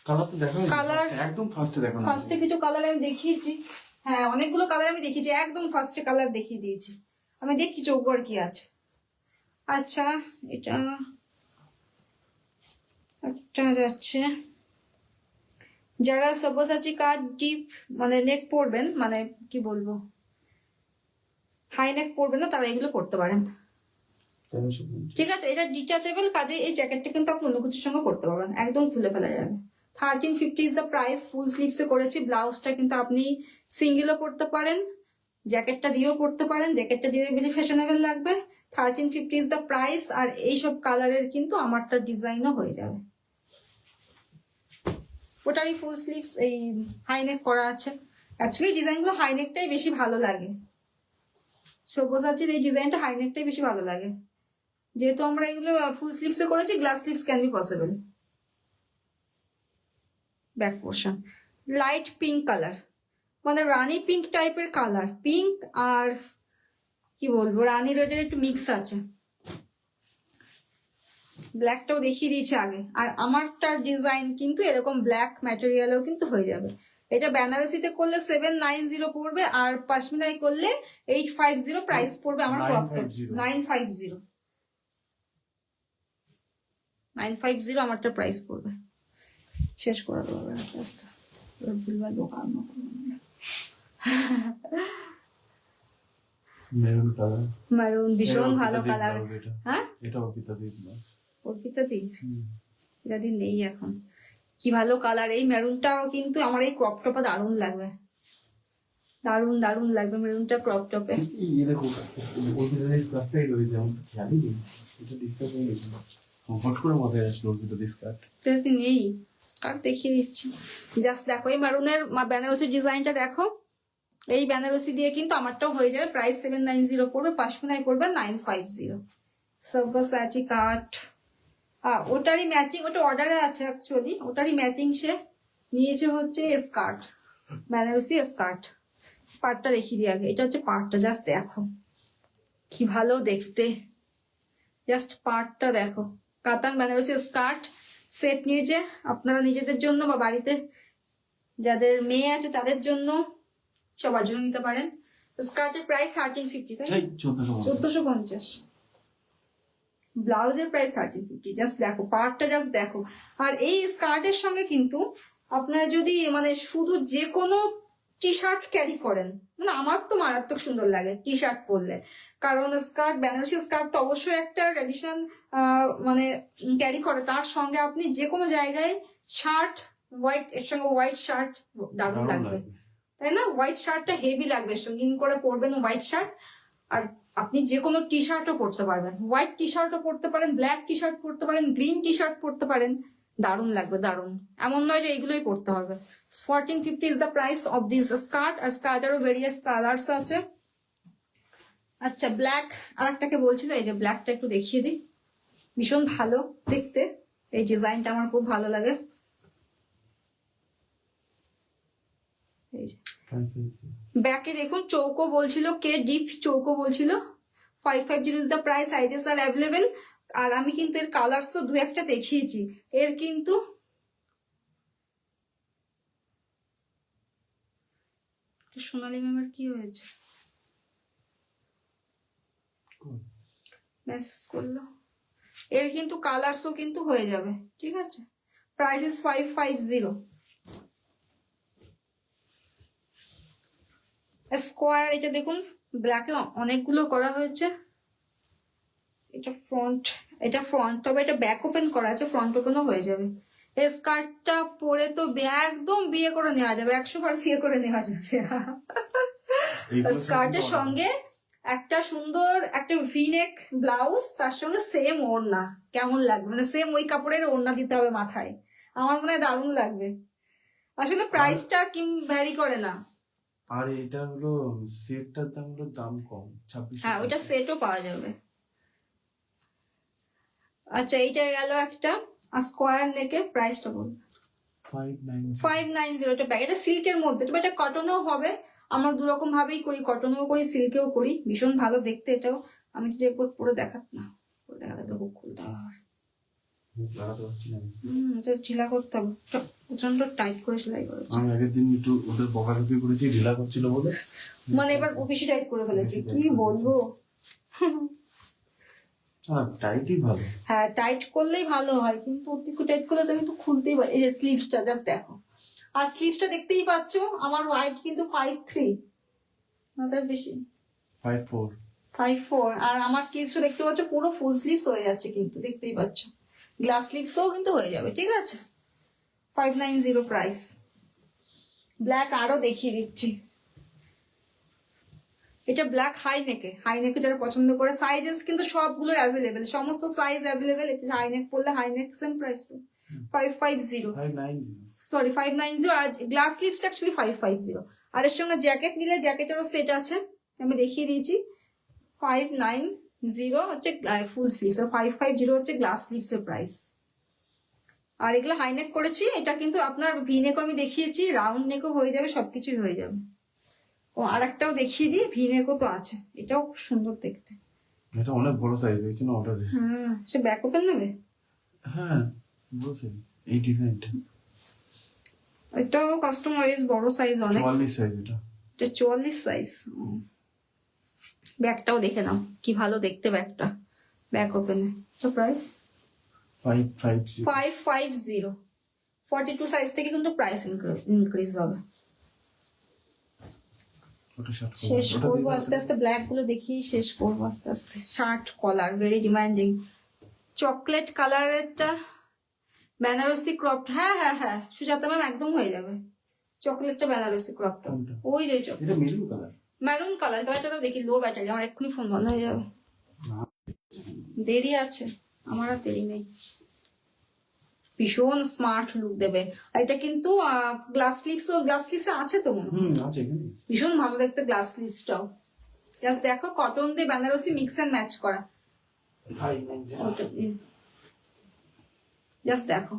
কালার তো দেখো, কালার একদম ফার্স্টে দেখো না। ফার্স্টে কিছু কালার আমি দেখিয়েছি, হ্যাঁ অনেকগুলো কালার আমি দেখিয়েছি, একদম ফার্স্টে কালার দেখিয়ে দিয়েছি। আমি দেখি চৌকো আর কি আছে। আচ্ছা এটা একটা যাচ্ছে, যারা সব্যসাচী কাট ডিপ মানে নেক পরবেন, মানে কি বলবো হাই নেক পরবেন না, তারা এগুলো পরতে পারেন। ঠিক আছে, এটা ডিটাচেবল, কাজে এই জ্যাকেটটা কিন্তু আপনি অন্য কিছুর সঙ্গে পরতে পারবেন, একদম খুলে ফেলা যাবে। 1350 ইজ দ্য প্রাইস। ফুল স্লিভসে করেছি। ব্লাউজটা কিন্তু আপনি সিঙ্গেলও পরতে পারেন, জ্যাকেটটা দিয়েও পরতে পারেন, জ্যাকেটটা দিয়ে বেশি ফ্যাশনেবল লাগবে। 1350 ইজ দ্য প্রাইস। আর এইসব কালারের কিন্তু আমারটা ডিজাইনও হয়ে যাবে। ওটারই ফুল স্লিভস এই হাইনেক করা আছে। অ্যাকচুয়ালি ডিজাইনগুলো হাইনেকটাই বেশি ভালো লাগে, সব্যসাচীর এই ডিজাইনটা হাইনেকটাই বেশি ভালো লাগে। যেহেতু আমরা এগুলো ফুল স্লিভসে করেছি, glass sleeves can be possible. Back portion light pink colour, মানে রানী পিঙ্ক টাইপের কালার, পিঙ্ক আর কি বলবো রানী রেডের একটু মিক্স আছে। ব্ল্যাকটাও দেখিয়ে দিয়েছি আগে। আর আমারটার ডিজাইন কিন্তু এরকম ব্ল্যাক ম্যাটেরিয়ালও কিন্তু হয়ে যাবে। এটা বেনারসিতে করলে 790 পড়বে, আর পাশমিনায় করলে 850 প্রাইস পড়বে। আমার 950 950 আমারটা প্রাইস পড়বে। শেষ করে দেবো আস্তে আস্তে, ভুলবার দোকান মারুন ভীষণ ভালো কালার। হ্যাঁ এটা অর্পিতা দি ব্লাউজ। অর্পিতা দি, এটা দিন নেই এখন। কি ভালো কালার, এই মেরুনটাও কিন্তু আমার এই ক্রপ টপে দারুণ লাগবে, দারুণ দারুণ লাগবে মেরুনটা ক্রপ টপে। ये देखो অর্পিতা দি স্কার্টটাই রয়েছে, আমি তো খেয়ালই নেই এটা ডিসকাস হয়ে গেছে। হট করে মাথায় আসলো অর্পিতা দি স্কার্ট। এটা দিন নেই, স্কার্ট দেখিয়ে দিচ্ছি। জাস্ট দেখো এই মেরুনের বেনারসি ডিজাইনটা দেখো, এই বেনারসি দিয়ে কিন্তু আমারটাও হয়ে যাবে। প্রাইস 790 পড়বে, পাশমিনায় পড়বে 950। সব্যসাচী কাট, ওটারই ম্যাচিং, ওটা অর্ডারে আছে অ্যাকচুয়ালি, ওটারই ম্যাচিং সে নিয়েছে হচ্ছে স্কার্ট, বেনারসি স্কার্ট। পার্টটা দেখিয়ে দিই আগে, এটা হচ্ছে পার্টটা, জাস্ট দেখো কি ভালো দেখতে, জাস্ট পার্টটা দেখো। কাতান বেনারসি স্কার্ট সেট নিয়েছে আপনারা নিজেদের জন্য বা বাড়িতে যাদের মেয়ে আছে তাদের জন্য, সবার জন্য নিতে পারেন। স্কার্টের প্রাইস 1350, তাই 1450। ব্লাউজের প্রাইস 1350। জাস্ট দেখো পার্টটা, জাস্ট দেখো। আর এই স্কার্টের সঙ্গে কিন্তু আপনারা যদি মানে শুধু যে কোনো টি শার্ট ক্যারি করেন, মানে আমার তো মারাত্মক সুন্দর লাগে টি শার্ট পরলে, কারণ স্কার্ট বেনারসি স্কার্ট তো অবশ্যই একটা ট্র্যাডিশনাল মানে ক্যারি করে, তার সঙ্গে আপনি যে কোনো জায়গায় শার্ট হোয়াইট, এর সঙ্গে হোয়াইট শার্ট দারুণ লাগবে, তাই না? হোয়াইট শার্টটা হেভি লাগবে, সঙ্গে ইন করে পরবেন হোয়াইট শার্ট। আর আপনি যে কোনো টি শার্টও পরতে পারবেন, হোয়াইট টি শার্টও পরতে পারেন, ব্ল্যাক টি শার্ট পরতে পারেন, গ্রিন টি শার্ট পরতে পারেন, দারুণ লাগবে, দারুণ। এমন নয় যে এইগুলোই পরতে হবে। 1450 is the price of this skirt. আর স্কার্টেরও ভেরিয়াস কালার্স আছে। আচ্ছা ব্ল্যাক আর একটাকে বলছিল, এই যে ব্ল্যাকটা একটু দেখিয়ে দিই, ভীষণ ভালো দেখতে, এই ডিজাইনটা আমার খুব ভালো লাগে। এই যে ব্যাকে দেখুন চৌকো বলছিল, কে ডিপ চৌকো বলছিল। 550 is the price, sizes are available. আর আমি কিন্তু এর কালার্সও দু একটা দেখিয়েছি। এর কিন্তু সোনালী ম্যামের কি হয়েছে, মেসেজ করলো। এর কিন্তু কালার্সও কিন্তু হয়ে যাবে, ঠিক আছে। Price is 550। স্কোয়ার, এটা দেখুন ব্ল্যাকে অনেকগুলো করা হয়েছে। এটা ফ্রন্ট, এটা ফ্রন্ট, তবে এটা ব্যাক ওপেন করা আছে, ফ্রন্ট ওপেনও হয়ে যাবে। এই স্কার্টটা পরে তো একদম বিয়ে করে নেওয়া যাবে, 100 বার বিয়ে করে নেওয়া যাবে। স্কার্টের সঙ্গে একটা সুন্দর একটা ভিনেক ব্লাউজ, তার সঙ্গে সেম ওড়না, কেমন লাগবে, মানে সেম ওই কাপড়ের ওড়না দিতে হবে মাথায়, আমার মনে হয় দারুণ লাগবে। আসলে প্রাইসটা কি ভ্যারি করে না। আর এটা হলো সেটটার দাম হলো দাম কম, 26। হ্যাঁ ওইটা সেটও পাওয়া যাবে। আচ্ছা এইটা গেল একটা স্কোয়ার নেকে, প্রাইসটা বল। 590 590 এটা ব্যাগ, এটা সিল্কের মধ্যে, তবে এটা কটনেও হবে। আমরা দু রকম ভাবেই করি, কটনেও করি সিল্কেও করি, ভীষণ ভালো দেখতে এটাও। আমি যদি একবার পরে দেখাত না, পরে দেখাতে তো বুক খুলতে হবে। লাগাতে পারছি না আমি। এটা ঢিলা করতে হবে, এটা প্রচন্ড টাইট করে সেলাই করেছে, আমি আগের দিন একটু ওদের বকাঝকি করেছি ঢিলা করছিল বলে, মানে এবার বেশি টাইট করে ফেলেছি, কি বলবো। টাইটই ভালো। হ্যাঁ টাইট করলেই ভালো হয়, কিন্তু একটু টাইট করলে তো আমি তো খুলতেই পারি। এই যে স্লিভসটা জাস্ট দেখো, আর স্লিভসটা দেখতেই পাচ্ছ, আমার ওয়াইড কিন্তু 5'3", না তার বেশি, 5'4". 5'4", আর আমার স্লিভসটা দেখতে পাচ্ছ পুরো ফুল স্লিভস হয়ে যাচ্ছে, কিন্তু দেখতেই পাচ্ছ গ্লাস স্লিভসও কিন্তু হয়ে যাবে, ঠিক আছে। 590 প্রাইস। ব্ল্যাক আরো দেখিয়ে দিচ্ছি, এটা ব্ল্যাক হাই নেকে, হাই নেকে যারা পছন্দ করে, সাইজেস কিন্তু সবগুলো অ্যাভেলেবেল, সমস্ত সাইজ অ্যাভেলেবেল। এটা হাই নেক পড়লে হাই নেক সেম প্রাইস তো, 550, 590। সরি 590। আর গ্লাস স্লিভসটা অ্যাকচুয়ালি 550। আর এর সঙ্গে জ্যাকেট নিলে জ্যাকেটেরও সেট আছে, আমি দেখিয়ে দিয়েছি। 590 হচ্ছে ফুল স্লিভস, আর 550 হচ্ছে গ্লাস স্লিভস এর প্রাইস। আর এগুলো হাই নেক করেছি, এটা কিন্তু আপনার ভি নেকও আমি দেখিয়েছি, রাউন্ড নেকও হয়ে যাবে, সবকিছুই হয়ে যাবে। ও আর একটাও দেখিয়ে দিই, ভি নেকও তো আছে, এটাও খুব সুন্দর দেখতে। এটা অনেক বড় সাইজ হয়েছে না অর্ডারে। সে ব্যাক ওপেন নেবে, হ্যাঁ বড় সাইজ এই ডিজাইনটা। এটাও কাস্টমাইজ বড় সাইজ অনেক, 44 সাইজ এটা। এটা 44 সাইজ। ব্যাগটাও দেখে নাও কি ভালো দেখতে ব্যাগটা, ব্যাক ওপেনে। তো প্রাইস 550। 550। 42 সাইজ থেকে কিন্তু প্রাইস ইনক্রিজ হবে। ওটা শার্ট শেষ করবো আস্তে আস্তে, ব্ল্যাক গুলো দেখি শেষ করবো আস্তে আস্তে। Shirt collar very demanding, chocolate কালারেরটা বেনারসি ক্রপ, হ্যাঁ হ্যাঁ হ্যাঁ সুজাতা ম্যাম একদম হয়ে যাবে। চকলেটটা বেনারসি ক্রপটা, কোনটা? ওই যে এটা মেরুন কালার। মেরুন কালার, কালারটা তো দেখি লো ব্যাটারি, আমার এক্ষুনি ফোন বন্ধ হয়ে যাবে। দেরি আছে, আমার আর দেরি নেই। ভীষণ স্মার্ট লুক দেবে, আর এটা কিন্তু গ্লাস স্লিভস আছে তো মনে হয়। আছে এখানে। ভীষণ ভালো দেখতে গ্লাস স্লিভসটাও। জাস্ট দেখো কটন দিয়ে বেনারসি মিক্স এন্ড ম্যাচ করা, 590। জাস্ট দেখো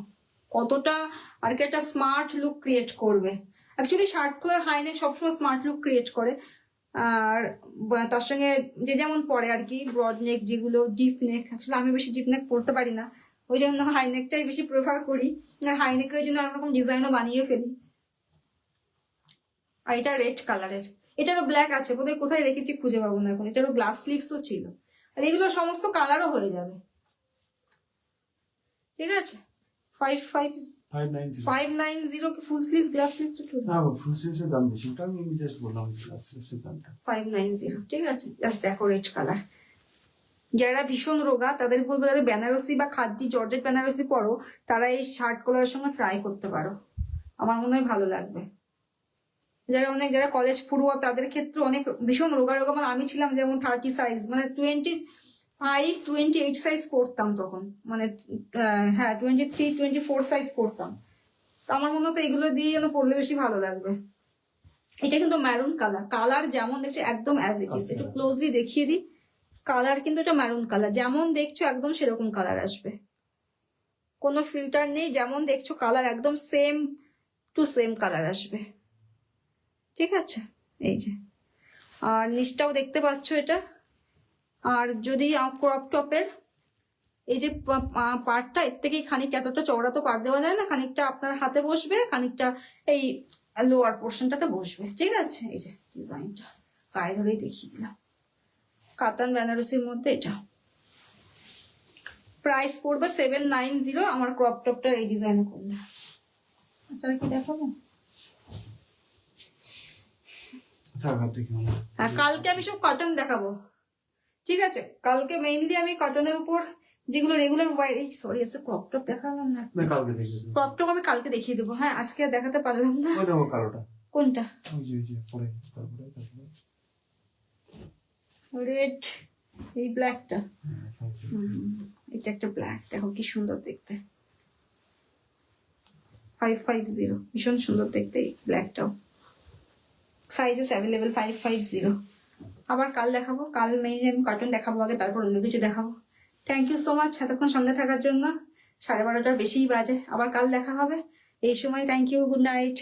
কতটা আর কি একটা স্মার্ট লুক ক্রিয়েট করবে। অ্যাকচুয়ালি শার্ট করে হাই নেক সবসময় স্মার্ট লুক ক্রিয়েট করে, আর তার সঙ্গে যে যেমন পরে আর কি, ব্রড নেক যেগুলো, ডিপ নেক, আসলে আমি বেশি ডিপ নেক পরতে পারি না, ওই জন্য হাই নেকটাই বেশি প্রেফার করি। আর হাই নেকের জন্য অনেক রকম ডিজাইনও বানিয়ে ফেলি। আর এটা রেড কালারের, এটারও ব্ল্যাক আছে, বোধহয় কোথায় রেখেছি খুঁজে পাবো না এখন। এটারও গ্লাস স্লিভসও ছিল, আর এগুলো সমস্ত কালারও হয়ে যাবে, ঠিক আছে। 590 কি ফুল স্লিভ গ্লাস স্লিভ? না ফুল স্লিভসের দাম বেশি, ওটা আমি জাস্ট বললাম গ্লাস স্লিভসের দামটা 590, ঠিক আছে। জাস্ট দেখো রেড কালার। যারা ভীষণ রোগা তাদের বলবো, যাদের বেনারসি বা খাদ্যি জর্জেট বেনারসি পরো, তারা এই শার্ট কলারের সঙ্গে ট্রাই করতে পারো, আমার মনে হয় ভালো লাগবে। যারা কলেজ পড়ুয়া তাদের ক্ষেত্রে অনেক ভীষণ রোগা রোগা, মানে আমি ছিলাম যেমন 30 সাইজ, মানে 28 সাইজ পরতাম তখন, মানে হ্যাঁ 23-24 সাইজ পরতাম। তো আমার মনে হতো এগুলো দিয়ে যেন পরলে বেশি ভালো লাগবে। এটা কিন্তু ম্যারুন কালার যেমন দেখছো একদম অ্যাজ ইট ইজ। একটু ক্লোজলি দেখিয়ে দিই, কালার কিন্তু এটা ম্যারুন কালার, যেমন দেখছো একদম সেরকম কালার আসবে, কোনো ফিল্টার নেই, যেমন দেখছো কালার একদম সেম টু সেম কালার আসবে, ঠিক আছে। এই যে, আর নিচটাও দেখতে পাচ্ছ এটা। আর যদি ক্রপ টপের এই যে পার্টটা, এর থেকেই খানিকটা, এতটা চওড়া তো পার দেওয়া যায় না, খানিকটা আপনার হাতে বসবে, খানিকটা এই লোয়ার পোর্শনটাতে বসবে, ঠিক আছে। এই যে ডিজাইনটা গায়ে ধরেই দেখিয়ে দিলাম, কাতান বেনারসির মধ্যে এটা। প্রাইস পড়বে 790 আমার ক্রপ টপটা এই ডিজাইনে করলে। আচ্ছা কি দেখাবো? হ্যাঁ কালকে আমি সব কটন দেখাবো, ঠিক আছে। কালকে মেইনলি আমি কটনের উপর যেগুলো রেগুলার সরি আছে ক্রপ টপ দেখালাম না, ক্রপ টপ আমি কালকে দেখিয়ে দেবো। হ্যাঁ আজকে আর দেখাতে পারলাম না। কোনটা? রেড, এই ব্ল্যাকটা, এটা একটা ব্ল্যাক, দেখো কি সুন্দর দেখতে। 550, ভীষণ সুন্দর দেখতে এই ব্ল্যাকটাও। Sizes available 550। আবার কাল দেখাবো, কাল মেইনলি আমি কটন দেখাবো আগে, তারপর অন্য কিছু দেখাবো। থ্যাংক ইউ সো মাচ এতক্ষণ সঙ্গে থাকার জন্য। 12:30 বেশিই বাজে, আবার কাল দেখা হবে। এই সময় থ্যাংক ইউ, গুড নাইট।